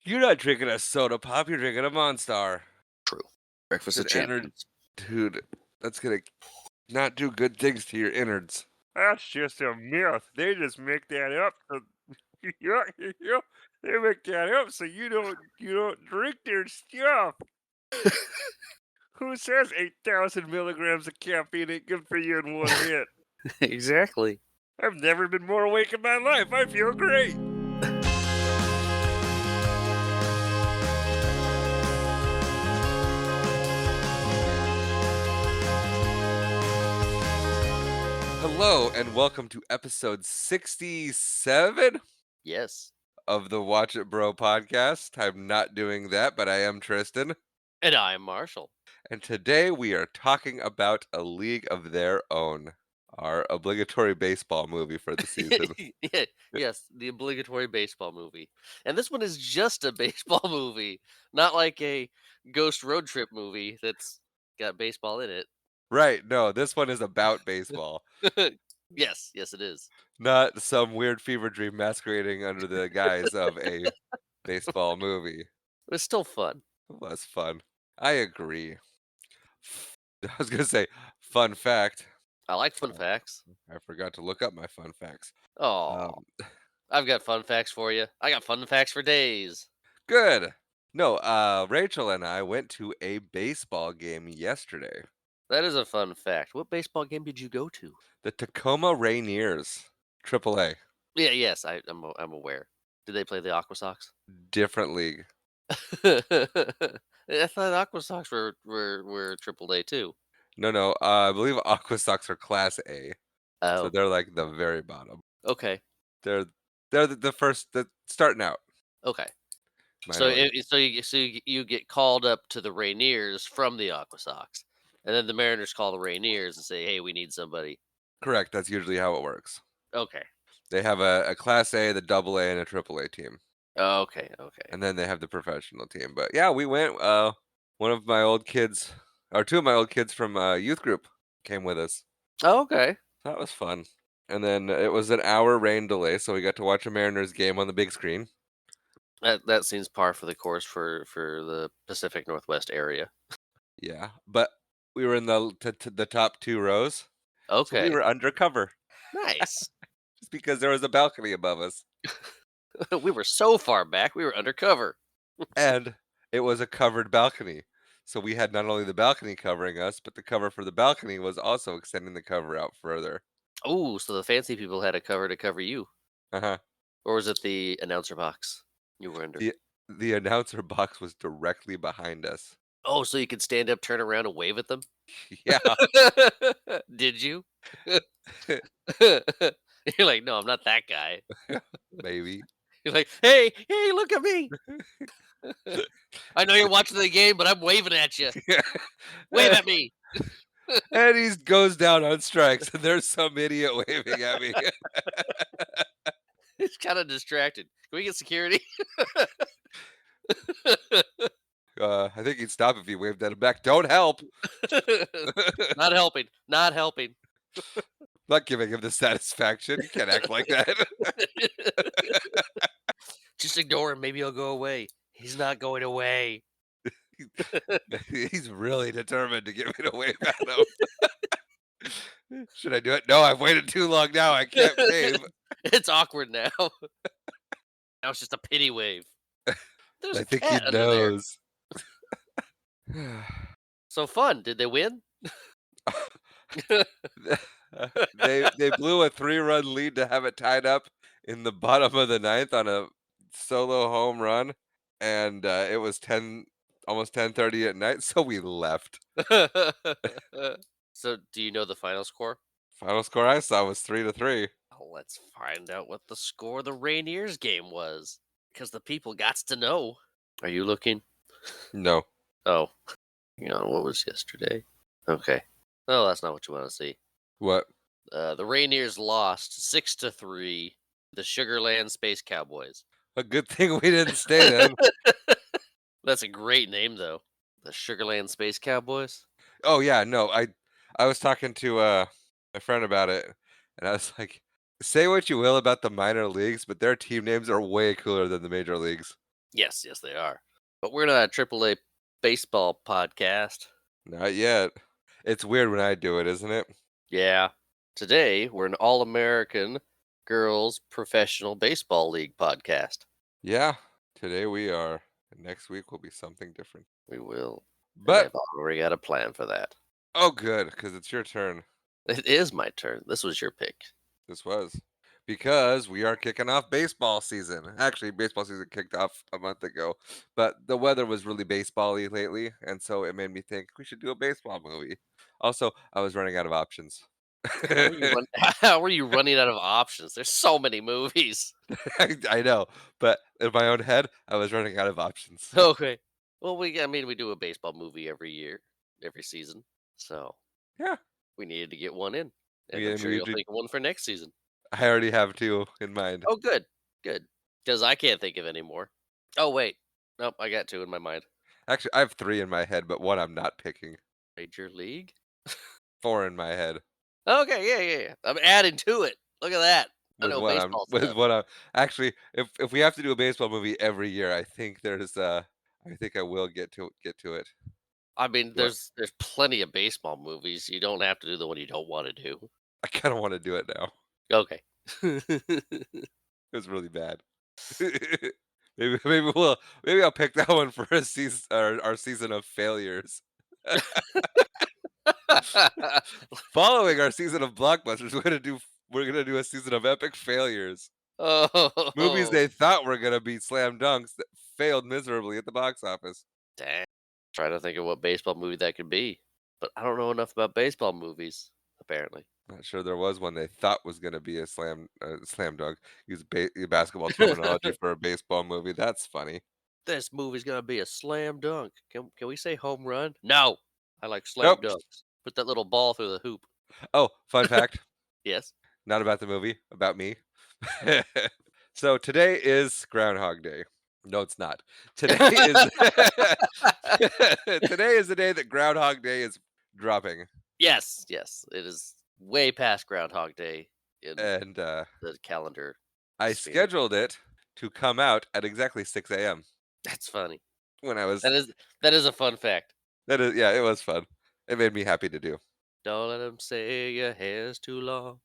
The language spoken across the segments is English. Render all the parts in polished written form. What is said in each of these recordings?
You're not drinking a soda pop, you're drinking a Monstar. True. Breakfast It's of an innard champions. dude, that's gonna not do good things to your innards. That's just a myth. They just make that up. Yeah, yeah, they make that up so you don't drink their stuff. Who says 8,000 milligrams of caffeine ain't good for you in one hit? Exactly. I've never been more awake in my life. I feel great. Hello and welcome to episode 67 Yes. of the Watch It Bro podcast. I'm not doing that, but I am Tristan. And I am Marshall. And today we are talking about A League of Their Own, our obligatory baseball movie for the season. Yes, the obligatory baseball movie. And this one is just a baseball movie, not like a ghost road trip movie that's got baseball in it. Right, no, this one is about baseball, Yes, it is. not some weird fever dream masquerading under the guise of a baseball movie. It's still fun. It was fun. I agree. I was gonna say, fun fact. I like fun facts. I forgot to look up my fun facts. Oh, I've got fun facts for you. I got fun facts for days. Good. No, Rachel and I went to a baseball game yesterday. That is a fun fact. What baseball game did you go to? The Tacoma Rainiers, AAA, Yeah, yes, I'm aware. Did they play the Aqua Sox? different league. I thought Aqua Sox were AAA too. No, I believe Aqua Sox are Class A, so Oh, they're like the very bottom. okay, They're the first, the starting out. okay. Minor league. You get called up to the Rainiers from the Aqua Sox, and then the Mariners call the Rainiers and say, "Hey, we need somebody." Correct. That's usually how it works. Okay, They have a Class A, the Double A, and a AAA team. okay. And then they have the professional team. But yeah, we went. One of my old kids, or two of my old kids from youth group, came with us. Okay. That was fun. And then it was an hour rain delay, so we got to watch a Mariners game on the big screen. That seems par for the course for the Pacific Northwest area. Yeah, but we were in the top two rows, so we Okay, were undercover nice. just because there was a balcony above us, We were so far back, we were undercover. and it was a covered balcony. So we had not only the balcony covering us, but the cover for the balcony was also extending the cover out further. Oh, so the fancy people had a cover to cover you. Uh-huh. Or was it the announcer box you were under? The announcer box was directly behind us. Oh, so you could stand up, turn around, and wave at them? Yeah. Did you? You're like, "No, I'm not that guy." Maybe. You're like, "Hey, look at me. I know you're watching the game, but I'm waving at you. Wave at me." And he goes down on strikes, and there's some idiot waving at me. He's kinda distracted. Can we get security? I think he'd stop if he waved at him back. Don't help. Not helping, not helping. Not giving him the satisfaction. You can't act like that. Just ignore him, maybe he'll go away. He's not going away. He's really determined to get me to wave at him. Should I do it? No, I've waited too long now. I can't wave. It's awkward now. Now it's just a pity wave. There's I a think he cat under there. knows. So fun. Did they win? They blew a 3-run lead to have it tied up in the bottom of the ninth on a solo home run, and it was almost 10:30 at night, so we left. So, do you know the final score? Final score I saw was 3-3. Oh, let's find out what the score of the Rainiers game was. Because the people gots to know. Are you looking? No. Oh, hang on. What was yesterday? Okay. Oh, that's not what you want to see. What? The Rainiers lost 6-3. The Sugarland Space Cowboys. A good thing we didn't stay then. That's a great name, though. The Sugarland Space Cowboys. Oh yeah, no. I was talking to my friend about it, and I was like, say what you will about the minor leagues, but their team names are way cooler than the major leagues. Yes, yes, they are. But we're not a AAA baseball podcast. Not yet. It's weird when I do it, isn't it? Yeah. Today, we're an All American Girls Professional Baseball League podcast. Yeah. Today we are. Next week will be something different. We will. And But I've already got a plan for that. oh, good, because it's your turn. It is my turn. This was your pick. This was because we are kicking off baseball season. Actually, baseball season kicked off a month ago, but the weather was really baseball-y lately, and so it made me think we should do a baseball movie. Also, I was running out of options. How are you running out of options? There's so many movies. I know, but in my own head, I was running out of options. Okay. Well, we do a baseball movie every year, every season. So Yeah, we needed to get one in. And we I'm sure you'll usually. think of one for next season. I already have two in mind. Oh, good. Good. Because I can't think of any more. Oh, wait. Nope, I got two in my mind. Actually, I have three in my head, but one I'm not picking. Major League? Four in my head. Okay, yeah. I'm adding to it. Look at that. I With know what I'm baseball with stuff. what I'm actually if we have to do a baseball movie every year, I think I think I will get to it. I mean, What? there's plenty of baseball movies. You don't have to do the one you don't want to do. I kind of want to do it now. Okay. It was really bad. maybe I'll pick that one for a season our season of failures. Following our season of blockbusters, we're gonna do a season of epic failures. Movies Oh, they thought were gonna be slam dunks that failed miserably at the box office. dang. Trying to think of what baseball movie that could be. But I don't know enough about baseball movies, apparently. Not sure there was one they thought was gonna be a slam dunk. Use basketball terminology for a baseball movie. That's funny. This movie's gonna be a slam dunk. Can we say home run? No. I like slam Nope. dunks. Put that little ball through the hoop. Oh, fun fact. Yes. Not about the movie, about me. So today is Groundhog Day. No, it's not. Today is today is the day that Groundhog Day is dropping, Yes, yes. It is way past Groundhog Day in and the calendar I sphere. scheduled it to come out at exactly 6 a.m. That's funny. when I was. That is a fun fact. That is, yeah, it was fun. It made me happy to do. Don't let them say your hair's too long.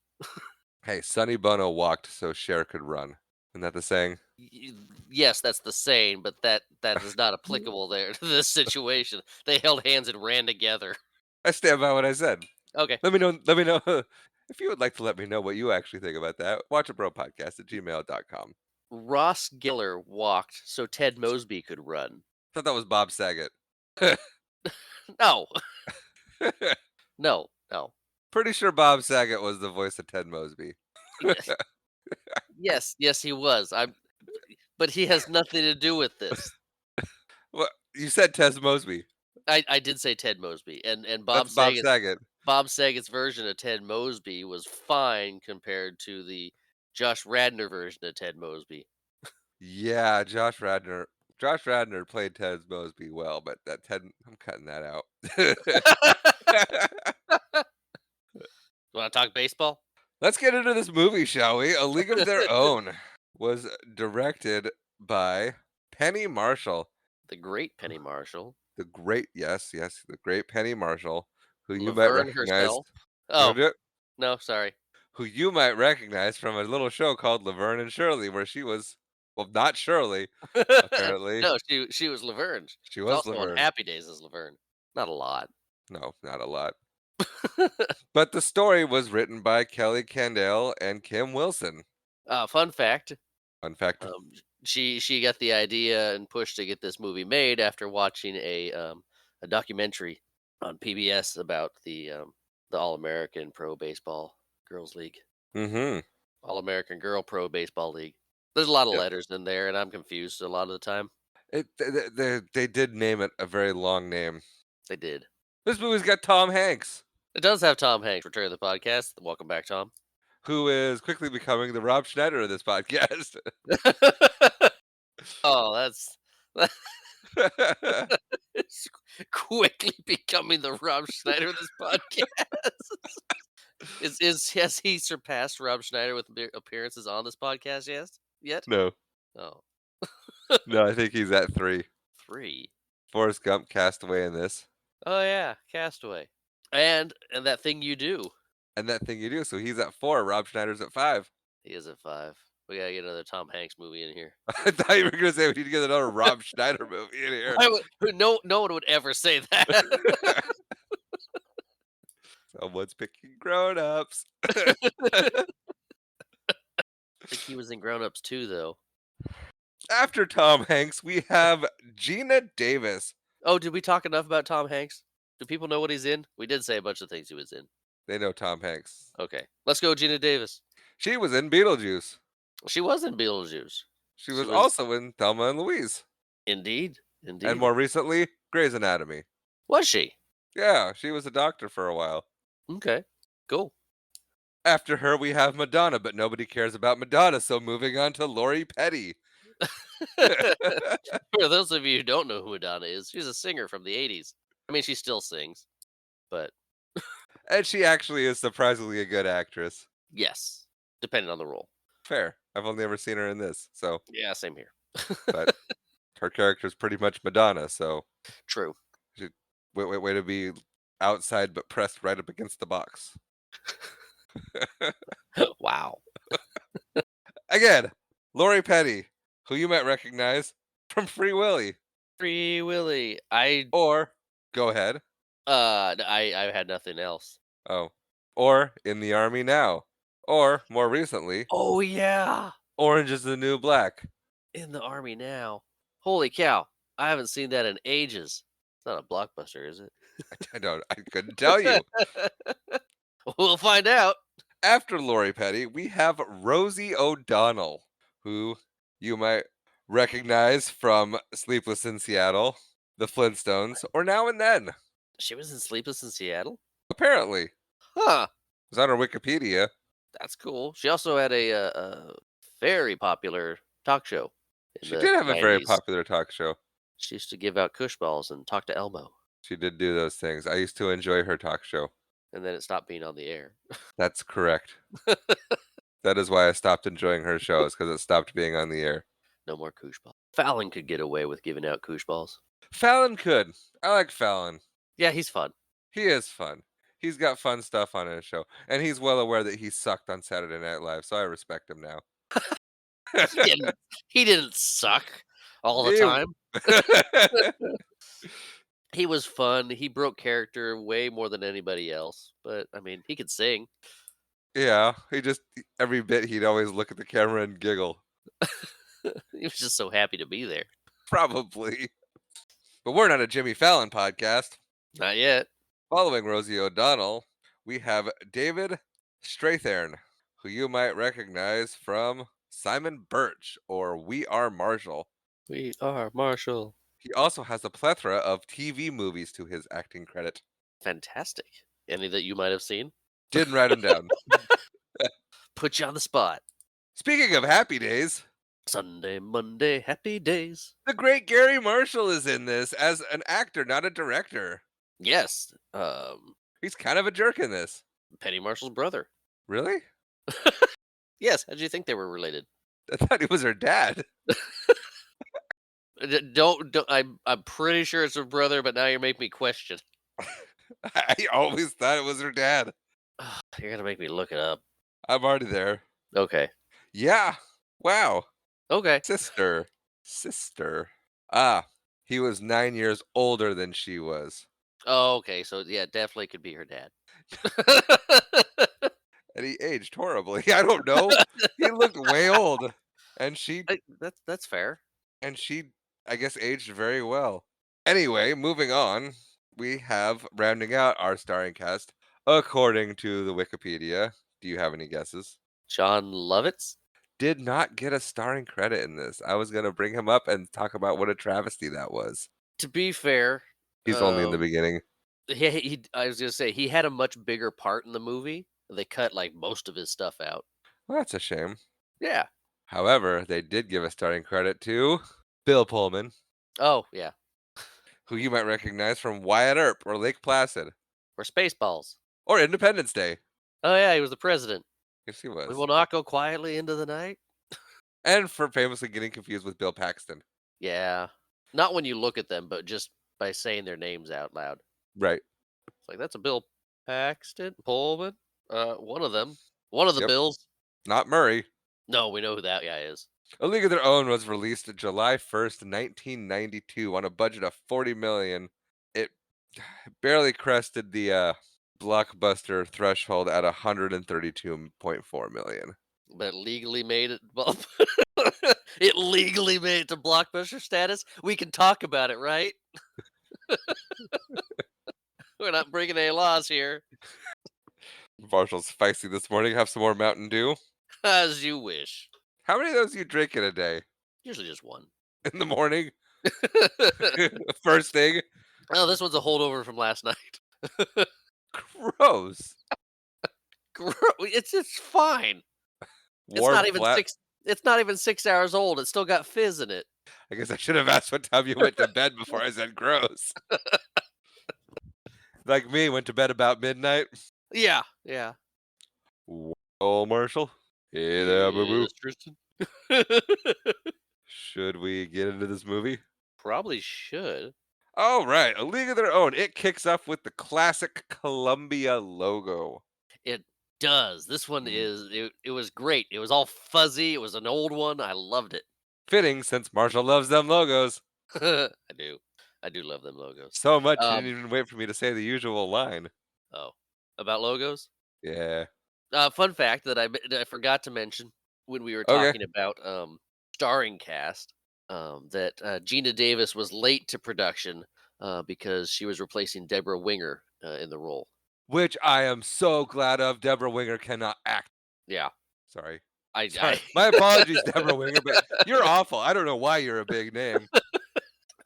Hey, Sonny Bono walked so Cher could run. Isn't that the saying? Y- Yes, that's the saying, but that is not applicable there to this situation. They held hands and ran together. I stand by what I said. Okay. Let me know. Let me know if you would like to let me know what you actually think about that. Watchabropodcast@gmail.com. Ross Geller walked so Ted Mosby could run. Thought that was Bob Saget. No, no. Pretty sure Bob Saget was the voice of Ted Mosby. Yes, he was. But he has nothing to do with this. What you said, Ted Mosby? I did say Ted Mosby, and Bob That's Bob Saget's Saget. Bob Saget's version of Ted Mosby was fine compared to the Josh Radnor version of Ted Mosby. Yeah, Josh Radnor. Josh Radnor played Ted Mosby well, but that Ted, I'm cutting that out. Want to talk baseball? Let's get into this movie, shall we? A League of Their Own was directed by Penny Marshall, The great Penny Marshall, the great, yes, the great Penny Marshall, who you might Laverne recognize. herself. Oh Who no, sorry. you might recognize from a little show called Laverne and Shirley, where she was, well, not Shirley, apparently. No, she was Laverne. She She's was also on Laverne. Happy Days as Laverne. Not a lot. No, not a lot. But the story was written by Kelly Candell and Kim Wilson. Fun fact: Fun fact. she got the idea and pushed to get this movie made after watching a documentary on PBS about the All American Pro Baseball Girls League, Mm-hmm. All American Girl Pro Baseball League. There's a lot of Yep. letters in there, and I'm confused a lot of the time. They did name it a very long name. They did. This movie's got Tom Hanks, It does have Tom Hanks return to the podcast. Welcome back, Tom. who is quickly becoming the Rob Schneider of this podcast. Oh, that's it's quickly becoming the Rob Schneider of this podcast. Has he surpassed Rob Schneider with appearances on this podcast? Yet? No. Oh, No, I think he's at 3. 3. Forrest Gump, Castaway in this. Oh yeah, Castaway. And That Thing You Do. And That Thing You Do. So he's at 4. Rob Schneider's at 5. He is at 5. We gotta get another Tom Hanks movie in here. I thought you were going to say we need to get another Rob Schneider movie in here. No one would ever say that. Someone's picking grown-ups. I think he was in Grown Ups too, though. After Tom Hanks, we have Gina Davis. Oh, did we talk enough about Tom Hanks? Do people know what he's in? We did say a bunch of things he was in. They know Tom Hanks. Okay, let's go, Gina Davis. She was in Beetlejuice. She was in Beetlejuice. She was also in Thelma and Louise. Indeed. And more recently, Grey's Anatomy. Was she? Yeah, she was a doctor for a while. Okay, cool. After her, we have Madonna, but nobody cares about Madonna, so moving on to Lori Petty. For those of you who don't know who Madonna is, she's a singer from the 80s. I mean, she still sings, but And she actually is surprisingly a good actress. yes, depending on the role. Fair. I've only ever seen her in this, so. Yeah, same here. But her character's pretty much Madonna, so. True. Way to be outside but pressed right up against the box. Wow. Again, Lori Petty, who you might recognize from Free Willy. Free Willy. Or, go ahead. I had nothing else. Oh. Or In the Army Now. Or, more recently, Oh yeah, Orange is the New Black. In the Army Now. Holy cow! I haven't seen that in ages. It's not a blockbuster, is it? I couldn't tell you. We'll find out. After Lori Petty, we have Rosie O'Donnell, who you might recognize from Sleepless in Seattle, The Flintstones, or Now and Then. She was in Sleepless in Seattle? Apparently. Huh. It's on her Wikipedia. That's cool. She also had a very popular talk show. She did have a very popular talk show. She used to give out Kush balls and talk to Elmo. She did do those things. I used to enjoy her talk show. And then it stopped being on the air. That's correct. That is why I stopped enjoying her shows, because it stopped being on the air. No more Kush balls. Fallon could get away with giving out Kush balls. Fallon could. I like Fallon. Yeah, he's fun. He is fun. He's got fun stuff on his show. And he's well aware that he sucked on Saturday Night Live, so I respect him now. He didn't suck all the time. He was fun. He broke character way more than anybody else. But, I mean, he could sing. Yeah, every bit he'd always look at the camera and giggle. He was just so happy to be there. Probably. But we're not a Jimmy Fallon podcast. Not yet. Following Rosie O'Donnell, we have David Strathairn, who you might recognize from Simon Birch or We Are Marshall. We are Marshall. He also has a plethora of TV movies to his acting credit. Fantastic. Any that you might have seen? Didn't write them down. Put you on the spot. Speaking of happy days, Sunday, Monday, happy days. the great Gary Marshall is in this as an actor, not a director. Yes. He's kind of a jerk in this. Penny Marshall's brother. Really? Yes. How'd you think they were related? I thought he was her dad. Don't. I'm pretty sure it's her brother, but now you're making me question. I always thought it was her dad. You're gonna make me look it up. I'm already there. Okay. Yeah. Wow. Okay. Sister. Ah, he was 9 years older than she was. Oh, okay. So yeah, definitely could be her dad. And he aged horribly. I don't know. He looked way old. And That's fair. And she, I guess, aged very well. Anyway, moving on, we have rounding out our starring cast according to the Wikipedia. Do you have any guesses? John Lovitz? Did not get a starring credit in this. I was going to bring him up and talk about what a travesty that was. To be fair, He's only in the beginning. I was gonna say he had a much bigger part in the movie. They cut like most of his stuff out. Well, that's a shame. Yeah. However, they did give a starring credit to Bill Pullman, Oh yeah. who you might recognize from Wyatt Earp or Lake Placid Or Spaceballs. or Independence Day. Oh yeah, he was the president. Yes, he We was. will not go quietly into the night. and for famously getting confused with Bill Paxton. Yeah. Not when you look at them, but just by saying their names out loud. Right. It's like that's a Bill Paxton, Pullman. One of them. One of the Yep. Bills. Not Murray. No, we know who that guy is. A League of Their Own was released July 1st, 1992 on a budget of $40 million. It barely crested the blockbuster threshold at $132.4 million. But it legally made it. Well, it legally made it to blockbuster status. We can talk about it, right? We're not breaking any laws here. Marshall's spicy this morning. Have some more Mountain Dew. As you wish. How many of those do you drink in a day? Usually just one. In the morning? First thing? Oh, this one's a holdover from last night. Gross. It's fine. It's Warm, not even flat. 6. It's not even 6 hours old. It's still got fizz in it. I guess I should have asked what time you went to bed before I said gross. Like me, went to bed about midnight. Yeah. Oh, Marshall. Hey there, boo boo. Yes, Tristan. Should we get into this movie? Probably should. All right, A League of Their Own. It kicks off with the classic Columbia logo. It does. This one it was great. It was all fuzzy. It was an old one. I loved it. Fitting since Marshall loves them logos. I do. I do love them logos. So much you didn't even wait for me to say the usual line. Oh, about logos? Yeah. Fun fact that I forgot to mention when we were Okay. talking about starring cast, that Gina Davis was late to production because she was replacing Deborah Winger in the role. Which I am so glad of. Deborah Winger cannot act. Yeah, Sorry. I My apologies, Deborah Winger, but you're awful. I don't know why you're a big name.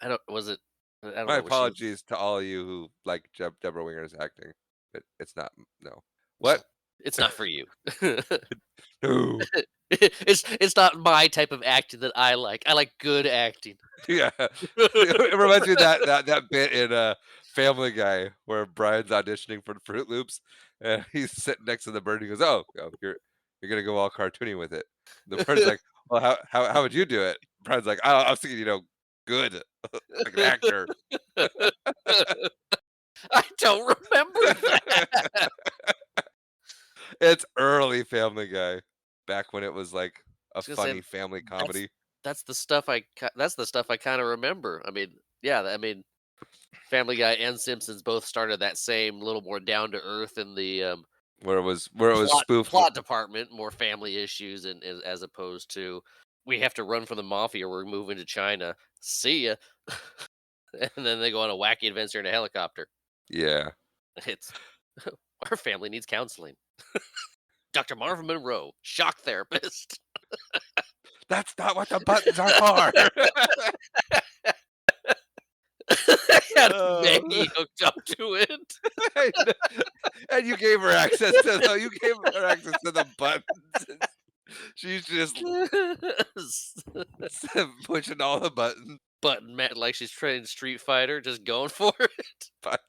I don't was it. I don't My know. apologies to all of you who like Deborah Winger's acting. But it's not. No. What? It's not for you. No. It's not my type of acting that I like. I like good acting. Yeah. It reminds me of that bit in Family Guy where Brian's auditioning for Fruit Loops and he's sitting next to the bird and he goes, "Oh, you're gonna go all cartoony with it." The bird's like, "Well, how would you do it?" Brian's like, I was thinking, good, like an actor. I don't remember that. It's early Family Guy, back when it was like a was gonna say, funny family comedy. That's the stuff I kind of remember. I mean, yeah, Family Guy and Simpsons both started that same little more down to earth in the Where it was spoofed. plot department, more family issues, and as opposed to we have to run from the mafia. We're moving to China. See ya. And then they go on a wacky adventure in a helicopter. Yeah. It's our family needs counseling. Dr. Marvin Monroe, shock therapist. That's not what the buttons are for. Had Maggie hooked up to it. And you gave her access to the buttons. She's just pushing all the buttons. Button like she's trained Street Fighter, just going for it. But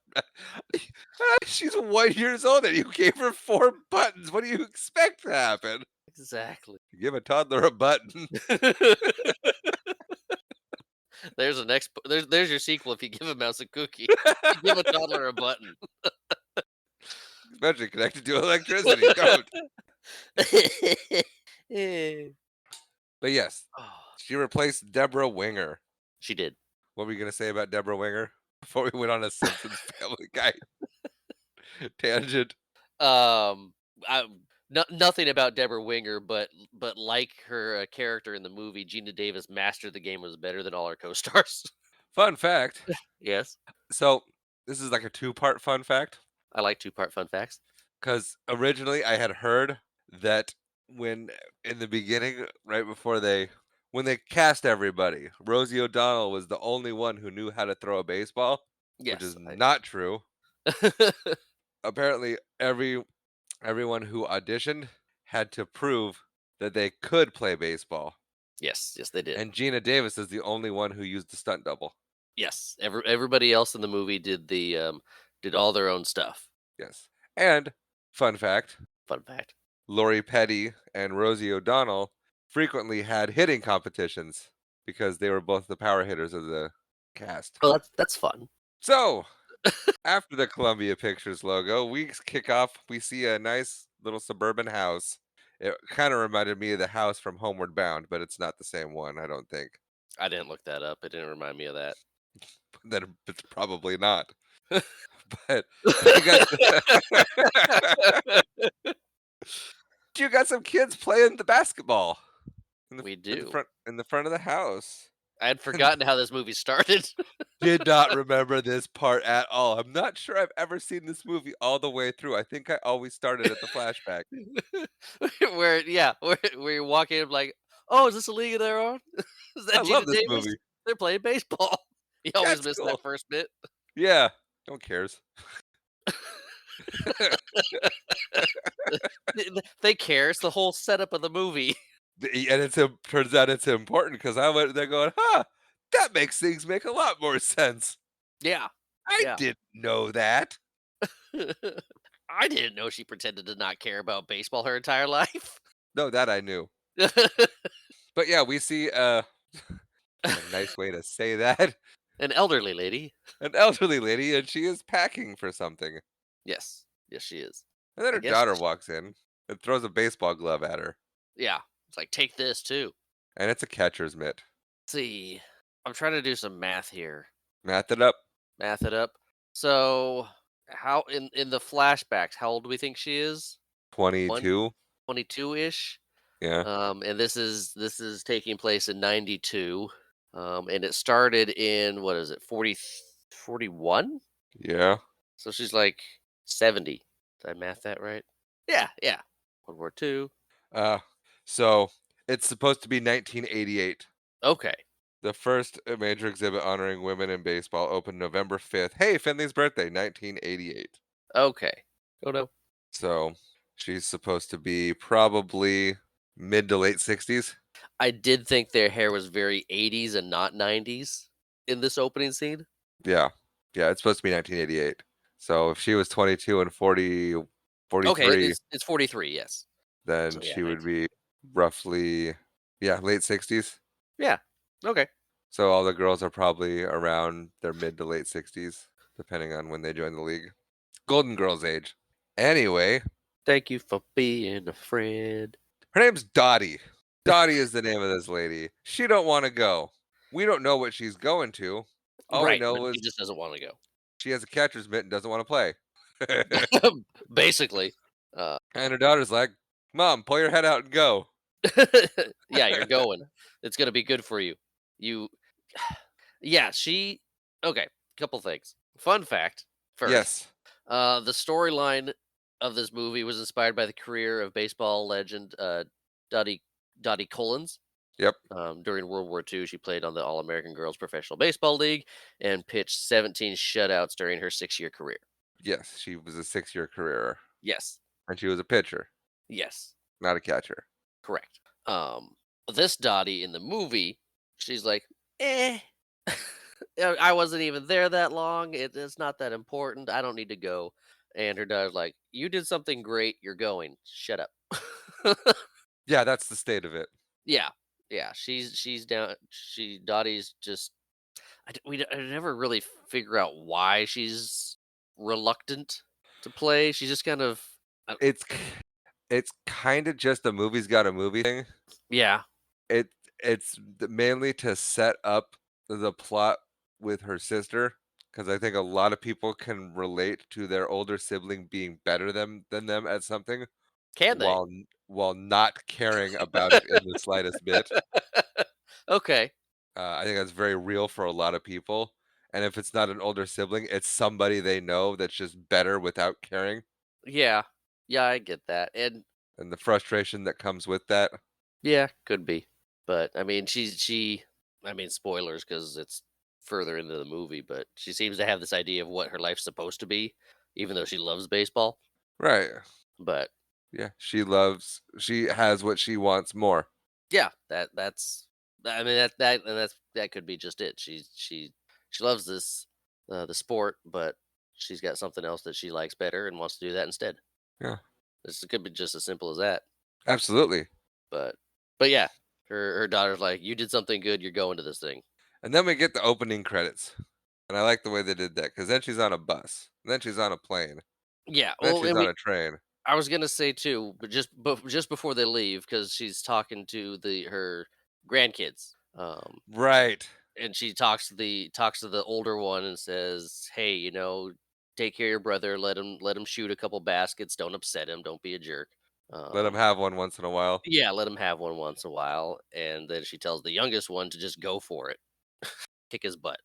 she's 1 years old and you gave her 4 buttons. What do you expect to happen? Exactly. You give a toddler a button. There's there's your sequel if you give a mouse a cookie. You give a toddler a button. Especially connected to electricity. Don't. But yes, Oh, she replaced Deborah Winger. she did. What were you going to say about Deborah Winger before we went on a Simpsons Family Guy tangent? Nothing about Deborah Winger, but like her character in the movie, Gina Davis mastered the game, was better than all her co-stars. Fun fact. Yes, So this is like a 2-part fun fact. I like 2-part fun facts. Because originally I had heard that when in the beginning, right before when they cast everybody, Rosie O'Donnell was the only one who knew how to throw a baseball, Yes, which is not true. Apparently, everyone who auditioned had to prove that they could play baseball. yes, they did. And Gina Davis is the only one who used the stunt double. Yes, everybody else in the movie did did all their own stuff. Yes. And fun fact, Fun fact. Lori Petty and Rosie O'Donnell frequently had hitting competitions because they were both the power hitters of the cast. Well, that's fun. So, after the Columbia Pictures logo, we kick off. We see a nice little suburban house. It kind of reminded me of the house from Homeward Bound, but it's not the same one, I don't think. I didn't look that up. It didn't remind me of that. Then it's probably not. But you got you got some kids playing the basketball We in do. the front of the house. I had forgotten how this movie started. Did not remember this part at all. I'm not sure I've ever seen this movie all the way through. I think I always started at the flashback. where you're walking in like, oh, is this a league they're on? Is I that love Gina this Davis? movie. They're playing baseball. You always That's miss cool. that first bit. Yeah, no one cares. They care. It's the whole setup of the movie. And turns out it's important because I went there going, huh, that makes things make a lot more sense. Yeah. I Yeah. didn't know that. I didn't know she pretended to not care about baseball her entire life. No, that I knew. But yeah, we see a nice way to say that. An elderly lady. An elderly lady, and she is packing for something. Yes. Yes, she is. And then I her guess daughter walks in and throws a baseball glove at her. Yeah. It's like, take this too. And it's a catcher's mitt. Let's see. I'm trying to do some math here. Math it up. Math it up. So how in the flashbacks, how old do we think she is? 22. 22-ish. Yeah. And this is taking place in 92. And it started in what is it, 41? Yeah. So she's like 70. Did I math that right? Yeah, yeah. World War II. So it's supposed to be 1988. Okay. The first major exhibit honoring women in baseball opened November 5th. Hey, Finley's birthday, 1988. Okay. Oh no. So she's supposed to be probably mid to late 60s. I did think their hair was very 80s and not 90s in this opening scene. Yeah. Yeah, it's supposed to be 1988. So if she was 22 and 40, Okay, 43, it's 43, yes. then So, yeah, she would 19. be roughly, late 60s. Yeah. Okay. So all the girls are probably around their mid to late 60s, depending on when they join the league. Golden Girls age. Anyway, Thank you for being a friend. her name's Dottie. Dottie is the name of this lady. She don't want to go. We don't know what she's going to. All we Right, but know is he just doesn't want to go. she has a catcher's mitt and doesn't want to play. Basically. And her daughter's like, Mom, pull your head out and go. Yeah, you're going. It's gonna be good for you. Yeah, she. Okay, couple things. Fun fact first. Yes. The storyline of this movie was inspired by the career of baseball legend Dottie Collins. Yep. During World War II, she played on the All-American Girls Professional Baseball League and pitched 17 shutouts during her 6-year career. Yes, she was a 6-year career. Yes. And she was a pitcher, Yes. not a catcher. Correct. This Dottie in the movie, she's like, eh. I wasn't even there that long. It's not that important. I don't need to go. And her daughter's like, you did something great. You're going. Shut up. Yeah, that's the state of it. Yeah. Yeah. She's down. Dottie's just, I never really figure out why she's reluctant to play. She's just kind of, It's kind of just the movie's got a movie thing. yeah. It's mainly to set up the plot with her sister, because I think a lot of people can relate to their older sibling being better than them at something Can they? while not caring about it in the slightest bit. Okay. I think that's very real for a lot of people. And if it's not an older sibling, it's somebody they know that's just better without caring, Yeah. Yeah, I get that. And and the frustration that comes with that. yeah, could be. But I mean, I mean, spoilers because it's further into the movie, but she seems to have this idea of what her life's supposed to be, even though she loves baseball. Right. But Yeah, she has what she wants more. yeah, that's I mean that could be just it. She loves this the sport, but she's got something else that she likes better and wants to do that instead. Yeah. This could be just as simple as that. Absolutely. But yeah, Her daughter's like, "You did something good. You're going to this thing." And then we get the opening credits. And I like the way they did that because then she's on a bus, and then she's on a plane, Yeah. and then Well, she's and on we a train. I was gonna say too, but just before they leave, because she's talking to her grandkids. Right. And she talks to the older one and says, "Hey, take care of your brother. Let him shoot a couple baskets. Don't upset him. Don't be a jerk. Let them Um, have one once in a while. yeah, let him have one once in a while." And then she tells the youngest one to just go for it, kick his butt.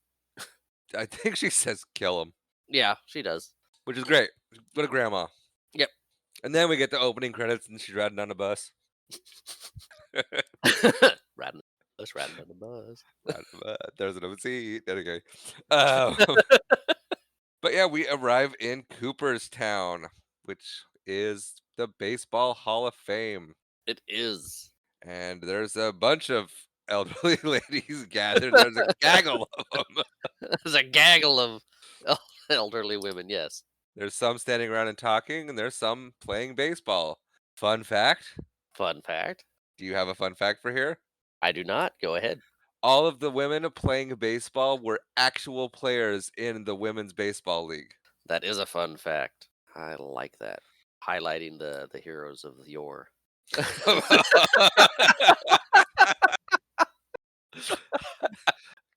I think she says kill him, Yeah, she does. which is great. What a grandma. Yep. And then we get the opening credits, and she's riding on a bus. riding, riding on the bus. Riding on a bus. There's another seat. Okay. Um, but yeah, we arrive in Cooperstown, which is the Baseball Hall of Fame. It is. And there's a bunch of elderly ladies gathered. There's a gaggle of them. There's a gaggle of elderly women. Yes. There's some standing around and talking, and there's some playing baseball. Fun fact. Fun fact. Do you have a fun fact for here? I do not. Go ahead. All of the women playing baseball were actual players in the Women's Baseball League. That is a fun fact. I like that. Highlighting the heroes of yore.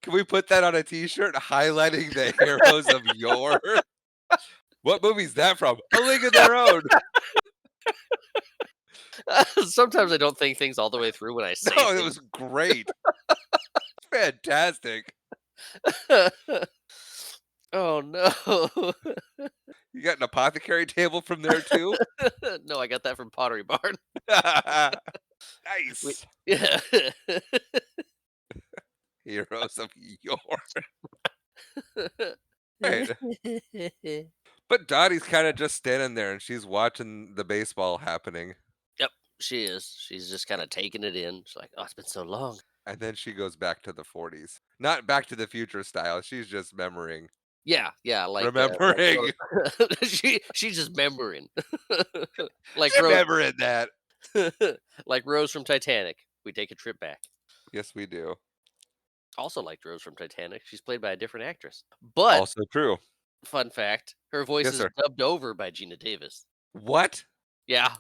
Can we put that on a t-shirt? Highlighting the heroes of yore? What movie's that from? A League of Their Own. Sometimes I don't think things all the way through when I say No, it things. was great. Fantastic. Oh no. You got an apothecary table from there too? No, I got that from Pottery Barn. Nice. Yeah. Heroes of yore. Right. But Dottie's kind of just standing there and she's watching the baseball happening. Yep, she is. She's just kind of taking it in. She's like, "Oh, it's been so long." And then she goes back to the 40s. Not Back to the Future style. She's just remembering. Yeah, like Remembering. she's just remembering. like Remembering that. like Rose from Titanic. We take a trip back. Yes, we do. Also liked Rose from Titanic. She's played by a different actress. But Also true. fun fact, her voice Yes, is sir. dubbed over by Gina Davis. What? Yeah.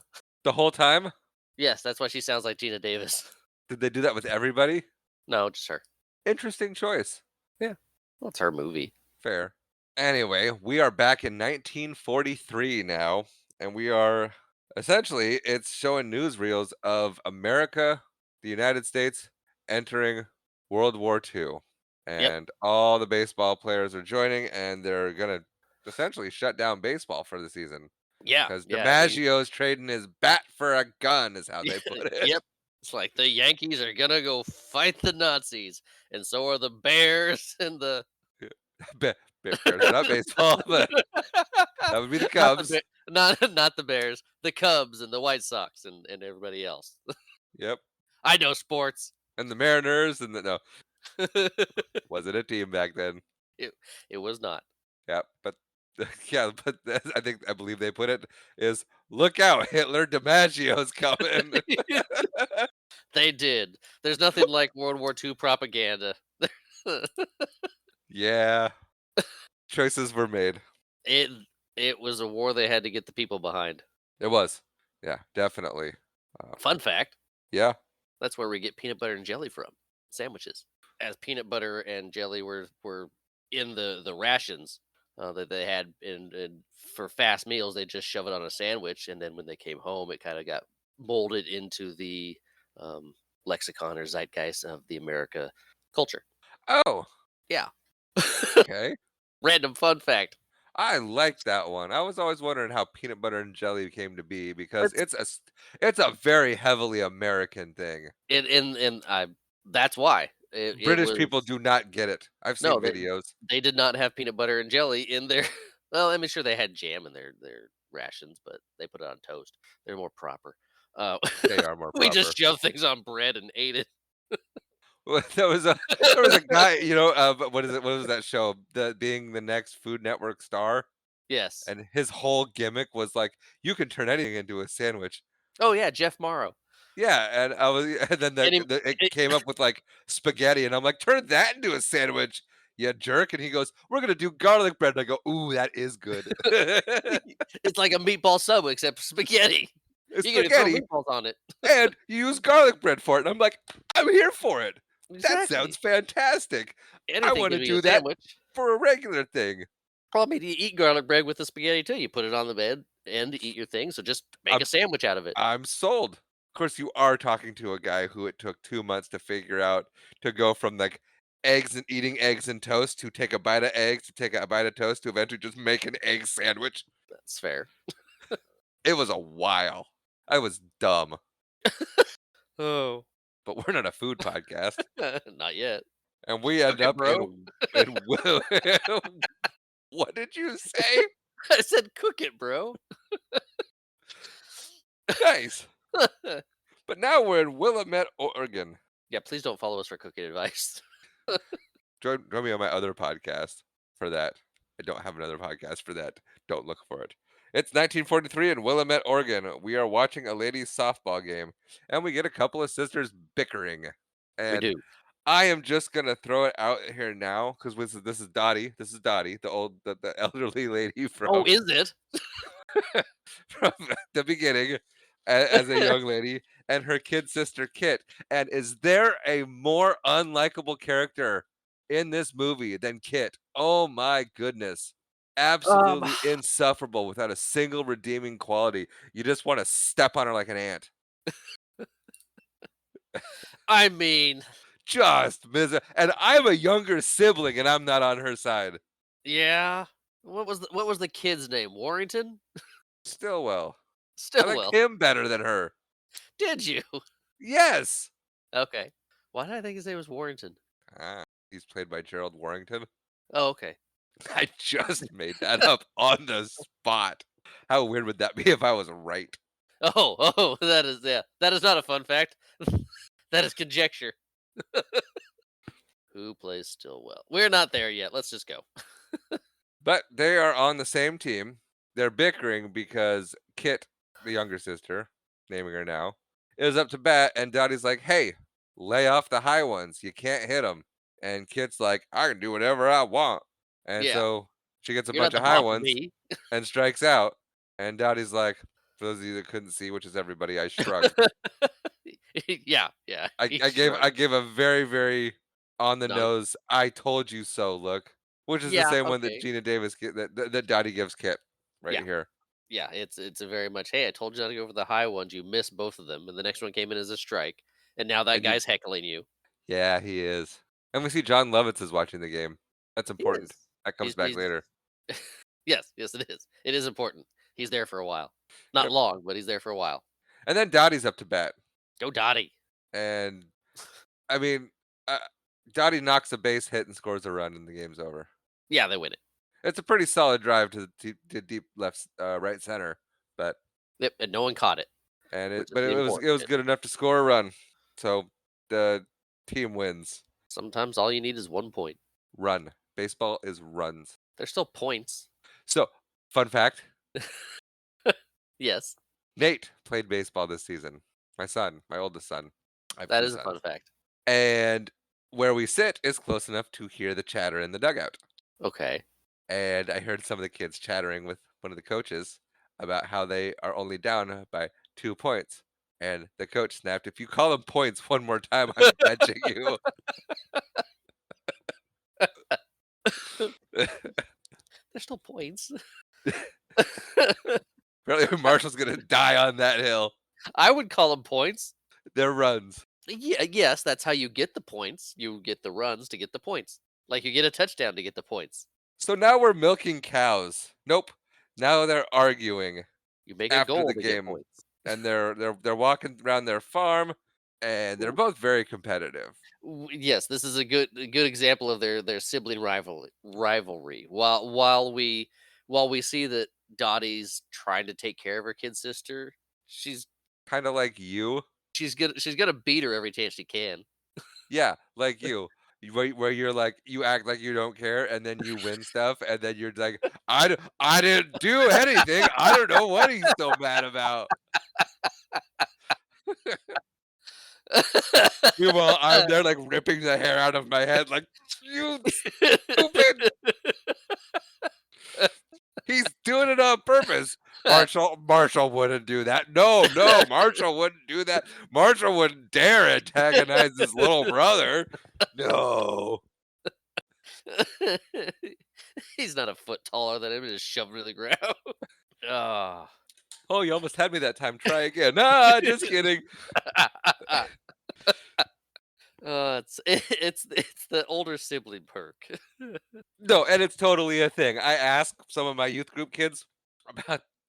The whole time? Yes, that's why she sounds like Gina Davis. Did they do that with everybody? No, just her. Interesting choice. Well, it's her movie. Fair. Anyway, we are back in 1943 now, and we are essentially it's showing newsreels of America, the United States, entering World War II. And all the baseball players are joining, and they're gonna essentially shut down baseball for the season. Yeah. Because yeah, DiMaggio's trading his bat for a gun, is how they put it. Yep. It's like the Yankees are gonna go fight the Nazis, and so are the Bears and the Bears are not baseball, but that would be the Cubs. not the Bears, the Cubs and the White Sox and everybody else. Yep. I know sports. And the Mariners, and no, wasn't a team back then. It was not. Yeah, but yeah, but I believe they put it is look out, Hitler DiMaggio's coming. They did. There's nothing like World War II propaganda. Yeah, choices were made. It was a war they had to get the people behind. It was, yeah, definitely. Fun fact: Yeah, that's where we get peanut butter and jelly from sandwiches. As peanut butter and jelly were in the rations that they had in for fast meals, they just shove it on a sandwich, and then when they came home, it kind of got molded into the lexicon or zeitgeist of the America culture. Oh, Yeah. okay. Random fun fact. I like that one. I was always wondering how peanut butter and jelly came to be because it's a very heavily American thing. That's why British people do not get it. I've seen No, videos. they did not have peanut butter and jelly in their. Well, I'm sure they had jam in their rations, but they put it on toast. They're more proper. They are more proper. We just shoved things on bread and ate it. There was a guy, what is it? What was that show? Being the next Food Network star, Yes. and his whole gimmick was like, you can turn anything into a sandwich. Oh yeah, Jeff Morrow. Yeah, and I was and then And it came up with, like, spaghetti, and I'm like, "Turn that into a sandwich, you jerk," and he goes, "We're gonna do garlic bread," and I go, "Ooh, that is good." it's like a meatball sub except spaghetti. It's You can even throw spaghetti, meatballs on it. and you use garlic bread for it, and I'm like, "I'm here for it. That Exactly. sounds fantastic. I Anything wanna can be a do that sandwich. for a regular thing." Probably you eat garlic bread with the spaghetti too. You put it on the bed and eat your thing. So just make I'm a sandwich out of it. I'm sold. Of course, you are talking to a guy who it took 2 months to figure out to go from, like, eggs and eating eggs and toast to take a bite of eggs, to take a bite of toast, to eventually just make an egg sandwich. That's fair. It was a while. I was dumb, Oh, but we're not a food podcast, not yet. and we end Okay, up bro. in what did you say? I said cook it, bro. Nice. But now we're in Willamette, Oregon. Yeah, please don't follow us for cooking advice. Join me on my other podcast for that. I don't have another podcast for that. Don't look for it. It's 1943 in Willamette, Oregon. We are watching a ladies' softball game, and we get a couple of sisters bickering. We And do. I am just gonna throw it out here now because this is Dottie. This is Dottie, the elderly lady Oh, is it? from the beginning as a young lady, and her kid sister Kit. And is there a more unlikable character in this movie than Kit? Oh my goodness. Um, Absolutely insufferable without a single redeeming quality. You just want to step on her like an ant. I mean, Just miserable. And I'm a younger sibling and I'm not on her side. yeah. What was the kid's name? Warrington? Stillwell. I like Stillwell. him better than her. Did you? Yes. Okay. Why did I think his name was Warrington? He's played by Gerald Warrington. Oh, okay. I just made that up on the spot. How weird would that be if I was right? Oh, that is That is not a fun fact. That is conjecture. Who plays Stillwell? We're not there yet. Let's just go. But they are on the same team. They're bickering because Kit, the younger sister, naming her now, is up to bat, and Dottie's like, "Hey, lay off the high ones. You can't hit them." And Kit's like, "I can do whatever I want." And Yeah. so she gets a You're not bunch the of high boss of ones me. and strikes out. And Dottie's like, for those of you that couldn't see, which is everybody, I shrugged. Yeah. I he gave I shrugged. gave a very, very on the Nod. nose, "I told you so" look, which is the Yeah, same one that okay. Gina Davis that Dottie gives Kit right Yeah. here. Yeah, it's a very much, "Hey, I told you not to go for the high ones, you missed both of them, and the next one came in as a strike, and now that And you guy's heckling you." Yeah, he is. And we see John Lovitz is watching the game. That's He important. is. That comes back He's later. Yes, it is. It is important. He's there for a while. Not Yep. long, but he's there for a while. And then Dottie's up to bat, Go Dottie. and, I mean, uh, Dottie knocks a base hit and scores a run, and the game's over. Yeah, they win it. It's a pretty solid drive to deep left right center, but Yep, and no one caught it, which is but the it important was bit. good enough to score a run. So the team wins. Sometimes all you need is 1 point. Run. Baseball is runs. There's still points. So, fun fact, Yes, Nate played baseball this season. My son, my oldest son. I have that 2 is a fun sons. fact. And where we sit is close enough to hear the chatter in the dugout. Okay. And I heard some of the kids chattering with one of the coaches about how they are only down by 2 points. And the coach snapped, "If you call them points one more time, I'm benching you." There's still points. Apparently, Marshall's gonna die on that hill. I would call them points. They're runs. Yeah, yes, that's how you get the points. You get the runs to get the points. Like you get a touchdown to get the points. So now we're milking cows. Nope. Now they're arguing You make a after goal the to get game, points. and they're walking around their farm, and they're both very competitive. Yes, this is a good example of their sibling rivalry. While we see that Dottie's trying to take care of her kid sister, she's Kind of like you. she's gonna beat her every chance she can. Yeah, like you. Where you're like, you act like you don't care, and then you win stuff, and then you're like, I didn't do anything. I don't know what he's so mad about. Meanwhile, I'm there like ripping the hair out of my head, like you stupid. He's doing it on purpose. Marshall wouldn't do that. No, Marshall wouldn't do that. Marshall wouldn't dare antagonize his little brother. No. He's not a foot taller than him. Just shoved him to the ground. Ah. Oh, you almost had me that time. Try again. Nah, just kidding. It's the older sibling perk. No, and it's totally a thing. I ask some of my youth group kids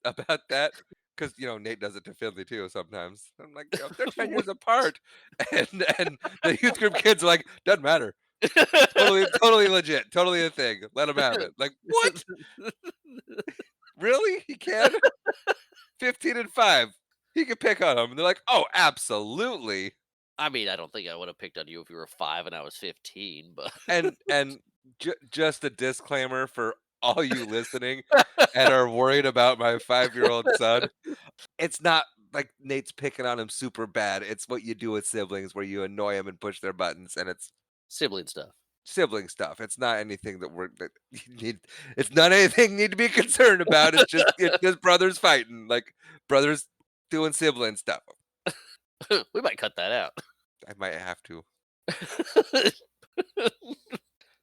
about that because Nate does it to Finley too sometimes. I'm like, they're 10 years apart, and the youth group kids are like, doesn't matter. Totally legit, totally a thing. Let him have it. Like what? Really? He can? 15 and 5. He can pick on him, and they're like, oh, absolutely. I mean, I don't think I would have picked on you if you were 5 and I was 15, but And just a disclaimer for all you listening and are worried about my 5-year-old son. It's not like Nate's picking on him super bad. It's what you do with siblings where you annoy them and push their buttons, and it's sibling stuff. sibling stuff. It's not anything that you need. It's not anything you need to be concerned about. It's just brothers fighting, like brothers doing sibling stuff. We might cut that out. I might have to.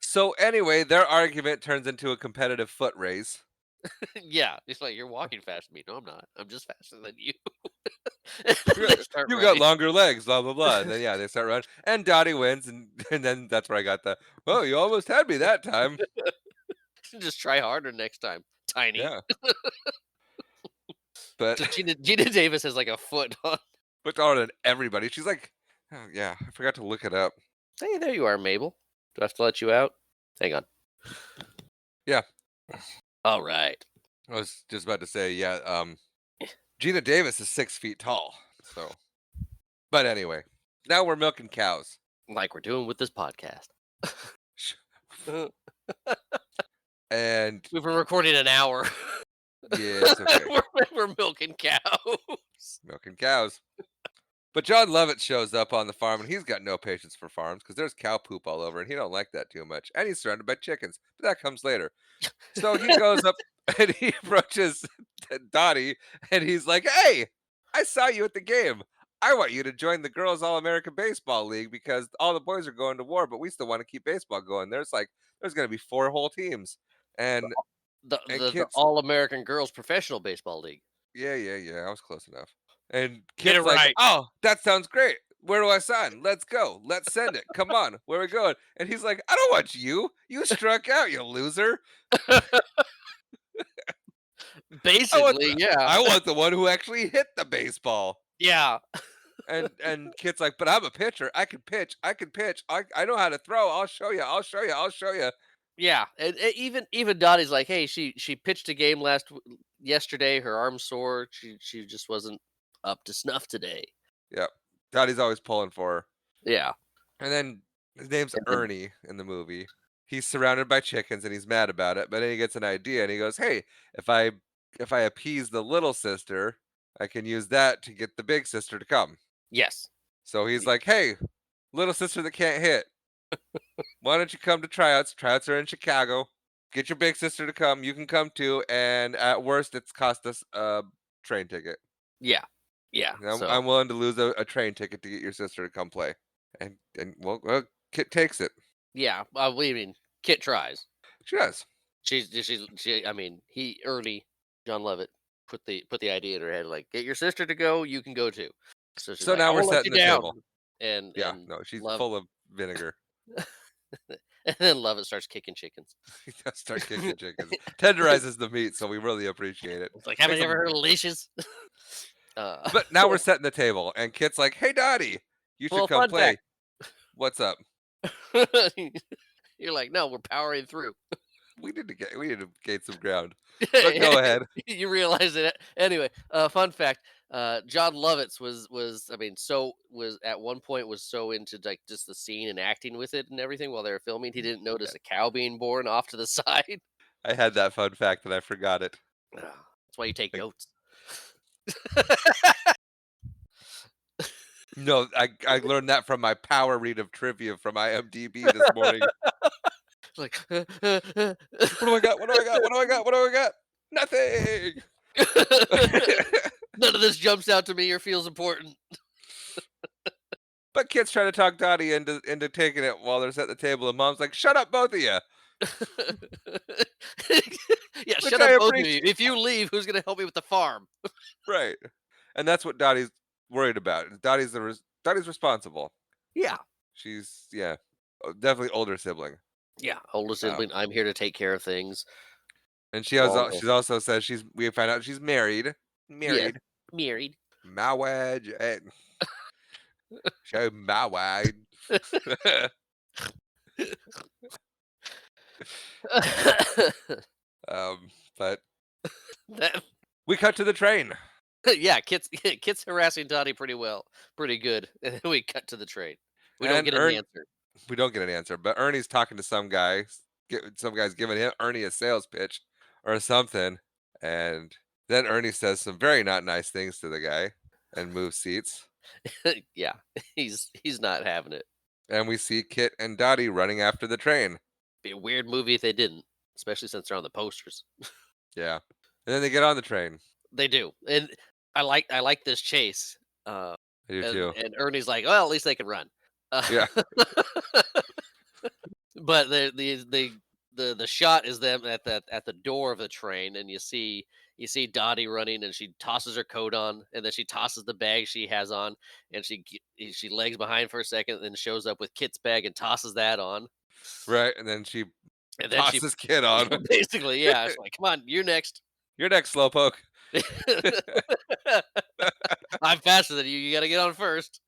So anyway, their argument turns into a competitive foot race. Yeah, it's like you're walking faster than me. No, I'm not. I'm just faster than you. You got longer legs, blah blah blah. And then they start running, and Dottie wins, and then that's where I got the. Oh, you almost had me that time. Just try harder next time, Tiny. Yeah. But Gina Davis has like a foot on. Put on than everybody. She's like, oh yeah, I forgot to look it up. Hey, there you are, Mabel. Do I have to let you out? Hang on. Yeah. All right. I was just about to say, yeah. Gina Davis is 6 feet tall. So, but anyway, now we're milking cows, like we're doing with this podcast. And we've been recording an hour. Yeah, it's okay. we're milking cows. Milking cows. But John Lovett shows up on the farm, and he's got no patience for farms because there's cow poop all over, and he don't like that too much. And he's surrounded by chickens, but that comes later. So he goes up and he approaches Dottie, and he's like, "Hey, I saw you at the game. I want you to join the Girls All-American Baseball League because all the boys are going to war, but we still want to keep baseball going. There's going to be 4 whole teams, and the All-American Girls Professional Baseball League." Yeah. I was close enough. And Get it Kid's like, right. "Oh, that sounds great. Where do I sign? Let's go. Let's send it. Come on. Where are we going?" And he's like, "I don't want you. You struck out, you loser." Basically, yeah. I want the one who actually hit the baseball. Yeah. And Kid's like, "But I'm a pitcher. I can pitch. I I know how to throw. I'll show you. Yeah, and even Dottie's like, "Hey, she pitched a game yesterday. Her arm's sore. She just wasn't up to snuff today." Yep. Dottie's always pulling for her. Yeah. And then his name's Ernie in the movie. He's surrounded by chickens and he's mad about it, but then he gets an idea and he goes, "Hey, if I appease the little sister, I can use that to get the big sister to come." Yes. So he's like, "Hey, little sister that can't hit, why don't you come to tryouts? Tryouts are in Chicago. Get your big sister to come. You can come too, and at worst, it's cost us a train ticket." Yeah. I'm willing to lose a train ticket to get your sister to come play. And well, Kit takes it. Yeah. I mean, Kit tries. She does. She. I mean, Ernie, John Lovett put the idea in her head, like, get your sister to go, you can go too. So she's like, now "I we're won't let setting you the down." table. And No, she's full of vinegar. And then Lovett starts kicking chickens. He does start kicking chickens. Tenderizes the meat, so we really appreciate it. It's like, haven't you ever heard of leashes? But now we're setting the table, and Kit's like, "Hey, Dottie, you should come play." What's up? You're like, "No, we're powering through." We need to gain some ground. But go ahead. You realize it anyway. Fun fact: John Lovitz was at one point was so into like just the scene and acting with it and everything while they were filming, he didn't notice a cow being born off to the side. I had that fun fact and I forgot it. That's why you take notes. No, I learned that from my power read of trivia from IMDb this morning. It's like, What do I got? What do I got? What do I got? What do I got? Nothing. none of this jumps out to me or feels important. But kids try to talk Dottie into taking it while they're at the table, and Mom's like, "Shut up, both of you." Yeah, Which shut I up, both of appreciate. you. If you leave, who's going to help me with the farm? Right, and that's what Dottie's worried about. Dottie's responsible. Yeah. She's definitely older sibling. Yeah. Older Um, sibling. I'm here to take care of things. and she All the, she's also says we find out she's married. yeah. Married. Married. Married. Show married. But That- we cut to the train. yeah, Kit's harassing Dottie pretty good, and then we cut to the train. We don't And get an answer. We don't get an answer, but Ernie's talking to some guy. Some guy's giving Ernie a sales pitch or something, and then Ernie says some very not nice things to the guy and moves seats. Yeah, he's not having it. And we see Kit and Dottie running after the train. Be a weird movie if they didn't, especially since they're on the posters. Yeah, and then they get on the train. They do, and I like this chase. I do too. And Ernie's like, well, at least they can run. Yeah. But the shot is them at the door of the train, and you see Dottie running, and she tosses her coat on, and then she tosses the bag she has on, and she lags behind for a second, and then shows up with Kit's bag and tosses that on, Right, and then she and then she tosses Kit on. basically, yeah, it's like, come on, you're next. You're next, slowpoke. I'm faster than you. You got to get on first.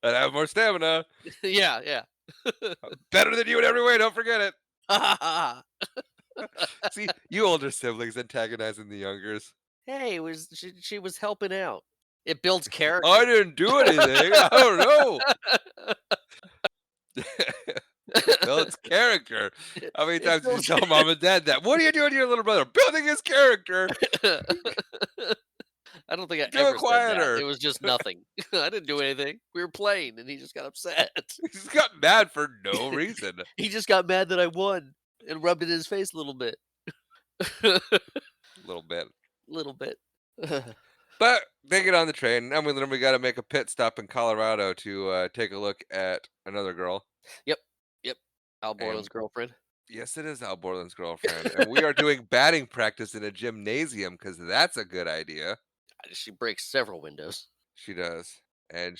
I have more stamina. Yeah. Better than you in every way. Don't forget it. See, you older siblings antagonizing the youngers. Hey, she was helping out. It builds character. I didn't do anything. I don't know. Builds character. How many times did you tell mom and dad that? What are you doing to your little brother? Building his character. I don't think I Do ever it said that. quieter. It was just nothing. I didn't do anything. We were playing, and he just got upset. He just got mad for no reason. He just got mad that I won and rubbed it in his face a little bit. A little bit. Little bit. But they get on the train, and we got to make a pit stop in Colorado to take a look at another girl. Yep. Al Borland's girlfriend. Yes, it is Al Borland's girlfriend. And we are doing batting practice in a gymnasium because that's a good idea. She breaks several windows. She does. And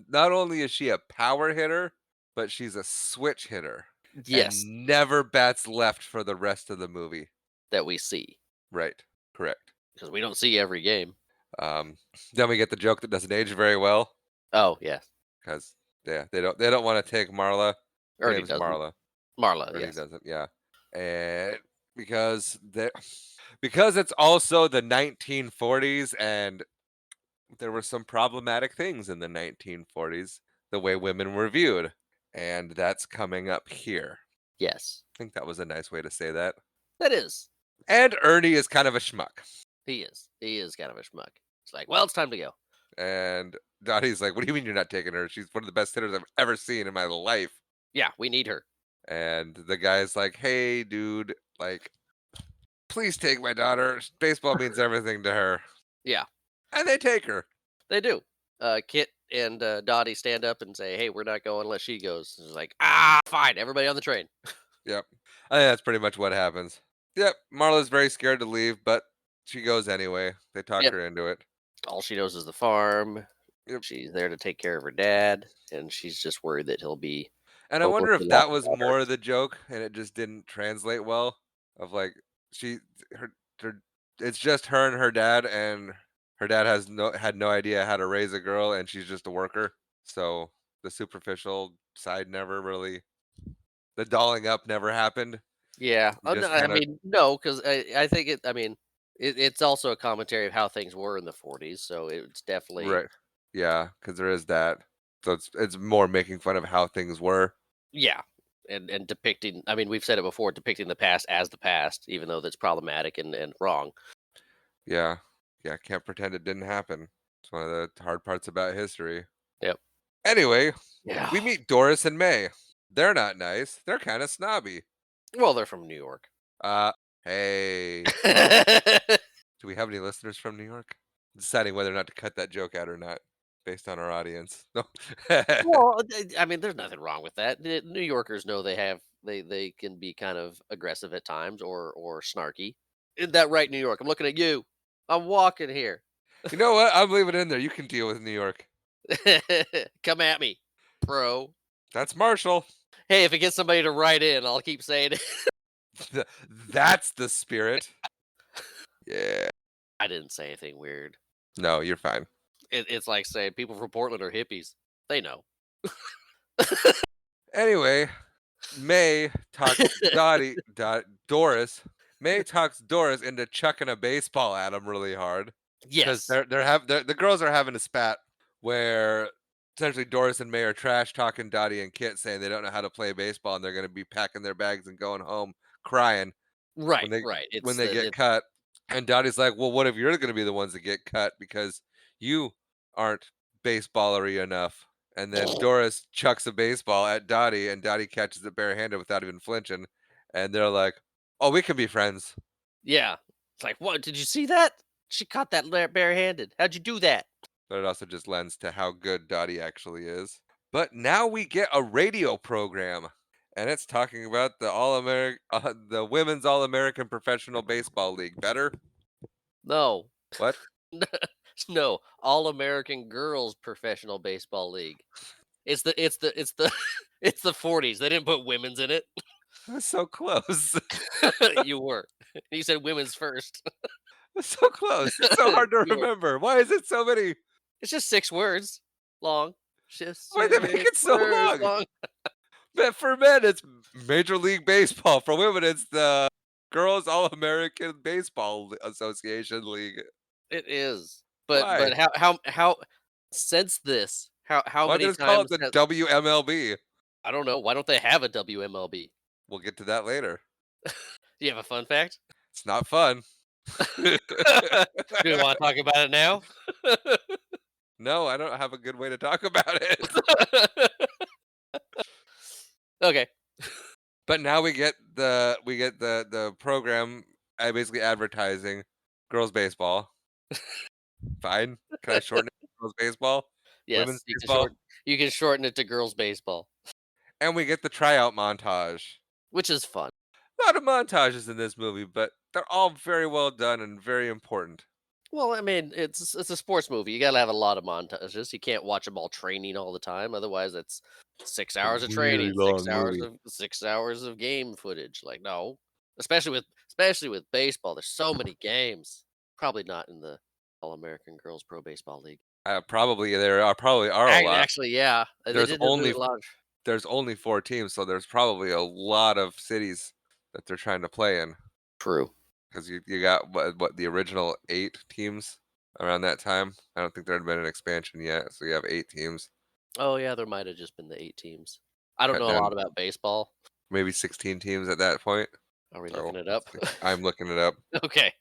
not only is she a power hitter, but she's a switch hitter. Yes, And never bats left for the rest of the movie. that we see Right. Correct. because we don't see every game. Then we get the joke that doesn't age very well Oh yeah, because they don't want to take Marla. Her Ernie name's doesn't. Marla. Marla, Ernie yes. doesn't, yeah. And because it's also the 1940s and there were some problematic things in the 1940s, the way women were viewed. And that's coming up here. Yes, I think that was a nice way to say that. that is. And Ernie is kind of a schmuck. He is. He is kind of a schmuck. It's like, well, it's time to go. And Dottie's like, what do you mean you're not taking her? She's one of the best hitters I've ever seen in my life. Yeah, we need her. And the guy's like, hey, dude, like, please take my daughter. Baseball means everything to her. Yeah, And they take her. they do. Kit and Dottie stand up and say, "Hey, we're not going unless she goes." It's like, fine, everybody on the train. Yep. I think that's pretty much what happens. Yep. Marla's very scared to leave, but she goes anyway. They talk Yep. her into it. All she knows is the farm. Yep. She's there to take care of her dad, and she's just worried that he'll be. And I wonder if hopelessly that lost was without her. more of the joke and it just didn't translate well. Of like, it's just her and her dad had no idea how to raise a girl and she's just a worker. So the superficial side the dolling up never happened. Yeah, Just I kinda- mean, no, because I think it. I mean, it's also a commentary of how things were in the '40s, so it's definitely Right. Yeah, because there is that. So it's more making fun of how things were. yeah, and depicting. I mean, we've said it before, depicting the past as the past, even though that's problematic and wrong. Yeah. Yeah, can't pretend it didn't happen. It's one of the hard parts about history. Yep. Anyway, Yeah. we meet Doris and May. They're not nice. They're kind of snobby. Well, they're from New York. Hey, do we have any listeners from New York? Deciding whether or not to cut that joke out or not, based on our audience. No. Well, I mean, there's nothing wrong with that. The New Yorkers know they can be kind of aggressive at times or snarky. Isn't that right, New York? I'm looking at you. I'm walking here. You know what? I'm leaving it in there. You can deal with New York. Come at me, bro. That's Marshall. Hey, if it gets somebody to write in, I'll keep saying it. That's the spirit. Yeah. I didn't say anything weird. No, you're fine. It's like saying people from Portland are hippies. They know. Anyway, May talks Doris. May talks Doris into chucking a baseball at him really hard. Because Yes. the girls are having a spat where essentially Doris and May are trash talking Dottie and Kit, saying they don't know how to play baseball and they're going to be packing their bags and going home crying Right. when Right. they get cut. And Dottie's like, well, what if you're going to be the ones that get cut because you aren't baseballery enough? And then Doris chucks a baseball at Dottie, and Dottie catches it barehanded without even flinching. And they're like, oh, we can be friends. Yeah. It's like, what? Did you see that? She caught that barehanded. How'd you do that? But it also just lends to how good Dottie actually is. But now we get a radio program, and it's talking about the Women's All-American Professional Baseball League. Better? No. What? No. All American Girls Professional Baseball League. It's the it's the 40s. They didn't put women's in it. That's so close. You were. You said women's first. That's so close. It's so hard to You were. remember. Why is it so many? It's just 6 words long. Just Why'd they make 6 it so words long? But for men, it's Major League Baseball. For women, it's the Girls All-American Baseball Association League. It is. Why? But how since this, how Why many don't they just call times it the WMLB? I don't know. Why don't they have a WMLB? We'll get to that later. Do you have a fun fact? It's not fun. Do you want to talk about it now? No, I don't have a good way to talk about it. Okay. But now we get the program basically advertising girls baseball. Fine. Can I shorten it to girls baseball? Yes, Women's baseball? you can shorten it to girls baseball, And we get the tryout montage. which is fun. A lot of montages in this movie, but they're all very well done and very important. Well, I mean, it's a sports movie. You got to have a lot of montages. You can't watch them all training all the time. Otherwise, it's 6 hours of training, really 6 long hours movie. of 6 hours of game footage. Like, no, especially with baseball. There's so many games. Probably not in the All American Girls Pro Baseball League. There probably are a lot. Actually, yeah, they There's didn't do only a lot. There's only 4 teams, so there's probably a lot of cities that they're trying to play in. True. Because you got what the original 8 teams around that time. I don't think there had been an expansion yet, so you have 8 teams, Oh yeah, there might have just been the 8 teams. I don't cut know a down lot about baseball. maybe 16 teams at that point. Are we So looking it up? I'm looking it up. Okay.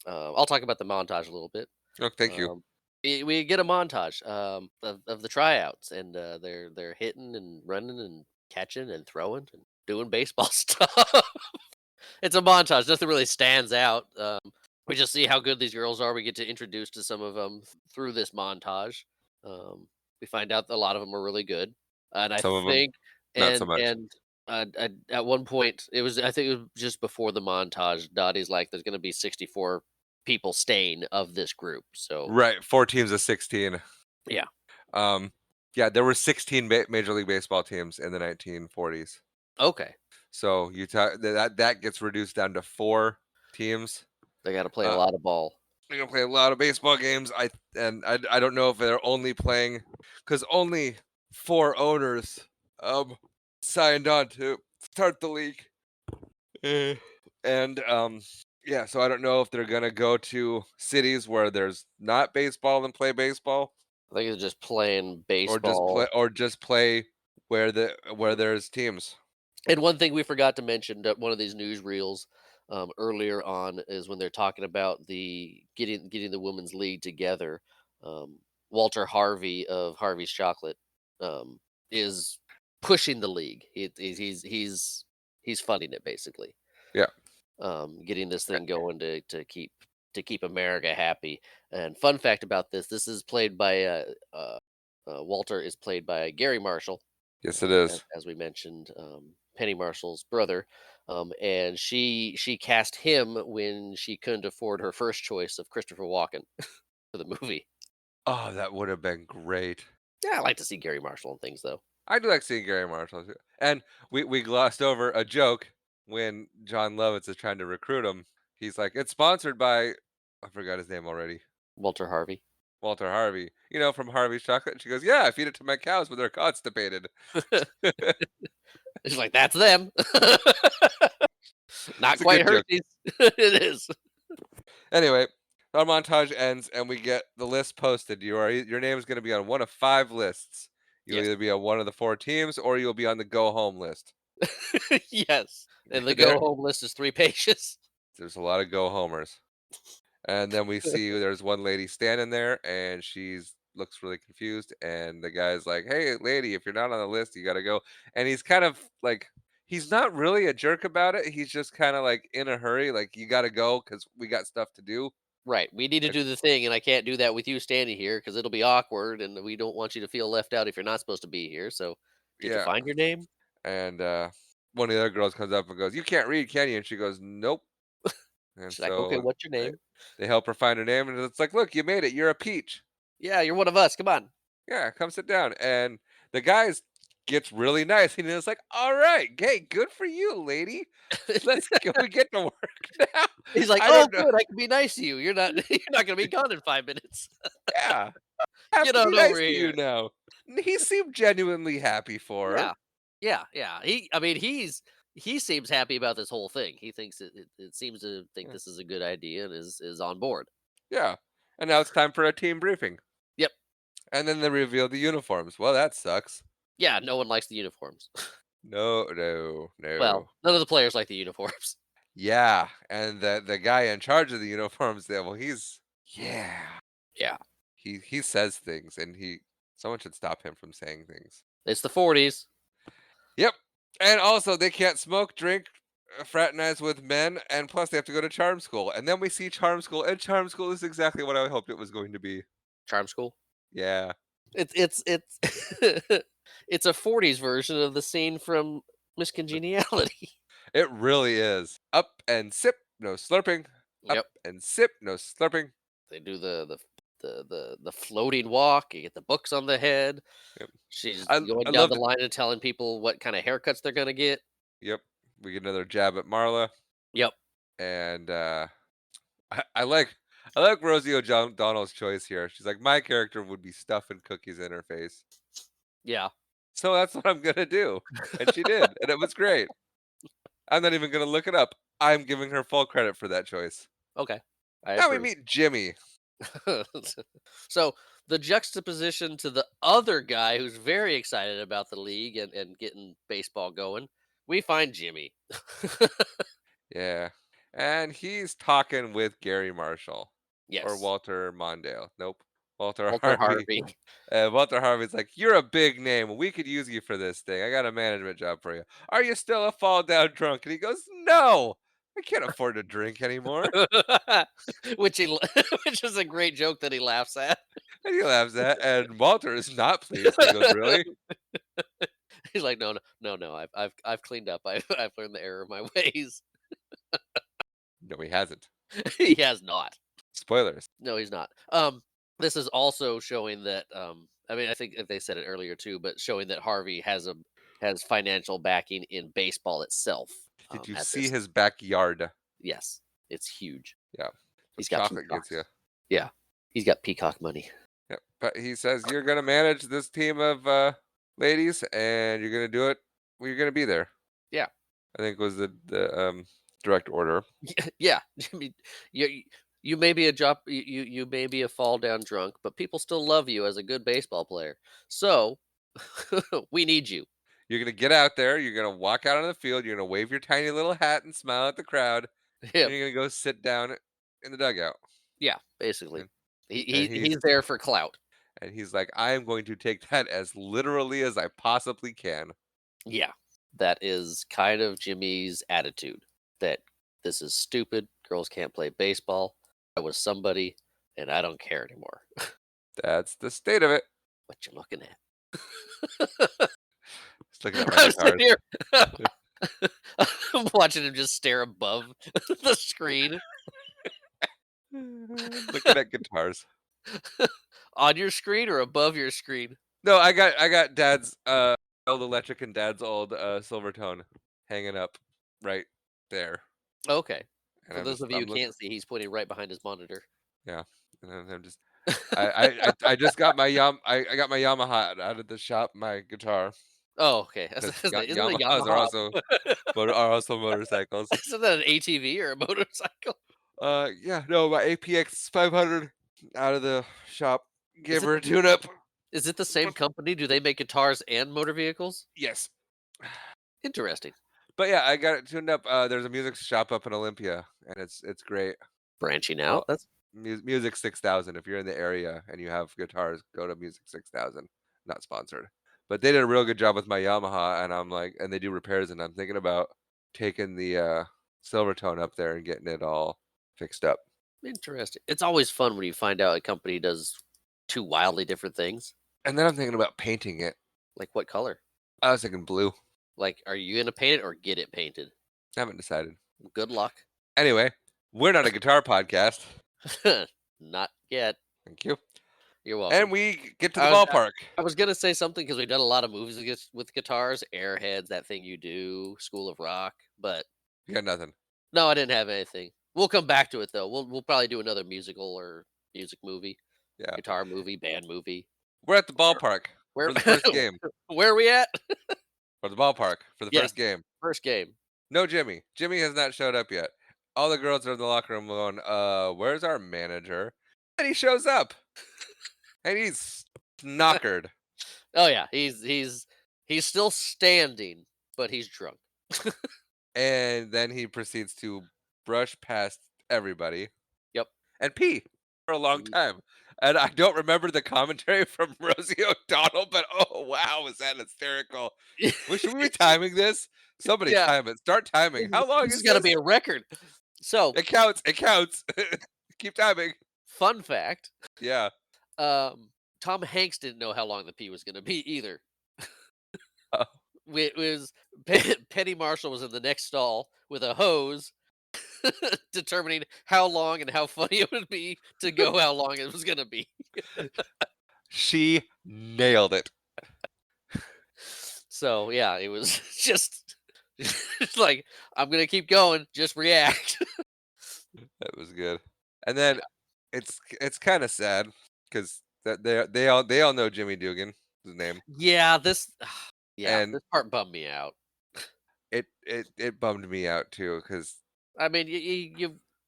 I'll talk about the montage a little bit. Oh, thank you. We get a montage of the tryouts, and they're hitting and running and catching and throwing and doing baseball stuff. It's a montage. Nothing really stands out. We just see how good these girls are. We get to introduce to some of them through this montage. We find out that a lot of them are really good, and I Some of 'em, think not so much. at one point I think it was just before the montage. Dottie's like, "There's going to be 64 people staying of this group." So Right, 4 teams of 16. yeah. Yeah, there were 16 Major League Baseball teams in the 1940s. Okay. So that gets reduced down to 4 teams. They got to play a Uh, lot of ball. They're gonna play a lot of baseball games. I don't know if they're only playing because only 4 owners signed on to start the league. And yeah, so I don't know if they're gonna go to cities where there's not baseball and play baseball, I think it's just playing or just play where there's teams. And one thing we forgot to mention that one of these newsreels earlier on is when they're talking about the getting the women's league together. Walter Harvey of Harvey's Chocolate is pushing the league. He's funding it basically. Yeah. Getting this thing going to keep America happy. And fun fact about this is played by Walter is played by Gary Marshall, Yes, it is. as we mentioned, Penny Marshall's brother. And she cast him when she couldn't afford her first choice of Christopher Walken for the movie. Oh, that would have been great. Yeah, I like to see Gary Marshall and things though. I do like seeing Gary Marshall too. And we glossed over a joke when John Lovitz is trying to recruit him. He's like, "It's sponsored by," I forgot his name already. Walter Harvey. Walter Harvey. From Harvey's Chocolate. And she goes, "Yeah, I feed it to my cows when they're constipated." It's like that's them. Not It's a quite good joke. Hershey's. It is. Anyway, our montage ends and we get the list posted. Your name is going to be on one of 5 lists. You'll Yes. either be on one of the 4 teams or you'll be on the go home list. Yes. And the There- go home list is 3 pages. There's a lot of go homers. And then we see there's one lady standing there and she's looks really confused and the guy's like, "Hey lady, if you're not on the list, you got to go." And he's kind of like he's not really a jerk about it. He's just kind of like in a hurry, like you got to go cuz we got stuff to do. Right. We need to do the thing, and I can't do that with you standing here because it'll be awkward, and we don't want you to feel left out if you're not supposed to be here. So, did you Yeah. find your name? And one of the other girls comes up and goes, "You can't read, can you?" And she goes, "Nope." And She's like, okay, so what's your they, name? they help her find her name, and it's like, "Look, you made it. You're a peach. Yeah, you're one of us. Come on. Yeah, come sit down." And the guy gets really nice, and he's like, "All right, hey, good for you, lady. Let's go. We get to work now." He's like, I oh, don't know. good. I can be nice to you. You're not. You're not going to be gone in 5 minutes. Yeah, I have Get to on be nice over to you here. now. And he seemed genuinely happy for her. Yeah. I mean, he seems happy about this whole thing. He thinks it seems to think Yeah. this is a good idea and is on board. Yeah, and now it's time for a team briefing. Yep. And then they reveal the uniforms. Well, that sucks. Yeah, no one likes the uniforms. No, no, no. Well, none of the players like the uniforms. Yeah, and the guy in charge of the uniforms there, well, he's yeah. Yeah. He says things and someone should stop him from saying things. It's the 40s. Yep. And also they can't smoke, drink, fraternize with men, and plus they have to go to charm school. And then we see charm school, and charm school is exactly what I hoped it was going to be. Charm school. Yeah. It's it's a 40s version of the scene from Miss Congeniality. It really is. Up and sip, no slurping. Up Yep. and sip, no slurping. They do the floating walk. You get the books on the head. Yep. She's I going down love the line and telling people what kind of haircuts they're gonna get. Yep. We get another jab at Marla. Yep. And I like Rosie O'Donnell's choice here. She's like, my character would be stuffing cookies in her face. Yeah. So that's what I'm gonna do. And she did, and it was great. I'm not even gonna look it up. I'm giving her full credit for that choice. Okay. I Now we approve. meet Jimmy. So the juxtaposition to the other guy who's very excited about the league and getting baseball going, we find Jimmy. Yeah. And he's talking with Gary Marshall. Yes. Or Walter Mondale. Nope. Walter Walter Harvey. Harvey. Walter Harvey's like, you're a big name. We could use you for this thing. I got a management job for you. Are you still a fall down drunk? And he goes, no, I can't afford to drink anymore. which which is a great joke that he laughs at. And he laughs at, and Walter is not pleased. He goes, really? He's like, no. I've cleaned up. I've learned the error of my ways. No, he hasn't. He has not. Spoilers. No, he's not. This is also showing that. I mean, I think they said it earlier too, but showing that Harvey has financial backing in baseball itself. Did you at see this- his backyard? Yes, it's huge. Yeah. He's got Chocolate gets you. Yeah, he's got peacock money. Yep. But he says you're gonna manage this team of ladies, and you're gonna do it. Well, you're gonna be there. Yeah. I think was the direct order. Yeah, I mean, you may be you may be a fall down drunk, but people still love you as a good baseball player. So we need you. You're gonna get out there. You're gonna walk out on the field. You're gonna wave your tiny little hat and smile at the crowd. Yeah, And you're gonna go sit down in the dugout. yeah, basically. And He's he's there for clout. And he's like, I am going to take that as literally as I possibly can. Yeah, that is kind of Jimmy's attitude. That this is stupid. Girls can't play baseball. I was somebody, and I don't care anymore. That's the state of it. What you looking at? Just looking at my I'm sitting guitars. here. I'm watching him just stare above the screen. Looking at guitars. On your screen or above your screen? No, I got Dad's old electric and Dad's old Silvertone hanging up right there. Okay. And For I'm those just of you I'm who looking. can't see, he's pointing right behind his monitor. Yeah, and I'm just I just got my I got my Yamaha out of the shop, my guitar. Oh, okay. Because Isn't it a Yamahas Yamaha? are also motorcycles. Isn't that an ATV or a motorcycle? Yeah, no, my APX 500 out of the shop. Gave Is it her a tune-up. is it the same company? Do they make guitars and motor vehicles? Yes. Interesting. But yeah, I got it tuned up. There's a music shop up in Olympia, and it's great. Branching Well, out. That's Music 6000. If you're in the area and you have guitars, go to Music 6000. Not sponsored, but they did a real good job with my Yamaha, and I'm like, and they do repairs, and I'm thinking about taking the Silvertone up there and getting it all fixed up. interesting. It's always fun when you find out a company does two wildly different things. And then I'm thinking about painting it. Like what color? I was thinking blue. Like, are you gonna paint it or get it painted? I haven't decided. Good luck. Anyway, we're not a guitar podcast. Not yet. Thank you. You're welcome. And we get to the I was- ballpark. I was gonna say something because we've done a lot of movies with guitars, Airheads, That Thing You Do, School of Rock, but You got nothing. no, I didn't have anything. We'll come back to it though. We'll probably do another musical or music movie, Yeah. guitar movie, band movie. We're at the ballpark Where for the first game. where are we at? For the ballpark for the Yes. first game. First game. No Jimmy. Jimmy has not showed up yet. All the girls are in the locker room going, where's our manager? And he shows up. And he's knockered. Oh yeah, he's still standing, but he's drunk. And then he proceeds to brush past everybody. Yep. And pee for a long Mm. time. And I don't remember the commentary from Rosie O'Donnell, but oh wow, was that hysterical. Should we be timing this? Somebody Yeah. time it. Start timing. How long This is has got to this? be a record. So, It counts. It counts. Keep timing. fun fact: Yeah. Tom Hanks didn't know how long the pee was going to be either. Oh. It was Penny Marshall was in the next stall with a hose, determining how long and how funny it would be to go how long it was going to be. She nailed it. So yeah, it was just it's like I'm going to keep going. Just react. That was good. And then it's kind of sad because that they all know Jimmy Dugan, his name. Yeah, this And- this part bummed me out. It bummed me out too because I mean,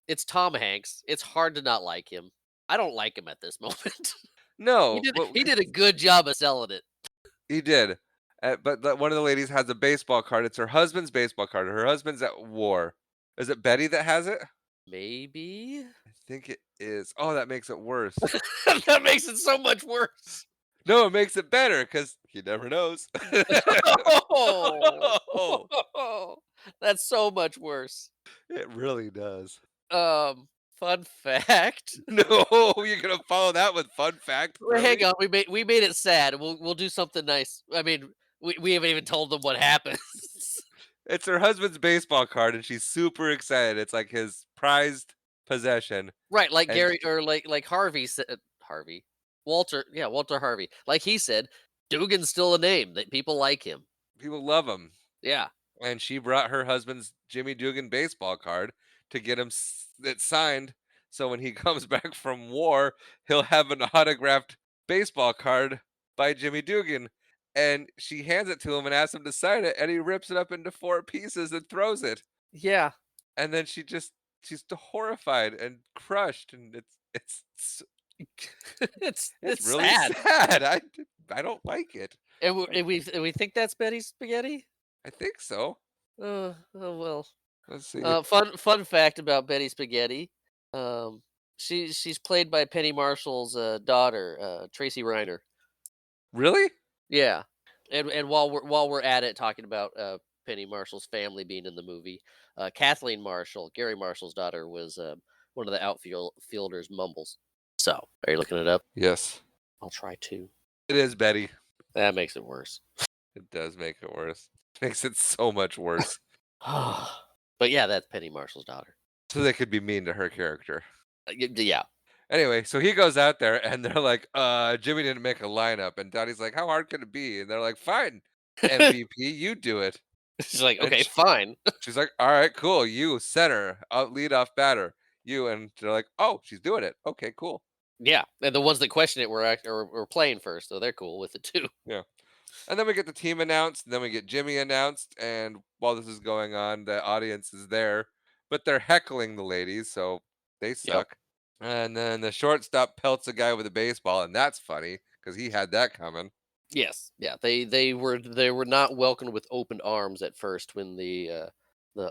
it's Tom Hanks. It's hard to not like him. I don't like him at this moment. no, He did a good job of selling it. he did. But one of the ladies has a baseball card. It's her husband's baseball card. Her husband's at war. Is it Betty that has it? Maybe I think it is. Oh, that makes it worse. that makes it so much worse. No, it makes it better because he never knows. Oh, that's so much worse. It really does. Fun fact. No, you're gonna follow that with fun fact. Well, hang really? on, we made it sad. We'll do something nice. I mean, we haven't even told them what happens. It's her husband's baseball card, and she's super excited. It's like his prized possession. Right, like And- Gary or like Harvey said. Harvey, Walter Harvey. Like he said, Dugan's still a name that people like him. People love him. Yeah. And she brought her husband's Jimmy Dugan baseball card to get him it signed. So when he comes back from war, he'll have an autographed baseball card by Jimmy Dugan. And she hands it to him and asks him to sign it, and he rips it up into 4 pieces and throws it. Yeah. And then she's horrified and crushed, and it's It's really sad. sad. I don't like it. And we think that's Betty Spaghetti? I think so. Oh well. Let's see. Fun fact about Betty Spaghetti. She's played by Penny Marshall's daughter, Tracy Reiner. Really? Yeah, and while we're at it, talking about Penny Marshall's family being in the movie, Kathleen Marshall, Gary Marshall's daughter, was one of the outfielders, Mumbles. So, are you looking it up? Yes. I'll try to. It is Betty. That makes it worse. It does make it worse. Makes it so much worse. But yeah, that's Penny Marshall's daughter. So they could be mean to her character. Yeah. Anyway, so he goes out there and they're like, Jimmy didn't make a lineup. And Dottie's like, how hard could it be? And they're like, fine, MVP, you do it. She's like, And okay, fine. she's like, all right, cool. You, center, lead off batter. You. And they're like, oh, she's doing it. Okay, cool. Yeah, and the ones that question it were playing first, so they're cool with it too. Yeah. And then we get the team announced, and then we get Jimmy announced. And while this is going on, the audience is there, but they're heckling the ladies, so they Yep. suck. And then the shortstop pelts a guy with a baseball, and that's funny because he had that coming. Yes, yeah, they were not welcomed with open arms at first when the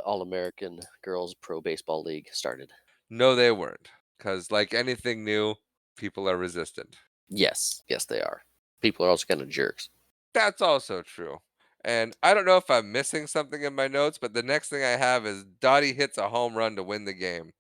All American Girls Pro Baseball League started. No, they weren't, because like anything new, people are resistant. Yes, they are. People are also kind of jerks. That's also true. And I don't know if I'm missing something in my notes, but the next thing I have is Dottie hits a home run to win the game.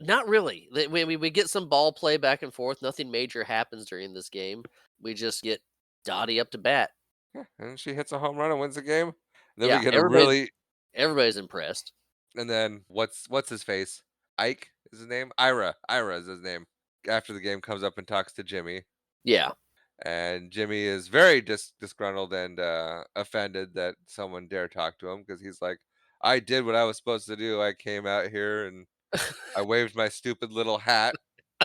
Not really. We get some ball play back and forth. Nothing major happens during this game. We just get Dottie up to bat. Yeah, and she hits a home run and wins the game. And then Yeah, we get a everybody's impressed. And then what's his face? Ike is his name? Ira. Ira is his name. After the game comes up and talks to Jimmy. Yeah. And Jimmy is very disgruntled and offended that someone dare talk to him because he's like, I did what I was supposed to do. I came out here and I waved my stupid little hat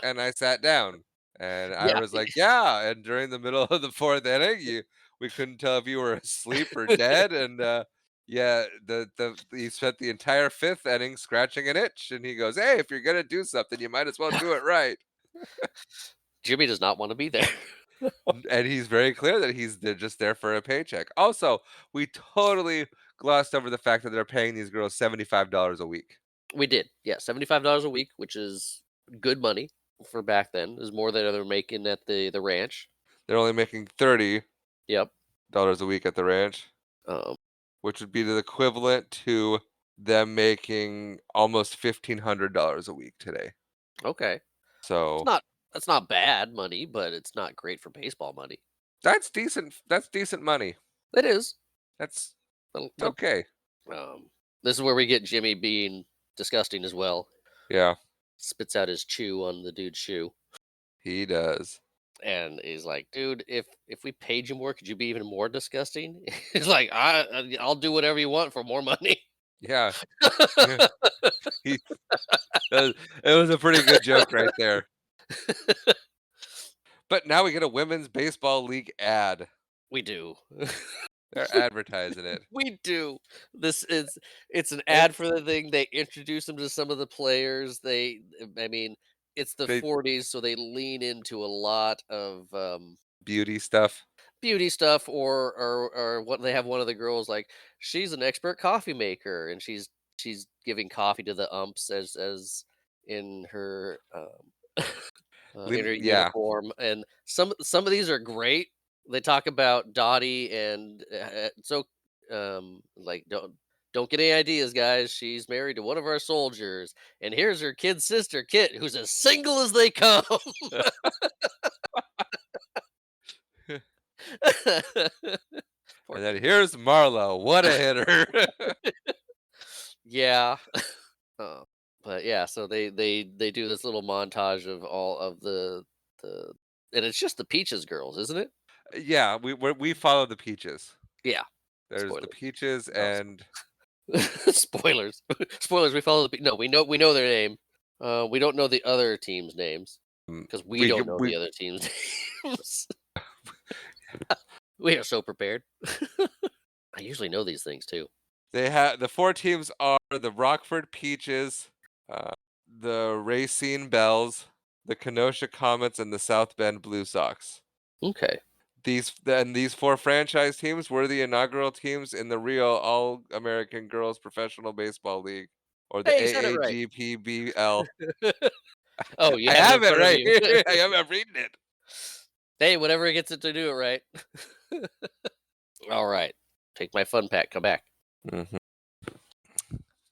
and I sat down. And Yeah. Ira's like, yeah. And during the middle of the fourth inning, we couldn't tell if you were asleep or dead. And yeah, he spent the entire fifth inning scratching an itch. And he goes, hey, if you're gonna do something, you might as well do it right. Jimmy does not want to be there. And he's very clear that they're just there for a paycheck. Also, we totally glossed over the fact that they're paying these girls $75 a week. We did, yeah, $75 a week, which is good money for back then. Is more than they're making at the ranch. They're only making $30 Yep. a week at the ranch, which would be the equivalent to them making almost $1,500 a week today. Okay. So that's not bad money, but it's not great for baseball money. That's decent. That's decent money. It is. That's okay. This is where we get Jimmy being disgusting as well. Yeah. Spits out his chew on the dude's shoe. He does. And he's like, dude, if we paid you more, could you be even more disgusting? He's like, I'll do whatever you want for more money. Yeah. Yeah. It was a pretty good joke right there. But now we get a women's baseball league ad. We do. They're advertising it. We do. It's an ad for the thing. They introduce them to some of the players. It's the 40s, so they lean into a lot of beauty stuff. Or what they have one of the girls like, she's an expert coffee maker, and she's giving coffee to the umps as in her in her uniform. And some of these are great. They talk about Dottie and like, don't get any ideas, guys. She's married to one of our soldiers, and here's her kid sister Kit, who's as single as they come. And then here's Marlo. What a hitter. Yeah. But yeah, so they do this little montage of all of the and it's just the Peaches girls, isn't it? Yeah, we follow the Peaches. Yeah. There's Spoilers. the Peaches and spoilers. Spoilers, we follow no, we know their name. We don't know the other team's names because we don't know the other team's names. We are so prepared. I usually know these things too. They have the four teams are the Rockford Peaches, the Racine Bells, the Kenosha Comets, and the South Bend Blue Sox. Okay. These four franchise teams were the inaugural teams in the real All-American Girls Professional Baseball League, or the AAGPBL. Oh, you I have have it in it front of right you. here. I'm reading it. Hey, whatever gets it to do it right. All right. Take my fun pack. Come back. Mhm.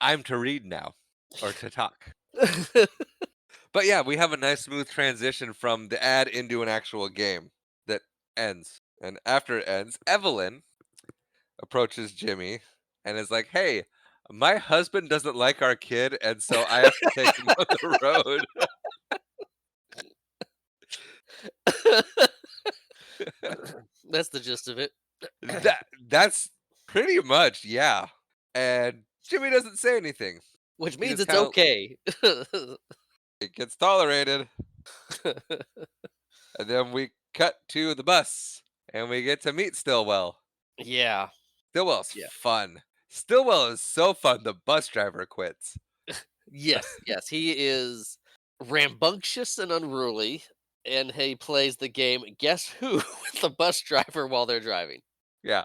I'm to read now, or to talk. But yeah, we have a nice smooth transition from the ad into an actual game that ends. And after it ends, Evelyn approaches Jimmy and is like, "Hey, my husband doesn't like our kid, and so I have to take him on the road." That's the gist of it. That's pretty much, yeah. And Jimmy doesn't say anything. Which He means just it's kinda okay. it gets tolerated. And then we cut to the bus and we get to meet Stillwell. Yeah. Stillwell's Yeah. fun. Stillwell is so fun. The bus driver quits. Yes. Yes. He is rambunctious and unruly, and he plays the game Guess Who with the bus driver while they're driving. Yeah.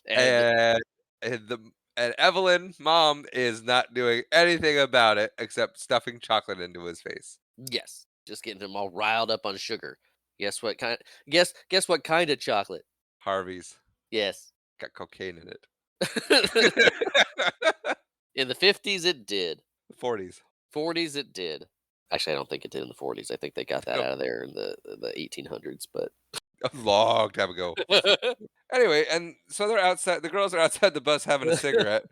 And And the and Evelyn, mom, is not doing anything about it except stuffing chocolate into his face. yes, just getting him all riled up on sugar. Guess what kind? Guess what kind of chocolate? Harvey's Yes. got cocaine in it. In the 50s, it did. 40s. 40s, it did. Actually, I don't think it did in the 40s. I think they got that Nope. out of there in the 1800s. But A long time ago. Anyway, and so they're outside. The girls are outside the bus having a cigarette,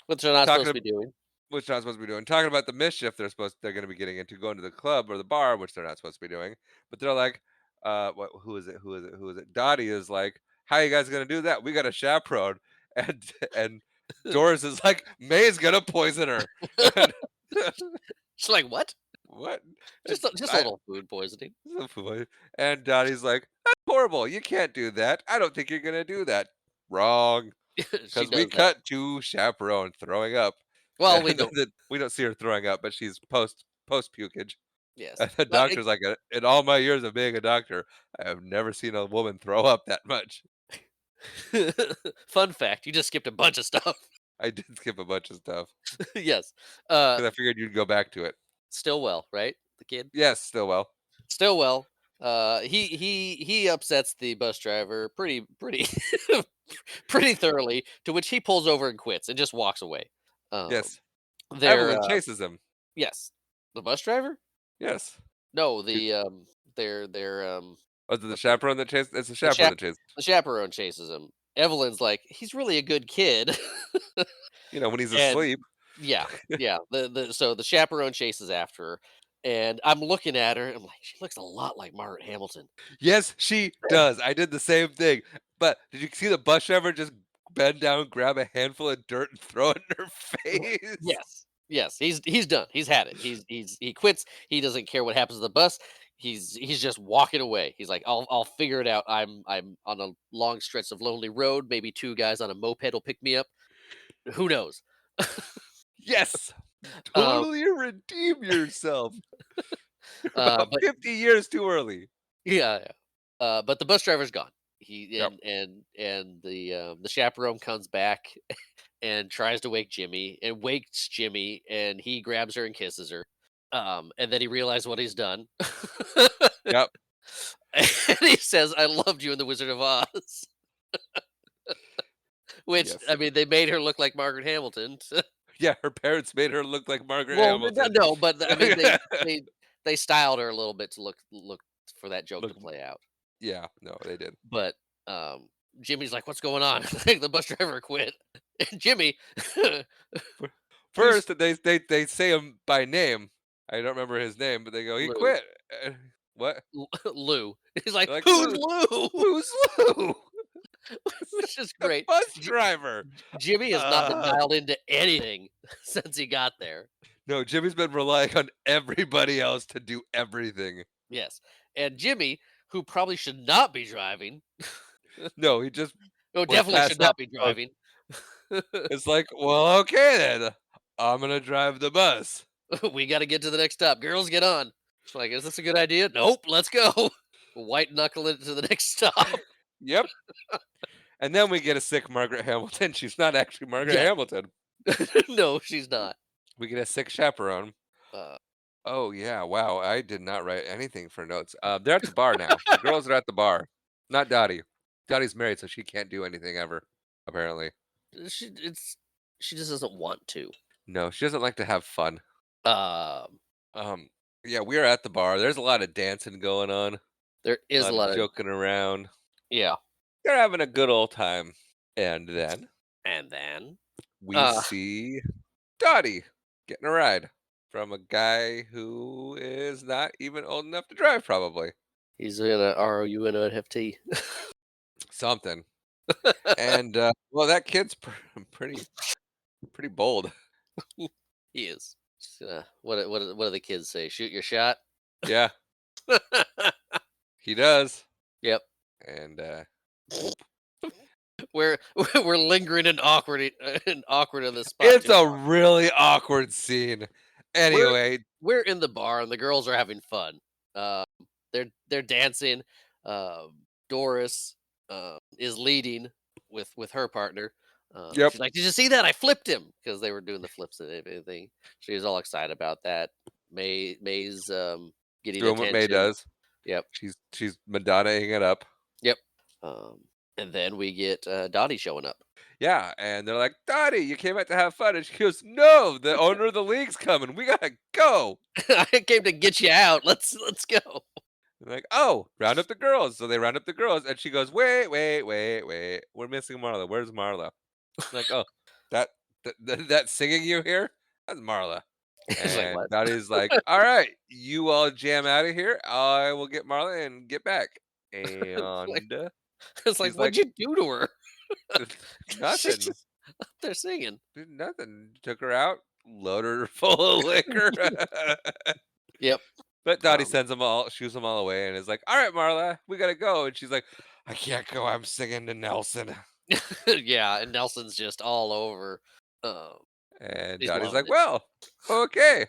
what they're not talking supposed to be doing. which they're not supposed to be doing, talking about the mischief they're going to be getting into, going to the club or the bar, which they're not supposed to be doing. But they're like, what? Who is it? Who is it? Who is it? Dottie is like, how you guys going to do that? We got a chaperone, and Doris is like, May's gonna poison her. And She's like, what? what? Just a little food poisoning. And Dottie's like, that's horrible. You can't do that. I don't think you're gonna do that. Wrong. She Because we does that. cut to chaperone throwing up. Well, we And don't. we don't see her throwing up, but she's post pukage. Yes. And the But doctor's like, in all my years of being a doctor, I have never seen a woman throw up that much. fun fact, you just skipped a bunch of stuff. I did skip a bunch of stuff yes. because I figured you'd go back to it. Stillwell, right? The kid. Yes, Stillwell. Stillwell. He upsets the bus driver pretty pretty thoroughly, to which he pulls over and quits and just walks away. Yes. They're Evelyn chases him. yes, the bus driver. Yes. No, they're Was it the chaperone that chased? It's the the, chaperone chap- that chased. the chaperone chases him. Evelyn's like, he's really a good kid. When he's And asleep. yeah, yeah. So the chaperone chases after her, and I'm looking at her. I'm like, she looks a lot like Margaret Hamilton. Yes, she does. I did the same thing. But did you see the bus driver just bend down, grab a handful of dirt, and throw it in her face? Yes, yes. He's done. He's had it. He quits. He doesn't care what happens to the bus. He's just walking away. He's like, I'll figure it out. I'm on a long stretch of lonely road. Maybe two guys on a moped will pick me up. Who knows? Yes. Um, Totally redeem yourself. You're uh, about but 50 years too early. yeah, yeah. But the bus driver's gone. He Yep. and the chaperone comes back and tries to wake Jimmy and wakes Jimmy, and he grabs her and kisses her. And then he realized what he's done. Yep. And he says, "I loved you in the Wizard of Oz." Which Yes. I mean, they made her look like Margaret Hamilton. Yeah, her parents made her look like Margaret Well, Hamilton. no, but I mean, they styled her a little bit to look for that joke to Look- play out. Yeah, no, they did. But Jimmy's like, "What's going on?" Like the bus driver quit. And Jimmy, First, they say him by name. I don't remember his name, but they go, he Lou. quit. What? Lou. He's like, Like, "Who's Lou? Lou?" Who's Lou? Which is The great. bus driver. Jimmy has not been Uh. dialed into anything since he got there. No, Jimmy's been relying on everybody else to do everything. Yes, and Jimmy, who probably should not be driving, No, he just no, was definitely passed should not out. be driving. It's like, well, okay then. I'm gonna drive the bus. We got to get to the next stop. Girls, get on. It's like, is this a good idea? Nope. Let's go. White knuckle it to the next stop. Yep. And then we get a sick Margaret Hamilton. She's not actually Margaret Yeah. Hamilton. No, she's not. We get a sick chaperone. Uh, Oh yeah, wow. I did not write anything for notes. They're at the bar now. The girls are at the bar. Not Dottie. Dottie's married, so she can't do anything ever. Apparently, She just doesn't want to. no, she doesn't like to have fun. Um, Um, yeah, we're at the bar. There's a lot of dancing going on, there a is a lot of lot of joking around. yeah, They're having a good old time, and then and then we uh, see Dottie getting a ride from a guy who is not even old enough to drive, probably he's in a ROUNOFT. something. And well, that kid's pretty bold. He is. What do the kids say? Shoot your shot. Yeah, he does. Yep. And We're we're lingering and awkward in the spot. it's too a long. really awkward scene. Anyway, We're in the bar and the girls are having fun. Um, they're dancing. Doris is leading with her partner. yep. She's like, "Did you see that? I flipped him," because they were doing the flips and everything. She was all excited about that. May's getting Doing what May attention. does. Yep, She's Madonna-ing it up. yep. And then we get Dottie showing up. Yeah, and they're like, Dottie, you came out to have fun. And she goes, no, the owner of the league's coming. We gotta go. I came to get you out. Let's go. And like, oh, round up the girls. So they round up the girls, and she goes, wait. We're missing Marla. Where's Marla? I'm like, oh, that that singing you hear? That's Marla. It's like, And what? Dottie's like, all right, you all jam out of here. I will get Marla and get back. Like, And it's like, she's what'd like, you do to her? She's nothing. just up there singing. Did nothing. Took her out, loaded her full of liquor. Yep. But Dottie Um, sends them all, shoos them all away, and is like, "All right, Marla, we gotta go." And she's like, "I can't go. I'm singing to Nelson." yeah, and Nelson's just all over. Um, And he's Dottie's loving like, "Well, okay.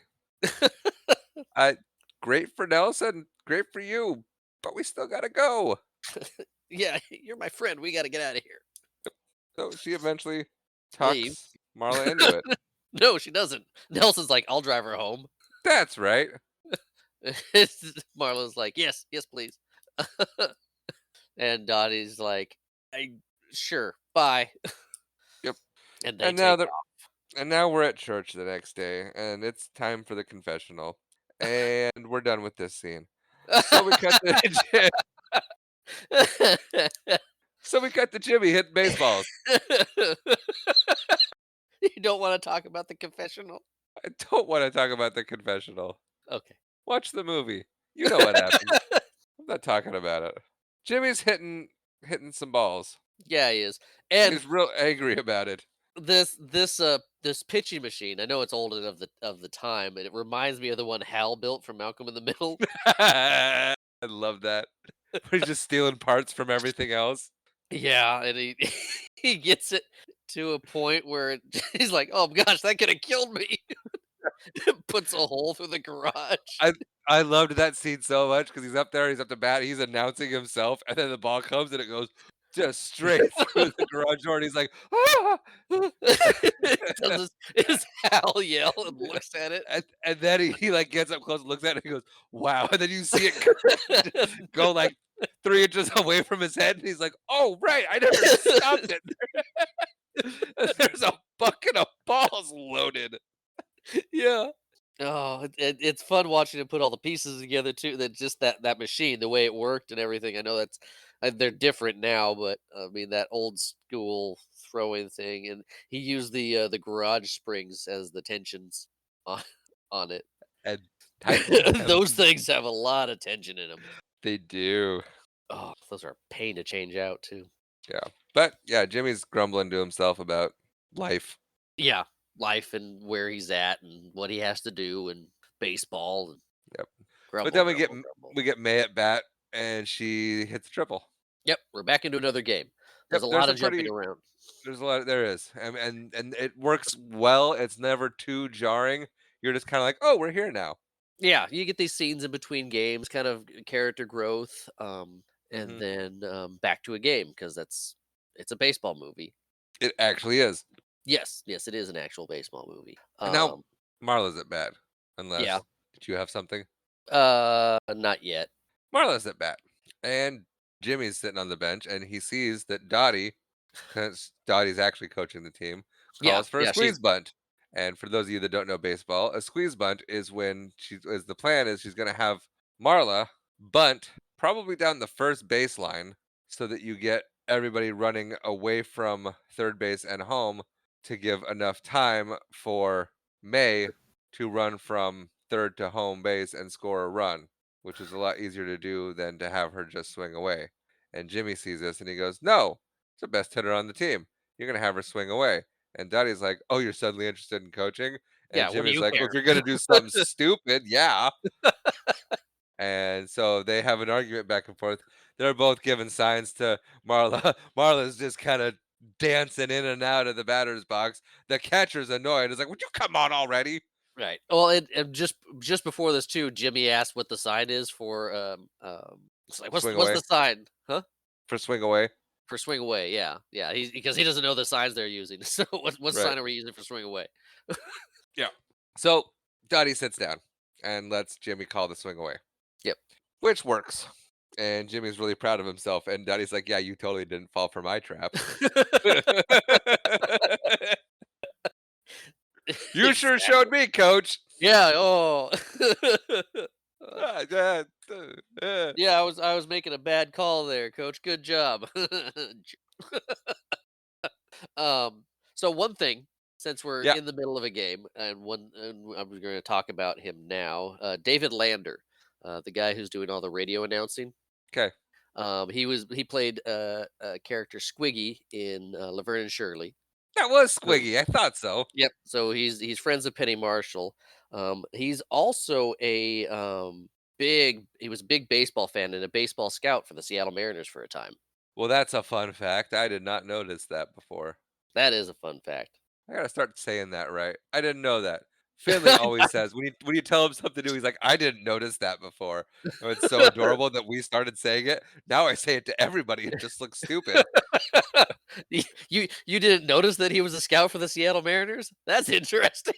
I great for Nelson, great for you, but we still gotta go." it. Yeah, you're my friend. We got to get out of here. So she eventually Leave. talks Marla into it. No, she doesn't. Nelson's like, I'll drive her home. That's right. Marlo's like, yes, please. And Dottie's like, sure, bye. Yep. And they And now take they're off. and now we're at church the next day, and it's time for the confessional, and we're done with this scene. So we cut the so we cut to Jimmy hitting baseballs. You don't want to talk about the confessional? I don't want to talk about the confessional. Okay. Watch the movie. You know what happens. I'm not talking about it. Jimmy's hitting some balls. Yeah, he is. And He's real angry about it. this pitching machine, I know it's older of the time, and it reminds me of the one Hal built from Malcolm in the Middle. I love that. He's just stealing parts from everything else. Yeah, and he he gets it to a point where he's like, "Oh gosh, that could have killed me." Puts a hole through the garage. I loved that scene so much because he's up there, he's up to bat, he's announcing himself, and then the ball comes and it goes just straight through the garage door, and he's like, ah! Does his Hal yell and looks at it. And then he like gets up close and looks at it and he goes, wow. And then you see it go like 3 inches away from his head, and he's like, oh right, I never stopped it. There's a bucket of balls loaded. Yeah. Oh, it's fun watching him put all the pieces together too. That just that machine, the way it worked and everything. I know that's they're different now, but I mean that old school throwing thing, and he used the garage springs as the tensions on on it. And tightened them. Those things have a lot of tension in them. They do. Oh, those are a pain to change out too. Yeah. But yeah, Jimmy's grumbling to himself about life. Yeah, life and where he's at and what he has to do and baseball and Yep. grumble, But then grumble. we get May at bat, and she hits a triple. Yep, we're back into another game. There's Yep, a lot of jumping around. there's a lot there is. And it works well. It's never too jarring. You're just kind of like, "Oh, we're here now." Yeah, you get these scenes in between games, kind of character growth, and Mhm. then back to a game because it's a baseball movie. It actually is. Yes, it is an actual baseball movie. And now Marla's at bat. Unless Yeah. Do you have something? Not yet. Marla's at bat, and Jimmy's sitting on the bench, and he sees that Dottie, because Dottie's actually coaching the team, Yeah, calls for a yeah, she's squeeze bunt. And for those of you that don't know baseball, a squeeze bunt is when the plan is she's going to have Marla bunt probably down the first baseline so that you get everybody running away from third base and home to give enough time for May to run from third to home base and score a run, which is a lot easier to do than to have her just swing away. And Jimmy sees this and he goes, "No, it's the best hitter on the team. You're going to have her swing away." And Dottie's like, "Oh, you're suddenly interested in coaching?" And yeah. What do Jimmy's you like, "Well, care? if you're going to do something stupid, yeah." And so they have an argument back and forth. They're both giving signs to Marla. Marla's just kind of dancing in and out of the batter's box. The catcher's annoyed. He's like, "Would you come on already?" Right. Well, and just before this too, Jimmy asked what the sign is for. It's like Swing what's away the sign? Huh? for swing away. For swing away. Yeah, yeah. He's because he doesn't know the signs they're using. So what Right. sign are we using for swing away? Yeah. So Dottie sits down and lets Jimmy call the swing away, Yep. which works. And Jimmy's really proud of himself. And Dottie's like, "Yeah, you totally didn't fall for my trap." You sure showed Exactly. me, coach. Yeah. Oh. Ah, yeah, Yeah, I was making a bad call there, coach. Good job. um, so one thing, since we're yeah. in the middle of a game, and I'm going to talk about him now. David Lander, the guy who's doing all the radio announcing. Okay. He played a character Squiggy in Laverne and Shirley. That was So, Squiggy. I thought so. yep. So he's friends with Penny Marshall. He's also a he was a big baseball fan and a baseball scout for the Seattle Mariners for a time. Well, that's a fun fact. I did not notice that before. That is a fun fact. I gotta start saying that right. I didn't know that. Finley always says when you tell him something new, he's like, "I didn't notice that before." And it's so adorable that we started saying it. Now I say it to everybody. It just looks stupid. You didn't notice that he was a scout for the Seattle Mariners? That's interesting.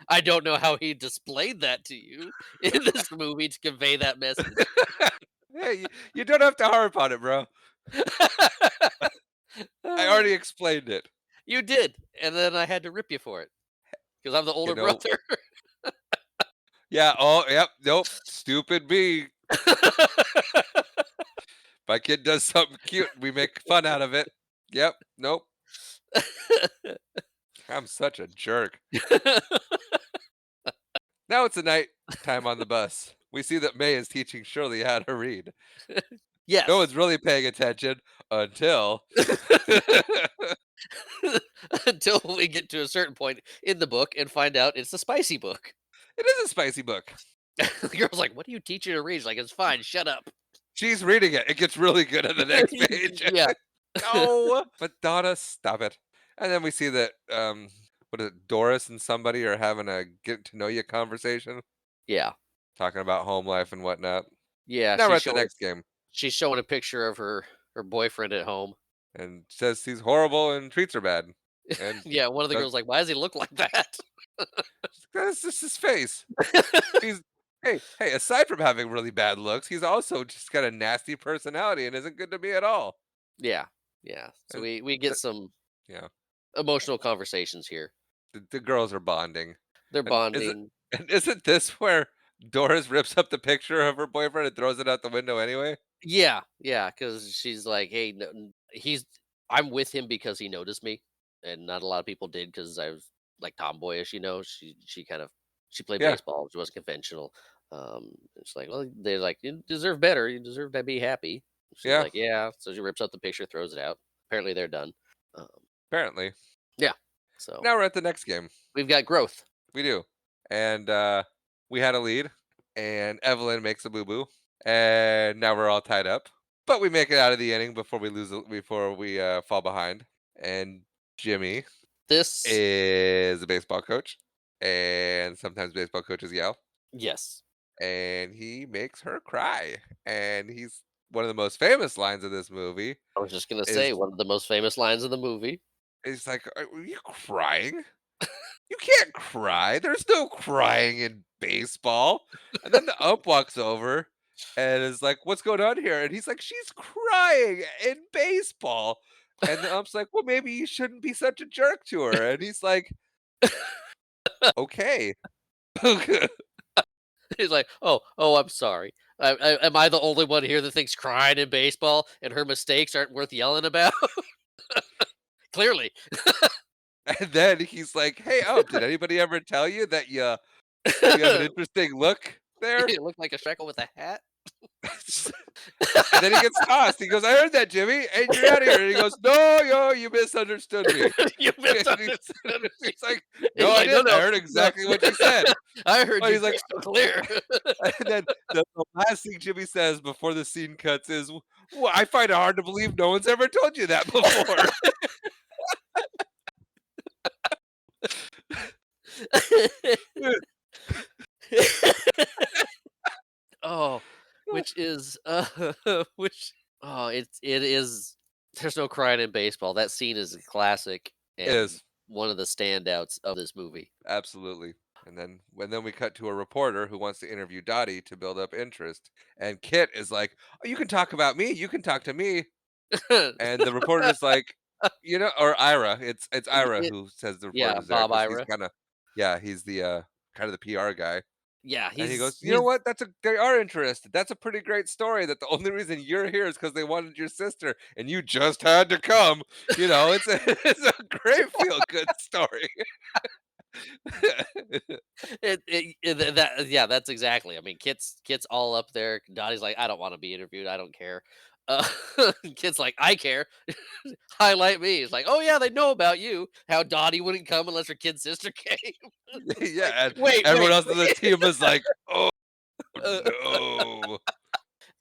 I don't know how he displayed that to you in this movie to convey that message. Hey, you don't have to harp on it, bro. I already explained it. You did, and then I had to rip you for it because I'm the You older know. brother. Yeah. Oh, yep. Nope. Stupid me. My kid does something cute, we make fun out of it. Yep. Nope. I'm such a jerk. Now it's a night time on the bus. We see that May is teaching Shirley how to read. Yes. No one's really paying attention until Until we get to a certain point in the book and find out it's a spicy book. it is a spicy book. The girl's like, "What are you teaching her to read?" She's like, "It's fine. Shut up." She's reading it. It gets really good on the next page. Yeah. No, but Donna, stop it. And then we see that what is it, Doris and somebody are having a get to know you conversation, Yeah. talking about home life and whatnot. Yeah. Now we're at the next game. She's showing a picture of her boyfriend at home. And says he's horrible and treats her bad. And Yeah. One of the does- girls like, "Why does he look like that?" that's just his face. He's hey, aside from having really bad looks, he's also just got a nasty personality and isn't good to me at all. Yeah. Yeah. So And we get some yeah, emotional conversations here. the girls are bonding. They're And is it bonding. and isn't this where Doris rips up the picture of her boyfriend and throws it out the window anyway? Yeah, yeah, because she's like, "Hey, I'm with him because he noticed me, and not a lot of people did because I was like tomboyish, you know." She played Yeah, baseball. She wasn't conventional. It's like, well, they're like, "You deserve better. You deserve to be happy." She's yeah, like, "Yeah." So she rips up the picture, throws it out. Apparently, they're done. Um, apparently. yeah. So Now we're at the next game. we've got growth. We do. And we had a lead and Evelyn makes a boo-boo and now we're all tied up. But we make it out of the inning before we fall behind. And Jimmy This, is a baseball coach and sometimes baseball coaches yell yes, and he makes her cry. And he's one of the most famous lines of this movie I was just gonna is say one of the most famous lines in the movie. is like, "Are you crying? You can't cry. There's no crying in baseball. And then the ump walks over and is like, what's going on here? And he's like, she's crying in baseball. And the ump's like, well, maybe you shouldn't be such a jerk to her. And he's like, okay. He's like, oh, I'm sorry. Am I the only one here that thinks crying in baseball and her mistakes aren't worth yelling about? Clearly. And then he's like, hey, ump, did anybody ever tell you that you have an interesting look there? You look like a shekel with a hat. And then he gets tossed. He goes, I heard that, Jimmy. And you're out of here. And he goes, no, yo, you misunderstood me. You And misunderstood me. he's like, He's no, I like, didn't. I no, heard exactly what you said. I heard Oh, you he's like, crystal clear. and then the last thing Jimmy says before the scene cuts is, well, I find it hard to believe no one's ever told you that before. Oh, which is which it is there's no crying in baseball. That scene is a classic and Is one of the standouts of this movie. absolutely. And then we cut to a reporter who wants to interview Dottie to build up interest. And Kit is like, oh, you can talk about me. You can talk to me. And the reporter's like, or Ira. It's Ira It- who says the yeah, reporter's there Bob 'cause he's Ira. kinda he's the kind of the PR guy. Yeah, And he goes, you know what? They are interested. That's a pretty great story. That the only reason you're here is because they wanted your sister, and you just had to come. It's a it's a great feel good story. that's exactly. I mean, Kit's all up there. Dottie's like, I don't want to be interviewed. I don't care. Uh, Kit's like, I care. Highlight me. It's like, oh yeah, they know about you. How Dottie wouldn't come unless her kid sister came. Yeah, and Wait, everyone wait, else in the team is like, oh Uh, no,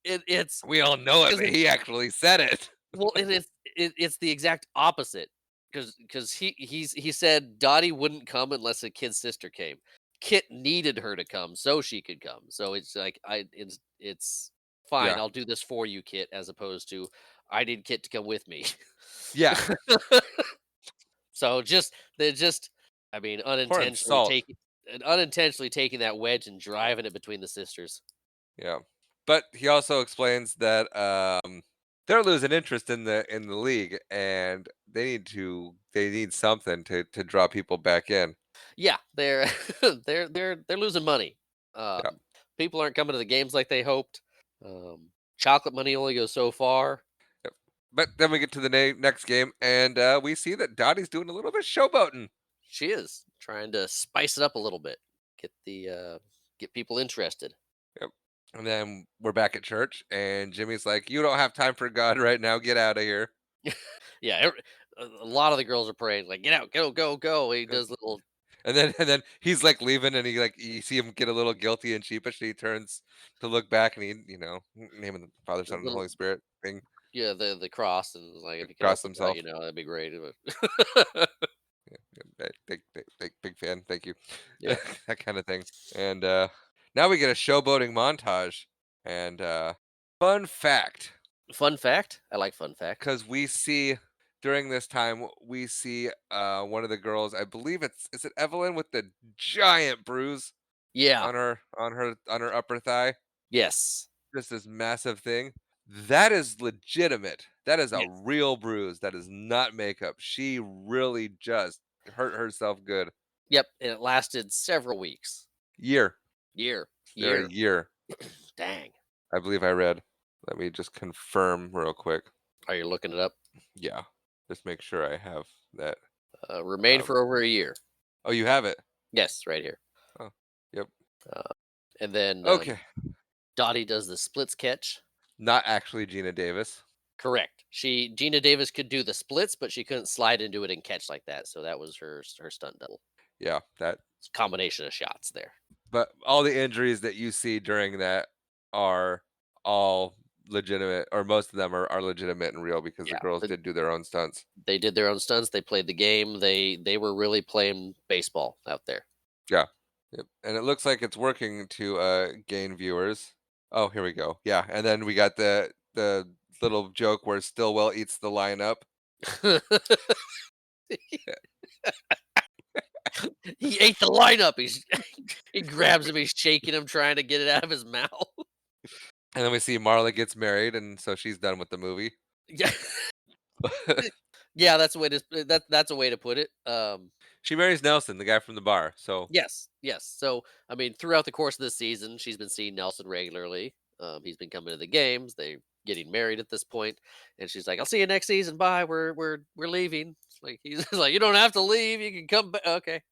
it's we all know it, Is but it- he actually said it. well, and it's the exact opposite because he said Dottie wouldn't come unless a kid's sister came. Kit needed her to come so she could come. So it's like it's fine. Yeah. I'll do this for you, Kit, as opposed to I need Kit to come with me. Yeah, So they're just I mean salt. unintentionally taking that wedge and driving it between the sisters. Yeah, but he also explains that they're losing interest in the league, and they need something to draw people back in. Yeah, they're they're losing money. Um, Yeah. People aren't coming to the games like they hoped. Chocolate money only goes so far. But then we get to the next game, and we see that Dottie's doing a little bit of showboating. She is trying to spice it up a little bit, get people interested. And then we're back at church, and Jimmy's like, "You don't have time for God right now. Get out of here." Yeah, a lot of the girls are praying like, "Get out, go, go, go!" He does little. And then he's like leaving, and you see him get a little guilty and sheepish. And he turns to look back, and name of the Father, Son, and the Little- Holy Spirit thing. Yeah, the cross and was like if you could Cross open that, himself. that'd be great. Yeah, big fan. Thank you. Yeah. That kind of thing. And now we get a showboating montage. And fun fact, Fun fact. I like fun fact. because we see during this time we see one of the girls. I believe is it Evelyn with the giant bruise Yeah. on her upper thigh. Yes. Just this massive thing. That is legitimate. That is a Yes. real bruise. That is not makeup. She really just hurt herself good. Yep. And it lasted several weeks. Year. Year. There a year. Dang. I believe I read. Let me just confirm real quick. Are you looking it up? Yeah. Just make sure I have that. Remained for over a year. Oh, you have it. Yes, right here. Oh, yep. And then Okay. Dottie does the splits catch. Not actually Gina Davis. Correct. Gina Davis could do the splits, but she couldn't slide into it and catch like that. So that was her stunt double. Yeah, that. It's a combination of shots there. But all the injuries that you see during that are all legitimate, or most of them are legitimate and real because the Yeah, girls did do their own stunts. They did their own stunts. They played the game. They were really playing baseball out there. Yep. And it looks like it's working to gain viewers. Oh, here we go. Yeah, and then we got the little joke where Stillwell eats the lineup. He ate the lineup. He grabs him. He's shaking him, trying to get it out of his mouth. And then we see Marla gets married, and so she's done with the movie. Yeah, yeah. That's a way to that's a way to put it. She marries Nelson, the guy from the bar. So Yes, yes. So, I mean, throughout the course of this season, she's been seeing Nelson regularly. He's been coming to the games. They're getting married at this point, and she's like, "I'll see you next season. Bye. We're leaving." It's like he's like, "You don't have to leave. You can come back." Okay.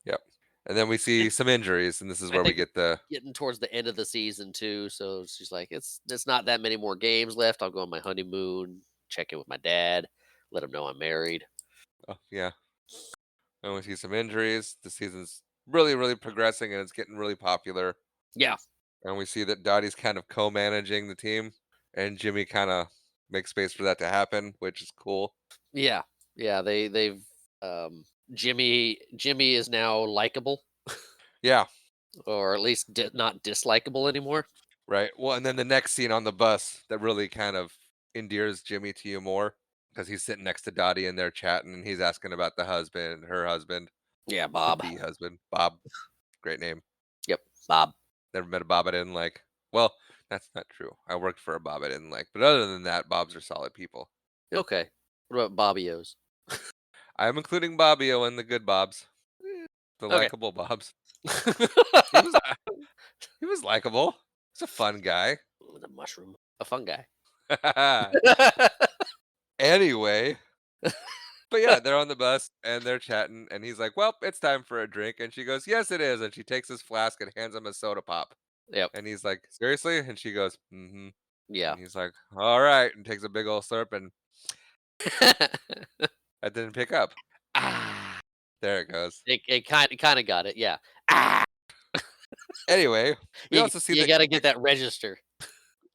yep. And then we see And some injuries, and this is I where we think get the getting towards the end of the season too. So she's like, "It's not that many more games left. I'll go on my honeymoon, check in with my dad, let him know I'm married." oh yeah. And we see some injuries. The season's really, really progressing, and it's getting really popular. Yeah, And we see that Dottie's kind of co-managing the team, and Jimmy kind of makes space for that to happen, which is cool. yeah, yeah. They've Jimmy is now likable. Yeah, Or at least not dislikable anymore. right. Well, and then the next scene on the bus that really kind of endears Jimmy to you more because he's sitting next to Dottie and they're chatting, and he's asking about the husband, her husband, Yeah, to Bob. be husband, Bob. Great name. Yep, Bob. Never met a Bob I didn't like. Well, that's not true. I worked for a Bob I didn't like, but other than that, Bobs are solid people. Okay. What about Bobby-O's? I'm including Bobbio in the good Bobs, the Okay. likable Bobs. He was he was likable. He's a fun guy. The mushroom. A fun guy. Anyway, but yeah, they're on the bus and they're chatting, and he's like, "Well, it's time for a drink," and she goes, "Yes, it is," and she takes his flask and hands him a soda pop, Yep. and he's like, "Seriously?" And she goes, "Mm-hmm," Yeah. and he's like, "All right," and takes a big old slurp, and I didn't pick up. Ah, there it goes. it kind of got it. Yeah. Ah, Anyway, we also see you that, got to get that register.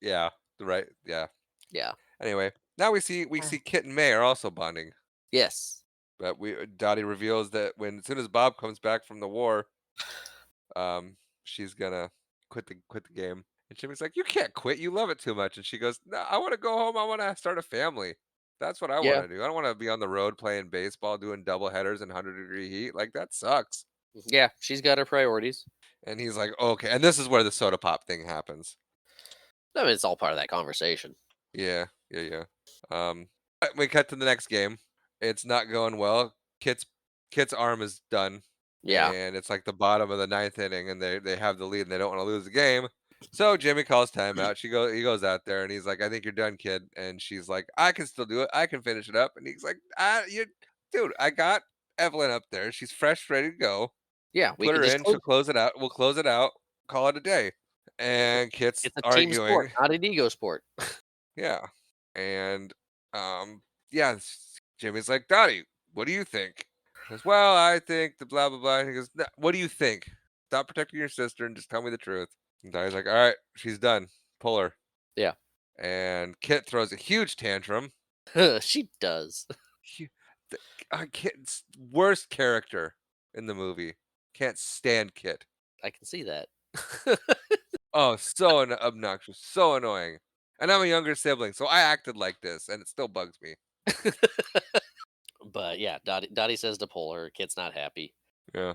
yeah, right, yeah. Yeah. Anyway, now we see Kit and May are also bonding. Yes. But Dottie reveals that as soon as Bob comes back from the war, she's gonna quit the game. And Jimmy's like, "You can't quit. You love it too much." And she goes, "No, I want to go home. I want to start a family. That's what I want Yeah. to do. I don't want to be on the road playing baseball, doing double headers in 100-degree heat. Like that sucks." Yeah. She's got her priorities. And he's like, "Okay." And this is where the soda pop thing happens. I mean, it's all part of that conversation. Yeah, yeah, yeah. We cut to the next game. It's not going well. Kit's arm is done. Yeah. And it's like the bottom of the ninth inning, and they have the lead, and they don't want to lose the game. So Jimmy calls timeout. He goes out there, and he's like, "I think you're done, kid." And she's like, "I can still do it. I can finish it up." And he's like, dude, I got Evelyn up there. She's fresh, ready to go. Yeah. We Put can her just in. She'll close it out. We'll close it out. Call it a day." And Kit's it's a team sport, arguing. not an ego sport. Yeah, and yeah, Jimmy's like, "Dottie, what do you think?" He goes, "Well, I think the blah blah blah." And he goes, "No, what do you think? Stop protecting your sister and just tell me the truth." And Dottie's like, "All right, she's done. Pull her." Yeah. And Kit throws a huge tantrum. She does. Hu- the- Kit's worst character in the movie. Can't stand Kit. I can see that. Oh, so obnoxious, so annoying. And I'm a younger sibling, so I acted like this, and it still bugs me. But yeah, Dottie says to pull her. Kid's not happy. Yeah.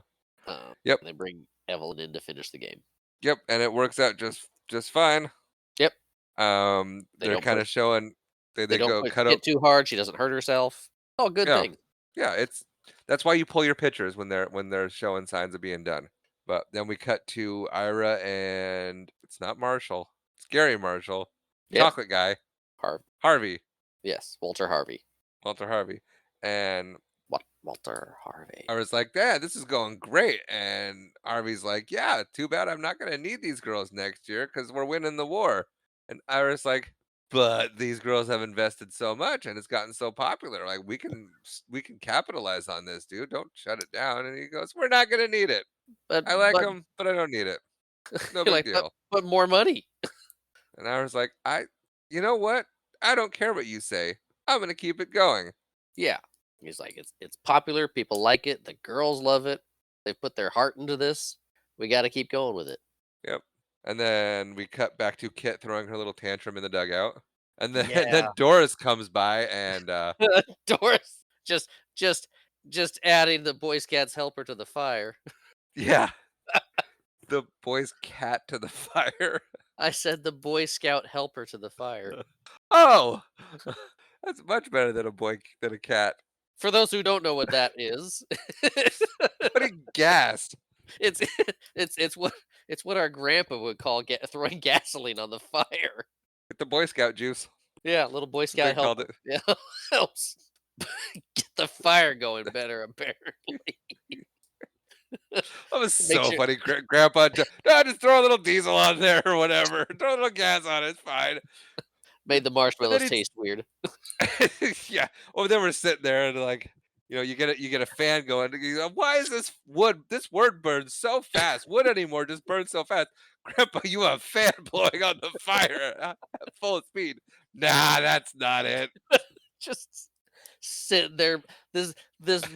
Yep. And they bring Evelyn in to finish the game. Yep, and it works out just fine. Yep. They They're don't kind push. of showing They don't go push cut Kid up. too hard. She doesn't hurt herself. Oh, good Yeah, thing. yeah. That's why you pull your pictures when they're showing signs of being done. But then we cut to Ira, and it's not Marshall. It's Gary Marshall, Yep. chocolate guy, Harvey, Yes, Walter Harvey. Walter Harvey, and What? Walter Harvey. I was like, "Dad, this is going great." And Harvey's like, "Yeah, too bad I'm not gonna need these girls next year because we're winning the war." And Ira's like, "But these girls have invested so much, and it's gotten so popular. Like we can capitalize on this, dude. Don't shut it down." And he goes, "We're not gonna need it. But I like them, but I don't need it. No you're big like, deal." but more money. And I was like, you know what? I don't care what you say. I'm gonna keep it going." Yeah. He's like, it's popular. People like it. The girls love it. They put their heart into this. We got to keep going with it. Yep. And then we cut back to Kit throwing her little tantrum in the dugout. And then Yeah. Doris comes by and Doris just Just adding the Boy Scouts helper to the fire. Yeah, the boy's cat to the fire. I said the Boy Scout helper to the fire. Oh, that's much better than than a cat. For those who don't know what that is, Putting gas. it's it's what our grandpa would call throwing gasoline on the fire. With the Boy Scout juice. Yeah, little Boy That's what they Scout called helper. it. Yeah, helps get the fire going better. Apparently, That was make so sure. funny. Grandpa, no, just throw a little diesel on there or whatever. Throw a little gas on it. It's fine. Made the But then marshmallows taste weird. yeah. Well, then we're sitting there and like, you get a fan going. You go, why is this wood burns so fast? Wood anymore just burns so fast. Grandpa, you have a fan blowing on the fire at full speed. Nah, that's not it. Just sitting there. This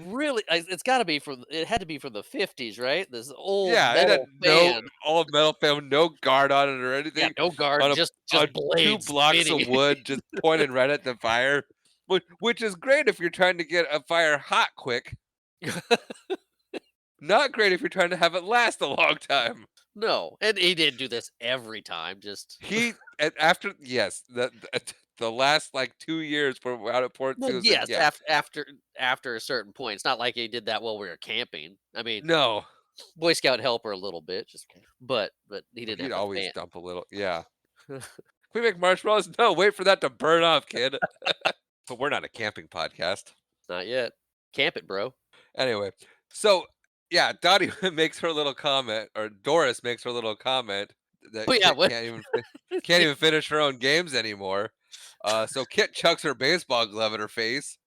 really, it's got to be from. It had to be from the 50s, right? This old Yeah, it had metal no fan. all metal fan, no guard on it or Yeah, anything. no guard, On just on 2 blades blocks spinning. of wood just pointed right at the fire, which is great if you're trying to get a fire hot quick. Not great if you're trying to have it last a long time. No, and he didn't do this every time. Just And after yes, the last like 2 years out at Port well, Susan, yes, yeah. after a certain point. It's not like he did that while we were camping. I mean, No, Boy Scout helper a little bit, just but he didn't he'd have always the dump a little. Yeah. Can we make marshmallows? No, wait for that to burn off, kid. But we're not a camping podcast. Not yet. Camp it, bro. Anyway, so yeah, Dottie makes her little comment, or Doris makes her little comment that Oh yeah, Kit what? can't even finish her own games anymore. So Kit chucks her baseball glove at her face,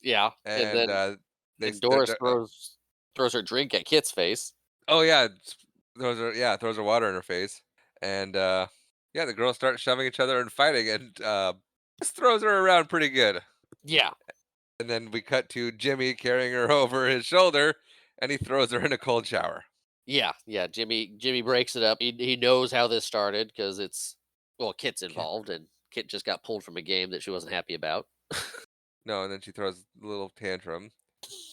Yeah, and and then they Doris throws her drink at Kit's face. oh yeah, throws her water in her face, and yeah, the girls start shoving each other and fighting, and just throws her around pretty good. Yeah, And then we cut to Jimmy carrying her over his shoulder, and he throws her in a cold shower. yeah. Jimmy breaks it up. He knows how this started because Kit's Kit- involved, and Kit just got pulled from a game that she wasn't happy about. No, and then she throws a little tantrum.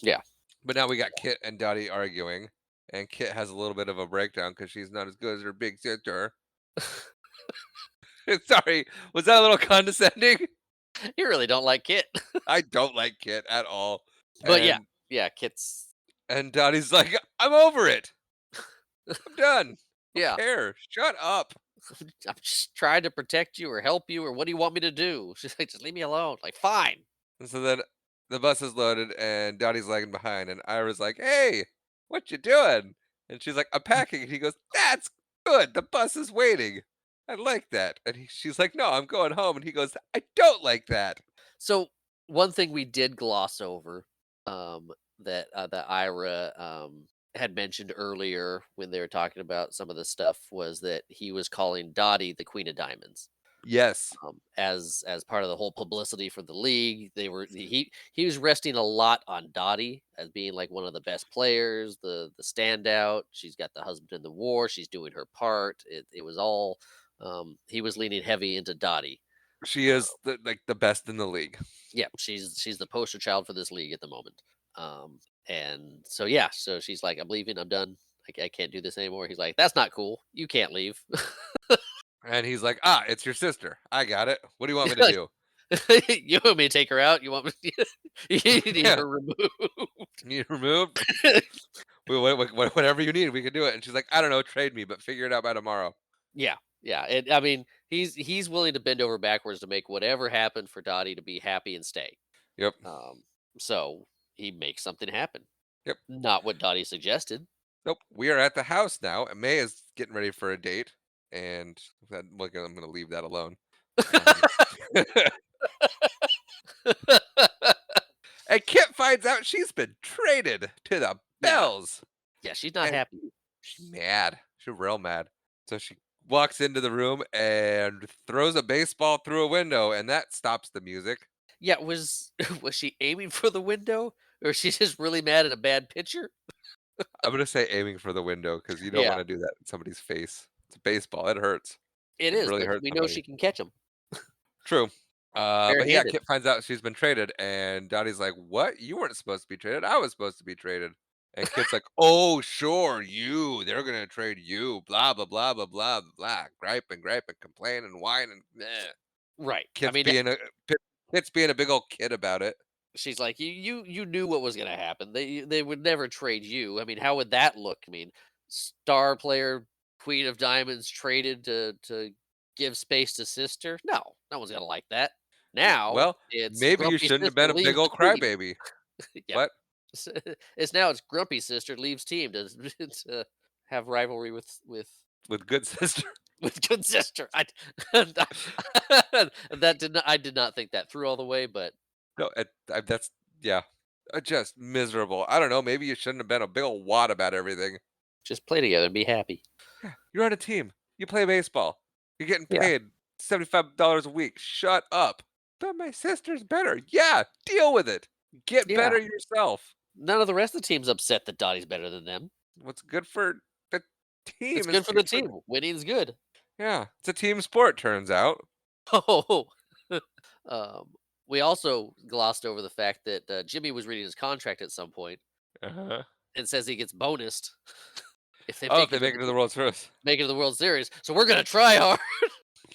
Yeah. But now we got Kit and Dottie arguing, and Kit has a little bit of a breakdown because she's not as good as her big sister. Sorry, was that a little condescending? You really don't like Kit, I don't like Kit at all. but And, yeah, Kit's and Dottie's like, I'm over it. I'm done. yeah. Care. Shut up. I'm just trying to protect you or help you or what do you want me to do? She's like, just leave me alone. Like, fine. And so then the bus is loaded, and Dottie's lagging behind, and Ira's like, hey, what you doing? And she's like, I'm packing. And he goes, that's good. The bus is waiting. I like that. And she's like, no, I'm going home. And he goes, I don't like that. So one thing we did gloss over, that Ira had mentioned earlier when they were talking about some of the stuff was that he was calling Dottie the Queen of Diamonds. Yes. As part of the whole publicity for the league, he was resting a lot on Dottie as being like one of the best players, the standout. She's got the husband in the war. She's doing her part. It was all he was leaning heavy into Dottie. She is like the best in the league. Yeah, she's the poster child for this league at the moment. And so yeah, so she's like, I'm leaving. I'm done. I can't do this anymore. He's like, that's not cool. You can't leave. And he's like, it's your sister. I got it. What do you want me to do? You want me to take her out? You want me? You need Yeah. her removed. Need it removed? Whatever you need, we can do it. And she's like, I don't know, trade me, but figure it out by tomorrow. Yeah, yeah. And I mean, he's willing to bend over backwards to make whatever happen for Dottie to be happy and stay. Yep. So he makes something happen. Yep. Not what Dottie suggested. Nope. We are at the house now, and May is getting ready for a date. And I'm going to leave that alone. And Kit finds out she's been traded to the Bells. Yeah, she's not And happy. she's mad. She's real mad. So she walks into the room and throws a baseball through a window, and that stops the music. Yeah, was she aiming for the window, or she's just really mad at a bad pitcher? I'm going to say aiming for the window because you don't Yeah. want to do that in somebody's face. It's a baseball. It hurts. It is, really but hurt we know somebody. she can catch them. True. But yeah, Barehanded. Kit finds out she's been traded, and Dottie's like, "What? You weren't supposed to be traded. I was supposed to be traded." And Kit's like, "Oh, sure, you. They're gonna trade you. Blah blah blah blah blah blah. Gripe and complain and whine and meh." Right. I Kit's mean, being a Pi- Kit's being a big old kid about it. she's like, you knew what was gonna happen. They would never trade you. I mean, how would that look? I mean, star player, Queen of Diamonds traded to give space to sister. No, no one's gonna like that. Now Well, it's maybe you grumpy shouldn't have sister been a big leaves the old team. crybaby. Yep. What? It's grumpy sister leaves team to to have rivalry With good sister. with good sister. I did not think that through all the way, but No, that's yeah. Just miserable. I don't know. Maybe you shouldn't have been a big old wad about everything. just play together and be happy. Yeah, you're on a team. You play baseball. You're getting Yeah. paid $75 a week. Shut up. But my sister's better. Yeah, deal with it. Get Yeah. better yourself. None of the rest of the team's upset that Dottie's better than them. What's good for the It's team is good for the good for team. Winning's good. yeah. It's a team sport. Turns out. Oh, um, we also glossed over the fact that Jimmy was reading his contract at some point Uh-huh. and says he gets bonused if they Oh, if make they it to make it to the World Series. make it to the World Series. So we're gonna try hard.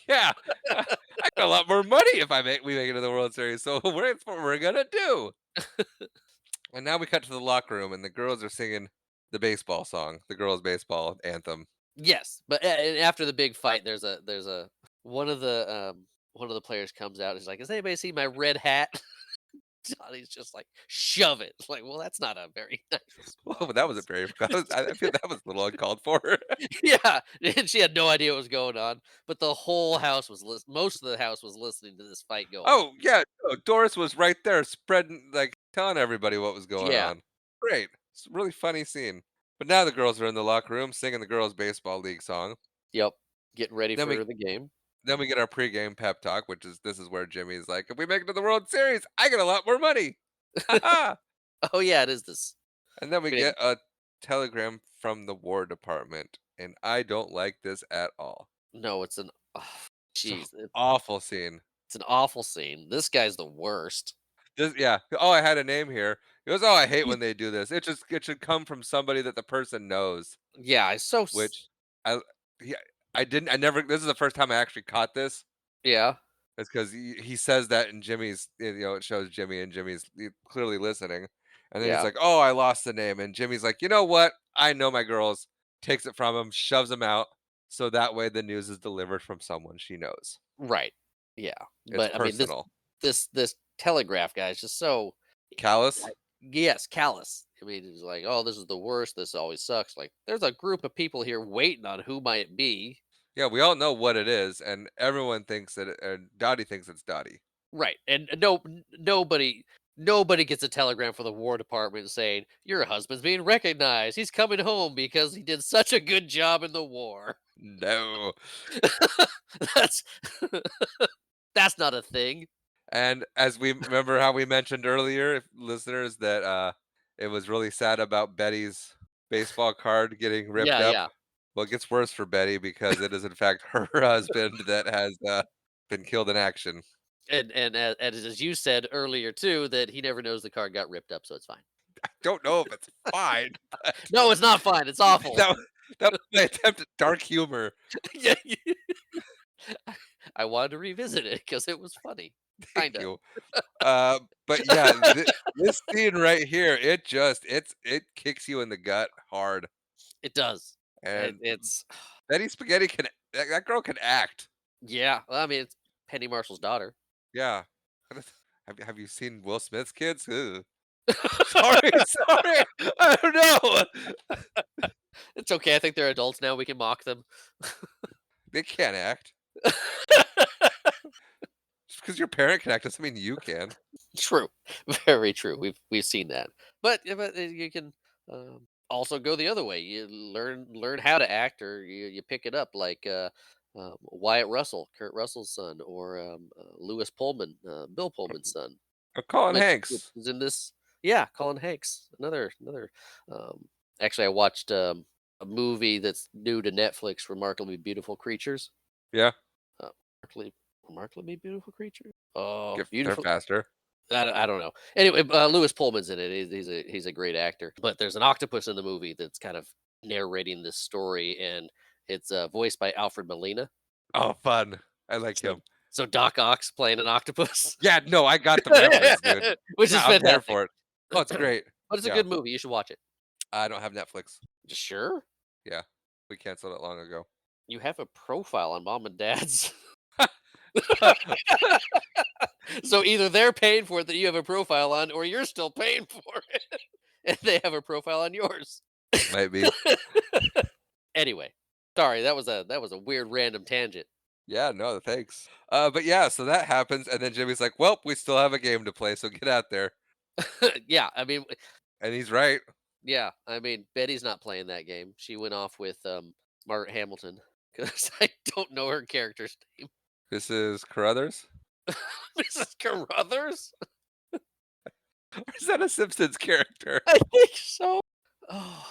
Yeah, I got a lot more money if we make it to the World Series. So that's what we're gonna do. And now we cut to the locker room, and the girls are singing the baseball song, the girls' baseball anthem. Yes, but and after the big fight, there's a one of the players comes out. And he's like, "Has anybody seen my red hat?" Johnny's just like, "Shove it!" It's like, well, that's not a very nice Well, that was a response. very. I feel that was a little uncalled for. Yeah, and she had no idea what was going on, but the whole house was most of the house was listening to this fight go on. Oh yeah, no, Doris was right there, spreading like telling everybody what was going Yeah, on. Great, it's a really funny scene. But now the girls are in the locker room singing the girls' baseball league song. yep, getting ready Then we for the game. then we get our pregame pep talk, which is this is where Jimmy's like, if we make it to the World Series, I get a lot more money. Ha ha. Oh yeah, it is this. And then we Gonna- get a telegram from the War Department, and I don't like this at all. No, it's an oh, It's an jeez, awful scene. it's an awful scene. This guy's the worst. Yeah. Oh, I had a name here. He goes, "Oh, I hate when they do this. It should come from somebody that the person knows." Yeah, it's so Which I yeah, I never. This is the first time I actually caught this. yeah, It's because he says that in Jimmy's. It shows Jimmy and Jimmy's clearly listening, and then he's yeah, like, "Oh, I lost the name," and Jimmy's like, "You know what? I know my girls." Takes it from him, shoves him out, so that way the news is delivered from someone she knows. right, yeah. It's But I mean, personal. this telegraph guy is just so Callous. yes, callous. I mean, it's like, oh, this is the worst. This always sucks. Like, there's a group of people here waiting on who might it be. Yeah, we all know what it is, and everyone thinks that Dottie thinks it's Dottie. Right. And nobody gets a telegram from the War Department saying, your husband's being recognized. He's coming home because he did such a good job in the war. No. That's that's not a thing. And as we remember how we mentioned earlier, listeners, that it was really sad about Betty's baseball card getting ripped Yeah, up. yeah. Well, it gets worse for Betty because it is in fact her husband that has been killed in action. And as you said earlier too, that he never knows the card got ripped up, so it's fine. Don't know if it's fine. No, it's not fine. It's awful. that, that was my attempt at dark humor. Yeah, I wanted to revisit it because it was funny. Thank Kinda. you. But yeah, this scene right here, it kicks you in the gut hard. It does. And It's Betty Spaghetti that girl can act. yeah. Well, I mean, it's Penny Marshall's daughter. Yeah. Have you seen Will Smith's kids? Ugh. Sorry, sorry. I don't know. It's okay. I think they're adults now. We can mock them. They can't act. Just because your parent can act doesn't mean you can. True. Very true. We've seen that. But you can also go the other way. You learn how to act, or you pick it up like Wyatt Russell, Kurt Russell's son, or Lewis Pullman, Bill Pullman's son. Colin Which Hanks. is in this. Yeah, Colin Hanks. Another. Um, actually, I watched a movie that's new to Netflix, Remarkably Beautiful Creatures. Yeah. Uh, remarkably beautiful creature. Oh, They're beautiful. faster. I don't know. Anyway, Lewis Pullman's in it. He's a great actor. But there's an octopus in the movie that's kind of narrating this story, and it's voiced by Alfred Molina. Oh, fun. I like So him. so Doc Ock's playing an octopus, Yeah, no, I got the reference, dude. which No, is I'm there fantastic. for it. Oh, it's great. But it's a Yeah. good movie. You should watch it. I don't have Netflix. Sure. Yeah, we canceled it long ago. You have a profile on Mom and Dad's. So either they're paying for it that you have a profile on, or you're still paying for it, and they have a profile on yours. Might be. Anyway, sorry, that was a weird random tangent. Yeah, no, thanks. But yeah, so that happens, and then Jimmy's like, "Well, we still have a game to play, so get out there." Yeah, I mean, And he's right. Betty's not playing that game. She went off with Margaret Hamilton because I don't know her character's name. This is Carruthers. Mrs. Carruthers? Or is that a Simpsons character? I think so. Oh,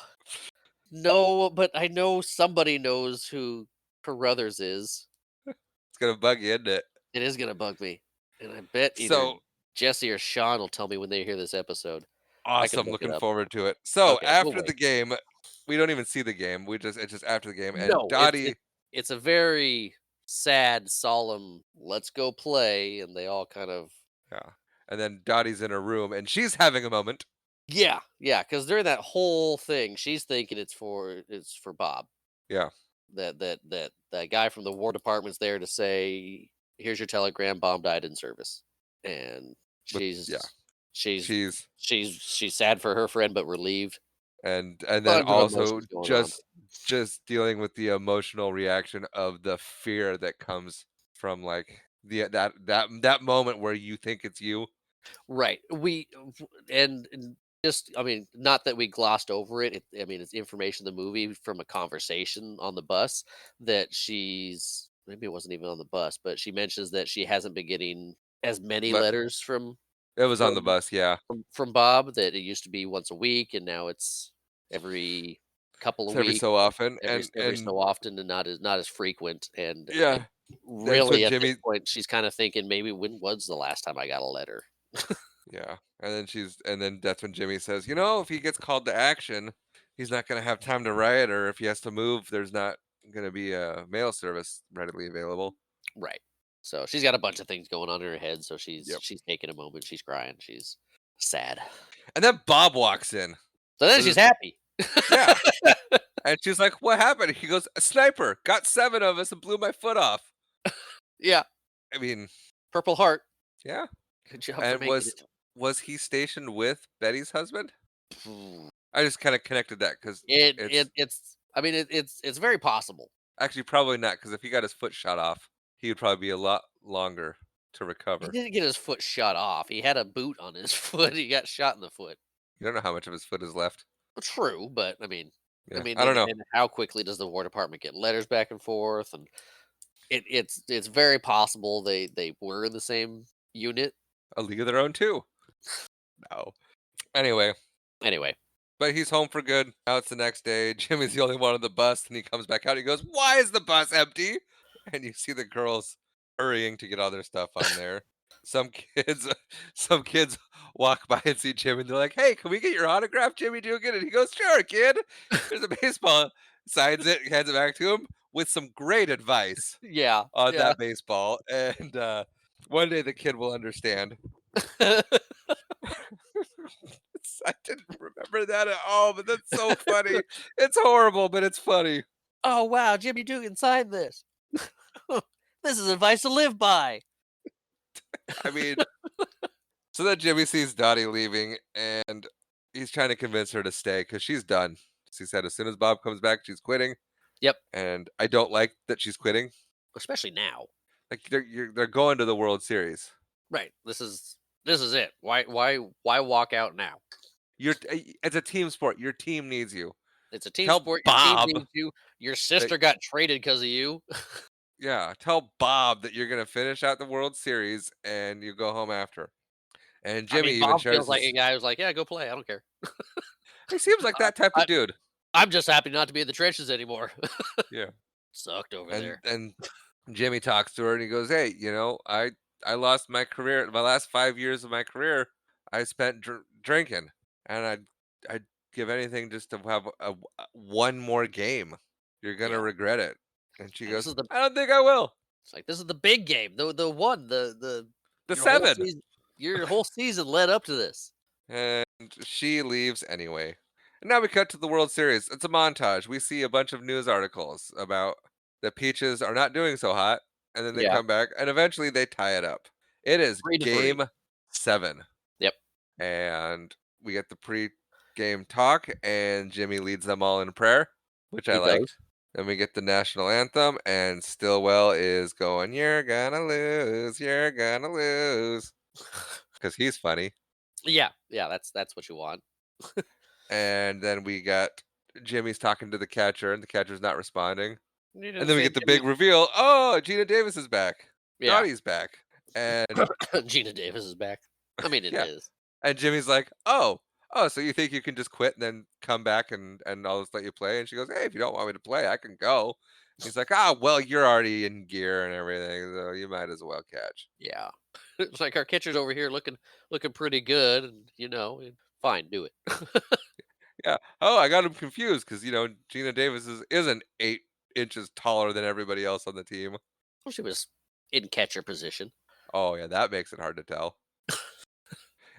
no, but I know somebody knows who Carruthers is. It's gonna bug you, isn't it? It is gonna bug me, and I bet either So Jesse or Sean will tell me when they hear this episode. I can awesome! look it Looking up. forward to it. So Okay, we'll after wait. the game, we don't even see the game. It's just after the game, and No, Dottie. it's a very sad, solemn. Let's go play, and they all kind of Yeah, and then Dottie's in her room, and she's having a moment. yeah. Because during that whole thing, she's thinking it's for Bob. Yeah, That guy from the War Department's there to say, "Here's your telegram. Bomb died in service," and But- she's yeah. she's she's sad for her friend, but relieved. and Tons then of also emotions going on. just dealing with the emotional reaction of the fear that comes from like that moment where you think it's you. Right. And just, I mean, not that we glossed over it. I mean, it's information in the movie from a conversation on the bus that maybe it wasn't even on the bus, but she mentions that she hasn't been getting as many Let- letters from It was on the From- bus, yeah. from Bob, that it used to be once a week, and now it's every couple of It's every weeks, so often, every so often, and not as frequent. And yeah, really, at Jimmy- this point, she's kind of thinking, maybe when was the last time I got a letter? yeah. And then that's when Jimmy says, if he gets called to action, he's not going to have time to write, or if he has to move, there's not going to be a mail service readily available. Right. So she's got a bunch of things going on in her head. So she's Yep. she's taking a moment. She's crying. She's sad. And then Bob walks in. So then So she's happy. Yeah. And she's like, "What happened?" He goes, "A sniper got 7 of us and blew my foot off." Yeah. I mean, Purple Heart. yeah. Good job for And making was he stationed with Betty's husband? it. I just kind of connected that because It's very possible. actually probably not, because if he got his foot shot off, he would probably be a lot longer to He recover. didn't get his foot shot off. He had a boot on his foot. He got shot in the foot. You don't know how much of his foot is left. True, but I mean, Yeah. I I don't know. and how quickly does the War Department get letters back and forth? And it's very possible they were in the same unit. A league of their own too. No. Anyway, but he's home for good. Now it's the next day. Jimmy's the only one on the bus, and he comes back out. He goes, "Why is the bus empty?" And you see the girls hurrying to get all their stuff on there. Some kids walk by and see Jimmy, and they're like, "Hey, can we get your autograph, Jimmy Dugan?" And he goes, "Sure, kid." There's a baseball, signs it, hands it back to him with some great advice Yeah. on yeah. that baseball. And one day the kid will understand. I didn't remember that at all, but that's so funny. It's horrible, but it's funny. Oh wow, Jimmy Dugan signed this. This is advice to live by. I mean, so then Jimmy sees Dottie leaving, and he's trying to convince her to stay because she's done. She said as soon as Bob comes back, she's quitting. Yep. And I don't like that she's quitting. Especially now. Like they're going to the World Series. Right. This is it. Why walk out now? It's a team sport. Your team needs you. It's a team Tell sport. Bob Your team needs you. Your sister got traded because of you. Yeah, tell Bob that you're gonna finish out the World Series and you go home after. And Jimmy even Bob shares feels like his- a guy who's like, yeah, go play. I don't care. he seems like that type of dude. I'm just happy not to be in the trenches anymore. Yeah. Sucked over there. And Jimmy talks to her and he goes, "Hey, I I lost my career. My last 5 years of my career, I spent drinking, and I'd give anything just to have one more game. You're gonna Yeah. regret it." And she And this goes, is the "I don't think I will." it's like this is the big game. The one The your whole 7. season your whole season led up to this. And she leaves anyway. And now we cut to the World Series. It's a montage. We see a bunch of news articles about the Peaches are not doing so hot, and then they Yeah. come back, and eventually they tie it up. It is 3-3. game 7. Yep. And we get the pre-game talk, and Jimmy leads them all in prayer, which I He liked. does. Then we get the national anthem, and Stillwell is going, "You're gonna lose, you're gonna lose," because he's funny. Yeah, that's what you want. And then we got Jimmy's talking to the catcher, and the catcher's not responding. You And didn't then we say get the big Jimmy. reveal. Oh, Gina Davis is back. Yeah. Dottie's back. And Gina Davis is back. I mean, it is. yeah. And Jimmy's like, oh, so you think you can just quit and then come back and I'll just let you play? And she goes, hey, if you don't want me to play, I can go. And he's like, well, you're already in gear and everything, so you might as well catch. Yeah. It's like our catcher's over here looking pretty good, and fine, do it. Yeah. Oh, I got him confused because Gina Davis isn't 8 inches taller than everybody else on the team. Well, she was in catcher position. Oh yeah, that makes it hard to tell.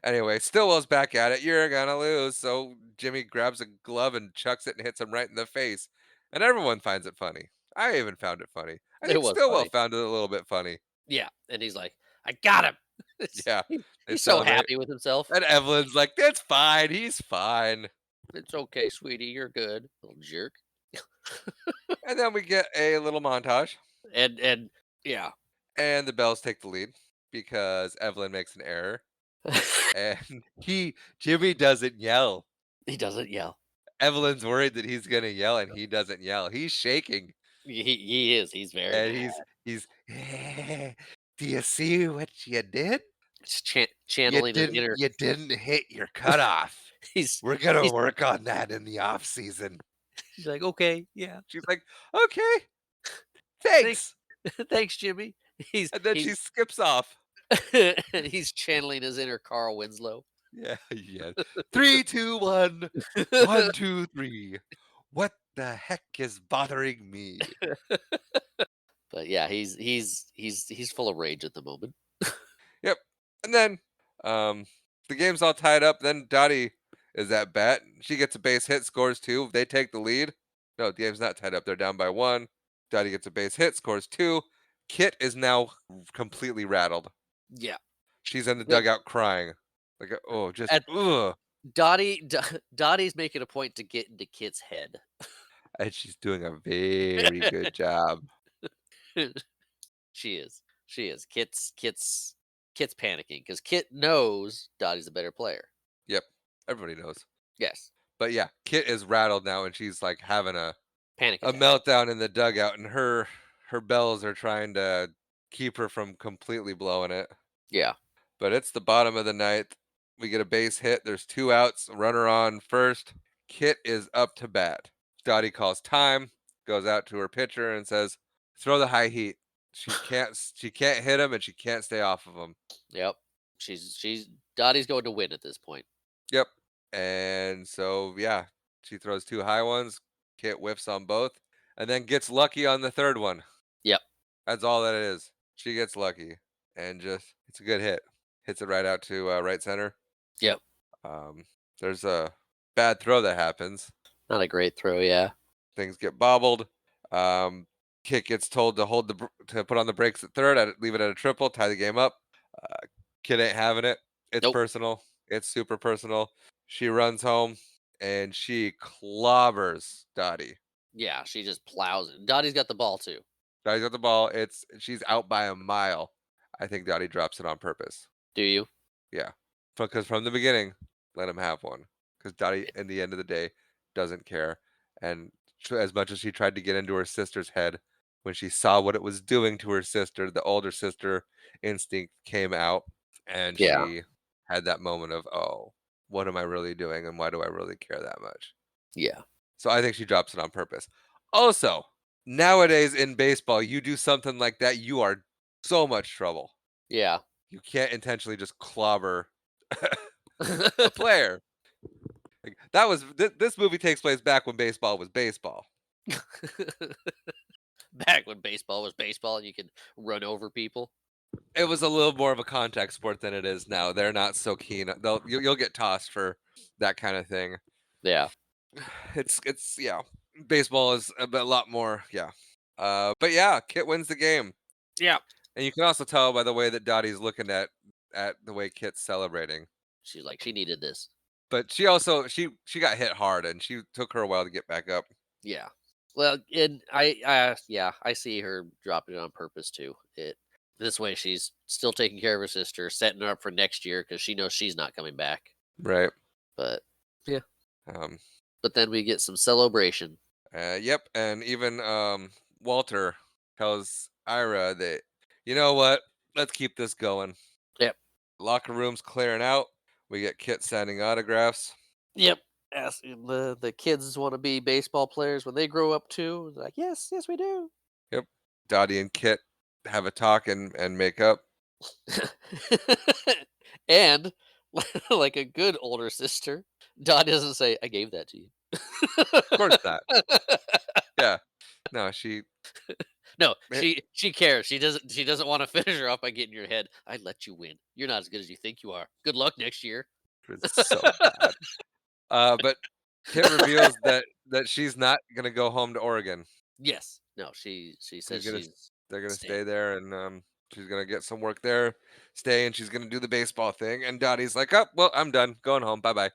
Anyway, Stillwell's back at it. You're gonna lose. So Jimmy grabs a glove and chucks it and hits him right in the face. And everyone finds it funny. I even found it funny. I It think was Stillwell funny. found it a little bit funny. Yeah, and he's like, I got him. Yeah. They He's so celebrate. happy with himself. And Evelyn's like, that's fine. He's fine. It's okay, sweetie. You're good, little jerk. And then we get a little montage. And yeah. And the Bells take the lead because Evelyn makes an error. And Jimmy doesn't yell. He doesn't yell. Evelyn's worried that he's gonna yell, and he doesn't yell. He's shaking. He is. He's very And mad. he's do you see what you did? Just channeling his inner. You didn't hit your cutoff. We're gonna he's- work on that in the off season. He's like, okay, yeah. She's like, okay, thanks. Thanks, Jimmy. And then she skips off. He's channeling his inner Carl Winslow. Yeah. 3, 2, 1. 1, 2, 3. What the heck is bothering me? But yeah, he's full of rage at the moment. Yep. And then the game's all tied up. Then Dottie is at bat. She gets a base hit, scores 2. They take the lead. No, the game's not tied up. They're down by 1. Dottie gets a base hit, scores 2. Kit is now completely rattled. Yeah. She's in the dugout crying. Like, ugh. Dottie's making a point to get into Kit's head. And she's doing a very good job. She is. Kit's panicking because Kit knows Dottie's a better player. Yep. Everybody knows. Yes. But yeah, Kit is rattled now, and she's like having a Panic attack. meltdown in the dugout, and her Bells are trying to keep her from completely blowing it. Yeah. But it's the bottom of the ninth. We get a base hit. There's 2 outs. Runner on first. Kit is up to bat. Dottie calls time. Goes out to her pitcher and says, "Throw the high heat." She can't hit him, and she can't stay off of him. Yep. She's Dottie's going to win at this point. Yep. And so yeah, she throws 2 high ones. Kit whiffs on both, and then gets lucky on the third one. Yep. That's all that it is. She gets lucky, and it's a good hit. Hits it right out to right center. Yep. There's a bad throw that happens. Not a great throw, yeah. Things get bobbled. Kit gets told to put on the brakes at third, leave it at a triple, tie the game up. Kit ain't having it. It's personal. It's super personal. She runs home and she clobbers Dottie. Yeah, she just plows it. Dottie's got the ball too. Dottie's got the ball. She's out by a mile. I think Dottie drops it on purpose. Do you? Yeah, because from the beginning, let him have one. Because Dottie, in the end of the day, doesn't care. And as much as she tried to get into her sister's head, when she saw what it was doing to her sister, the older sister instinct came out, and she had that moment of, oh, what am I really doing, and why do I really care that much? Yeah. So I think she drops it on purpose. Also, nowadays in baseball, you do something like that, you are so much trouble. Yeah. You can't intentionally just clobber a player. Like, that was this movie takes place back when baseball was baseball. Back when baseball was baseball and you could run over people. It was a little more of a contact sport than it is now. They're not so keen. You'll get tossed for that kind of thing. Yeah. It's yeah. Baseball is a lot more, yeah. But yeah, Kit wins the game. Yeah. And you can also tell by the way that Dottie's looking at the way Kit's celebrating. She's like, she needed this. But she also she got hit hard and she took her a while to get back up. Yeah. Well, and I see her dropping it on purpose too. This way she's still taking care of her sister, setting her up for next year because she knows she's not coming back. Right. But yeah. Um But then we get some celebration. Yep, and even Walter tells Ira that, you know what, let's keep this going. Yep. Locker room's clearing out. We get Kit signing autographs. Yep. The kids want to be baseball players when they grow up too. They're like, yes, we do. Yep. Dottie and Kit have a talk and make up. And like a good older sister, Dot doesn't say, I gave that to you. Of course not. Yeah. No, No, Eh. she cares. She doesn't want to finish her off by getting your head. I let you win. You're not as good as you think you are. Good luck next year. It's so bad. But Kit reveals that she's not gonna go home to Oregon. Yes. No, she says gonna she's They're gonna staying. stay there, and she's gonna get some work there, stay, and she's gonna do the baseball thing. And Dottie's like, "Oh, well, I'm done, going home. Bye bye."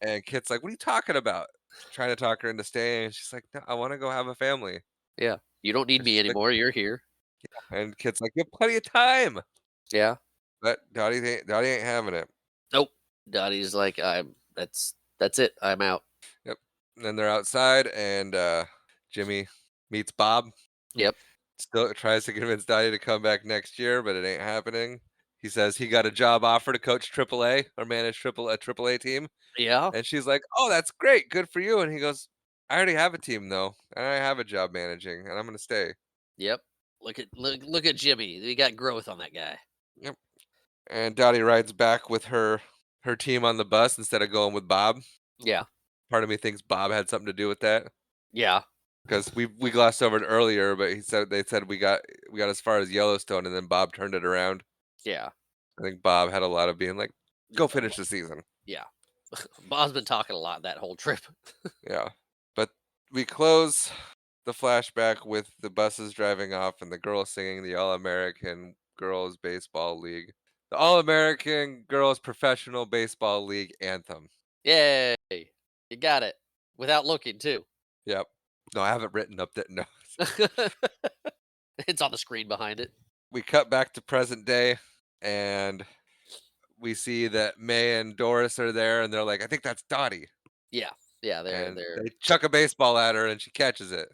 And Kit's like, "What are you talking about?" Trying to talk her into staying. And she's like, "No, I want to go have a family." Yeah. You don't need And me she's like, anymore. You're here. and Kit's like, "You have plenty of time." Yeah. But Dottie ain't having it. Nope. Dottie's like, that's it. I'm out. Yep. And then they're outside, and Jimmy meets Bob. Yep. Still tries to convince Dottie to come back next year, but it ain't happening. He says he got a job offer to coach AAA or manage a AAA team. Yeah. And she's like, "Oh, that's great. Good for you." And he goes, "I already have a team though. And I have a job managing, and I'm going to stay." Yep. Look at Jimmy. We got growth on that guy. Yep. And Dottie rides back with her team on the bus instead of going with Bob. Yeah. Part of me thinks Bob had something to do with that, Yeah. because we glossed over it earlier, but they said we got as far as Yellowstone, and then Bob turned it around. Yeah. I think Bob had a lot of being like, "Go finish the season." Yeah. Bob's been talking a lot that whole trip. Yeah. But we close the flashback with the buses driving off and the girls singing the All-American Girls Baseball League. The All-American Girls Professional Baseball League anthem. Yay. You got it. Without looking too. Yep. No, I haven't written up that. No. It's on the screen behind it. We cut back to present day, and we see that May and Doris are there, and they're like, "I think that's Dottie." Yeah. Yeah, And they're they chuck a baseball at her, and she catches it.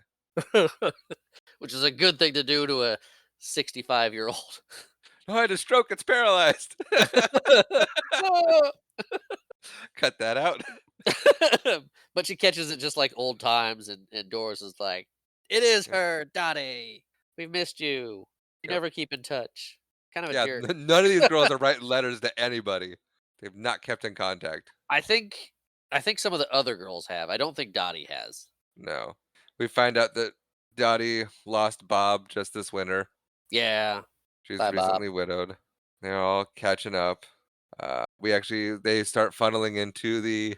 which is a good thing to do to a 65-year-old. "Oh, I had a stroke. It's paralyzed." Cut that out. But she catches it just like old times, and Doris is like, "It is Yep. her, Dottie. We've missed you. You Yep. never keep in touch." Kind of a Yeah, jerk. none of these girls are writing letters to anybody. They've not kept in contact. I think some of the other girls have. I don't think Dottie has. No. We find out that Dottie lost Bob just this winter. Yeah. She's Bye, Bob. recently widowed. They're all catching up. They start funneling into the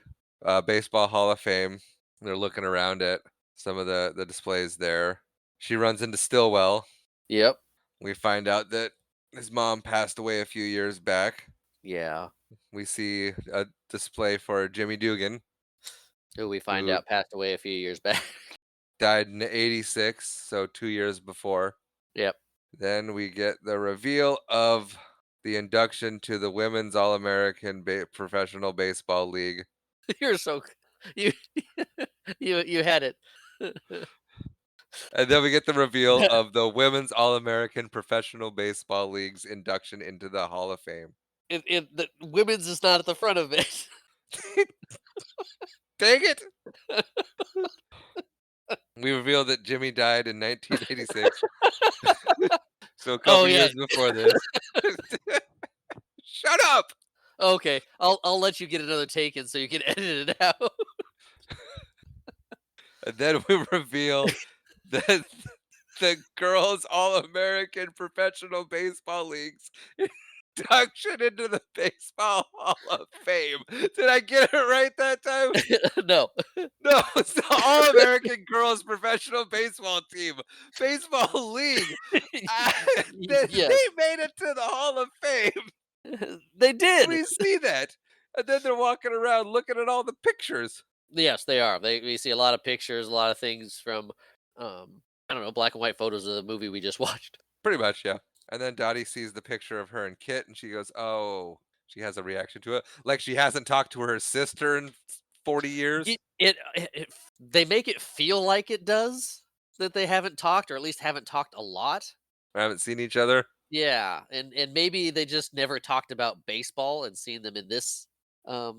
Baseball Hall of Fame. They're looking around at some of the displays there. She runs into Stillwell. Yep. We find out that his mom passed away a few years back. Yeah. We see a display for Jimmy Dugan, Who we find who out passed away a few years back. died in '86, so 2 years before. Yep. Then we get the reveal of the induction to the Women's All-American Professional Baseball League. You're so you you had it. And then we get the reveal of the Women's All-American Professional Baseball League's induction into the Hall of Fame. The women's is not at the front of it. Dang it! We reveal that Jimmy died in 1986. So a Oh couple yeah. years before this. Shut up! Okay. I'll let you get another take in so you can edit it out. And then we reveal that the girls All-American Professional Baseball League's induction into the Baseball Hall of Fame. Did I get it right that time? No. No, it's the All-American Girls Professional Baseball Team, Baseball League. Uh, Yes. they made it to the Hall of Fame. They did. We see that. And then they're walking around looking at all the pictures. Yes, they are. We see a lot of pictures, a lot of things from I don't know, black and white photos of the movie we just watched. Pretty much, yeah. And then Dottie sees the picture of her and Kit, and she goes, "Oh," she has a reaction to it, like she hasn't talked to her sister in 40 years. They make it feel like it does that they haven't talked, or at least haven't talked a lot. I haven't seen each other. Yeah, and maybe they just never talked about baseball, and seeing them in this Yeah,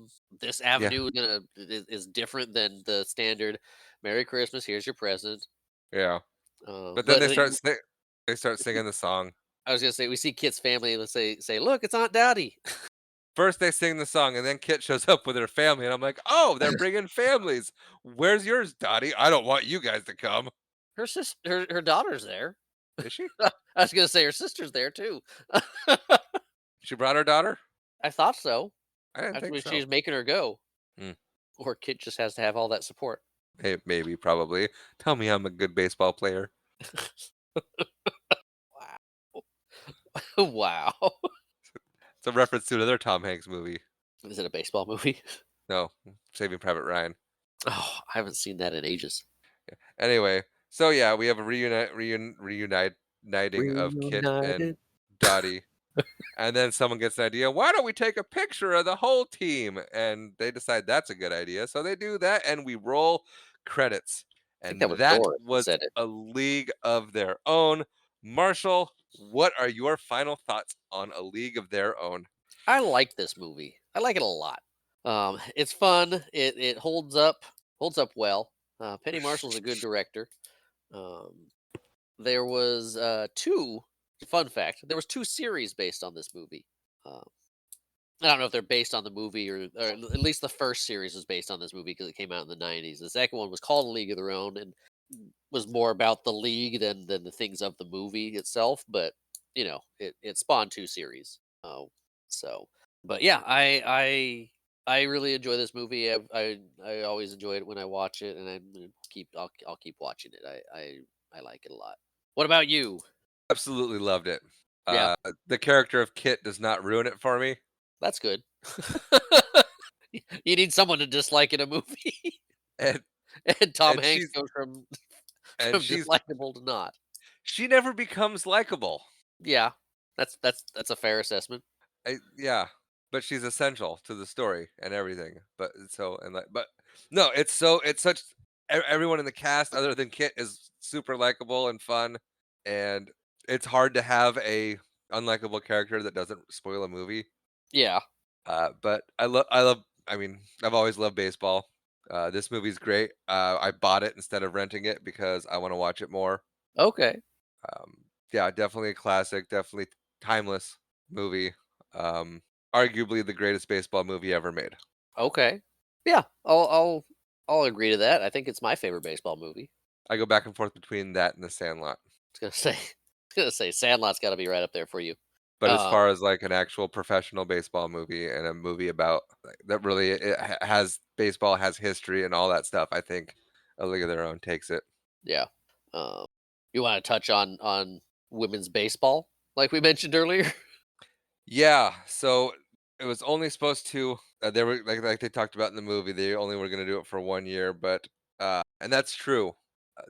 avenue is different than the standard Merry Christmas, here's your present. yeah. But then But they start singing the song. I was gonna say we see Kit's family. Let's say, look, it's Aunt Dottie. First they sing the song, and then Kit shows up with her family, and I'm like, "Oh, they're bringing families. Where's yours, Dottie? I don't want you guys to come." Her daughter's there. Is she? I was gonna say her sister's there too. She brought her daughter? I thought so. I didn't That's think when so. she's making her go. Hmm. Or Kit just has to have all that support. Maybe, probably. Tell me I'm a good baseball player. Wow. Wow. It's a reference to another Tom Hanks movie. Is it a baseball movie? No, Saving Private Ryan. Oh, I haven't seen that in ages. Anyway, so yeah, we have a reuniting of Kit and Reunited. Dottie. And then someone gets an idea. Why don't we take a picture of the whole team? And they decide that's a good idea. So they do that, and we roll credits. I think that And was that Doris that was said it. a league of their own. Marshall, what are your final thoughts on A League of Their Own? I like this movie. I like it a lot. It's fun. It holds up well. Penny Marshall's a good director. Um, there was two fun fact. There was two series based on this movie. Um, I don't know if they're based on the movie or at least the first series was based on this movie because it came out in the 90s. The second one was called A League of Their Own and was more about the league than the things of the movie itself. But it spawned two series. So, but yeah, I really enjoy this movie. I always enjoy it when I watch it, and I'll keep watching it. I like it a lot. What about you? Absolutely loved it. Yeah, The character of Kit does not ruin it for me. that's good. You need someone to dislike in a movie, And and Tom and Hanks she's goes from and she's dislikable to not. she never becomes likable. Yeah, that's a fair assessment. Yeah, but she's essential to the story and everything. But no, it's such everyone in the cast other than Kit is super likable and fun, and it's hard to have a unlikable character that doesn't spoil a movie. Yeah. But I love. I mean, I've always loved baseball. This movie's great. I bought it instead of renting it because I want to watch it more. Okay. Um, yeah, definitely a classic, definitely timeless movie. Um, Arguably the greatest baseball movie ever made. Okay. Yeah. I'll agree to that. I think it's my favorite baseball movie. I go back and forth between that and The Sandlot. I was gonna say, Sandlot's got to be right up there for you. But as Uh, far as like an actual professional baseball movie and a movie about that really has baseball has history and all that stuff, I think A League of Their Own takes it. yeah. Um, you want to touch on women's baseball, like we mentioned earlier? Yeah, so it was only supposed to. They were like they talked about in the movie. They only were going to do it for 1 year, but and that's true.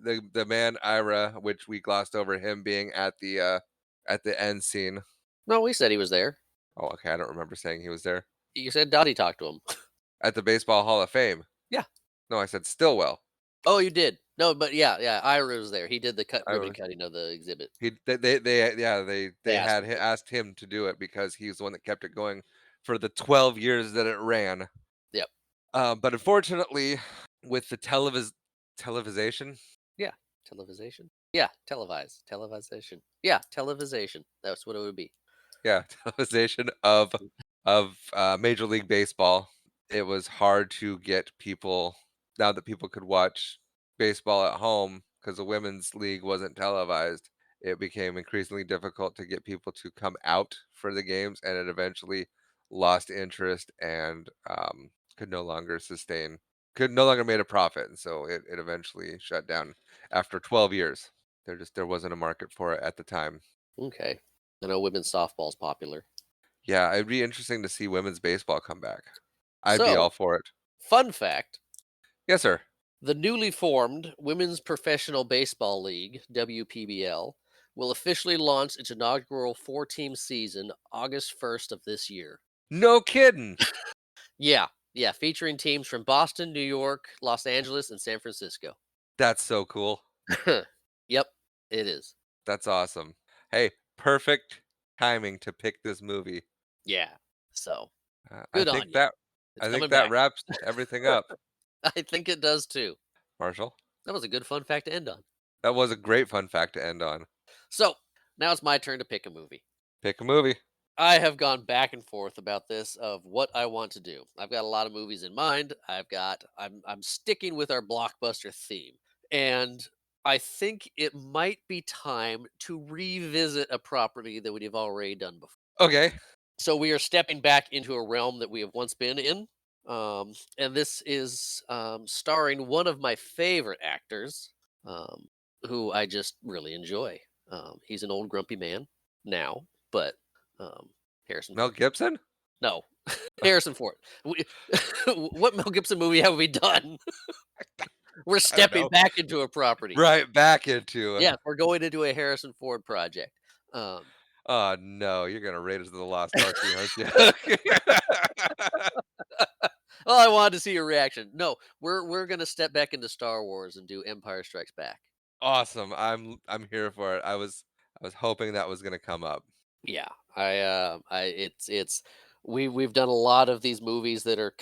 The man Ira, which we glossed over him being at the end scene. No, we said he was there. Oh, okay. I don't remember saying he was there You said Dottie talked to him. at the Baseball Hall of Fame. Yeah. No, I said Stillwell. Oh, you did. No, but yeah. Ira was there. He did the I ribbon was, cutting of the exhibit. they They asked had him to. asked him to do it because he's the one that kept it going for the 12 years that it ran. Yep. But unfortunately, with the television, Yeah. Televisation? Yeah, televisation. Yeah, televisation. That's what it would be. Yeah, television of Major League Baseball. It was hard to get people now that people could watch baseball at home because the women's league wasn't televised. It became increasingly difficult to get people to come out for the games, and it eventually lost interest and could no longer made a profit, and so it eventually shut down after 12 years. There wasn't a market for it at the time. Okay. I know women's softball's popular. Yeah, it'd be interesting to see women's baseball come back. I'd be So, all for it. fun fact, Yes, sir. the newly formed Women's Professional Baseball League, WPBL, will officially launch its inaugural 4-team season August 1st of this year. No kidding. Yeah, featuring teams from Boston, New York, Los Angeles, and San Francisco. That's so cool. Yep, it is. That's awesome. Hey, perfect timing to pick this movie. Yeah. So, I good on think you. that It's I coming think that back. wraps everything up, I think it does too. Marshall. That was a good fun fact to end on. That was a great fun fact to end on. So, now it's my turn to pick a movie. Pick a movie. I have gone back and forth about this of what I want to do. I've got a lot of movies in mind. I'm sticking with our blockbuster theme. And I think it might be time to revisit a property that we've already done before. Okay. So we are stepping back into a realm that we have once been in. And this is starring one of my favorite actors, who I just really enjoy. He's an old grumpy man now, but Harrison Mel Ford. Gibson? No, Harrison Ford. What Mel Gibson movie have we done? We're stepping know. back into a property. Right back into it. Yeah, we're going into a Harrison Ford project. Oh no, you're gonna Raiders of the Lost Ark, aren't you? Well, I wanted to see your reaction. No, we're gonna step back into Star Wars and do Empire Strikes Back. Awesome. I'm here for it. I was hoping that was gonna come up. Yeah, it's we've done a lot of these movies that are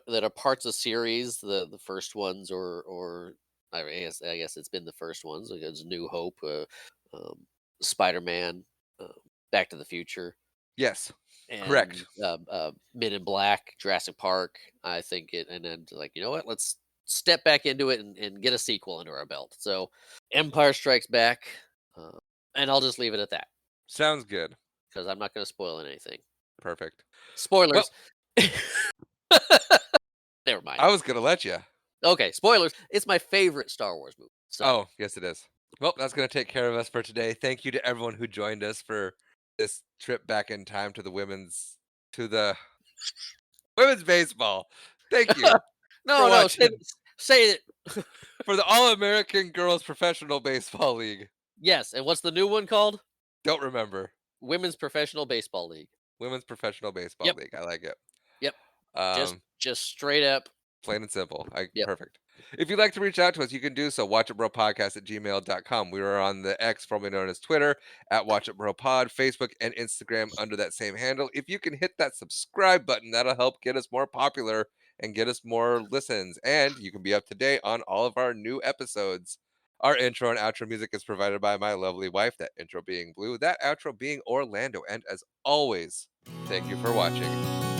that are parts of series. The first ones, or I guess it's been the first ones. Like it's New Hope, Spider Man, Back to the Future, Yes. and Correct. Men in Black, Jurassic Park. I think it, and then like you know what, let's step back into it and get a sequel under our belt. So, Empire Strikes Back, and I'll just leave it at that Sounds good. because I'm not going to spoil anything. Perfect. Spoilers. Never mind. I was gonna let you. Okay, spoilers. It's my favorite Star Wars movie. So, Oh, yes, it is. Well, that's going to take care of us for today. Thank you to everyone who joined us for this trip back in time to the women's baseball. Thank you no, watching. say it. For the All-American Girls Professional Baseball League. Yes, and what's the new one called? Don't remember. Women's Professional Baseball League. Women's Professional Baseball Yep. League. I like it. Yep. Just straight up. Plain and simple. Yep. Perfect. If you'd like to reach out to us, you can do so. WatchItBroPodcast@gmail.com. We are on the X, formerly known as Twitter, @WatchItBroPod, Facebook, and Instagram under that same handle. If you can hit that subscribe button, that'll help get us more popular and get us more listens. And you can be up to date on all of our new episodes. Our intro and outro music is provided by my lovely wife, that intro being Blue, that outro being Orlando. And as always, thank you for watching.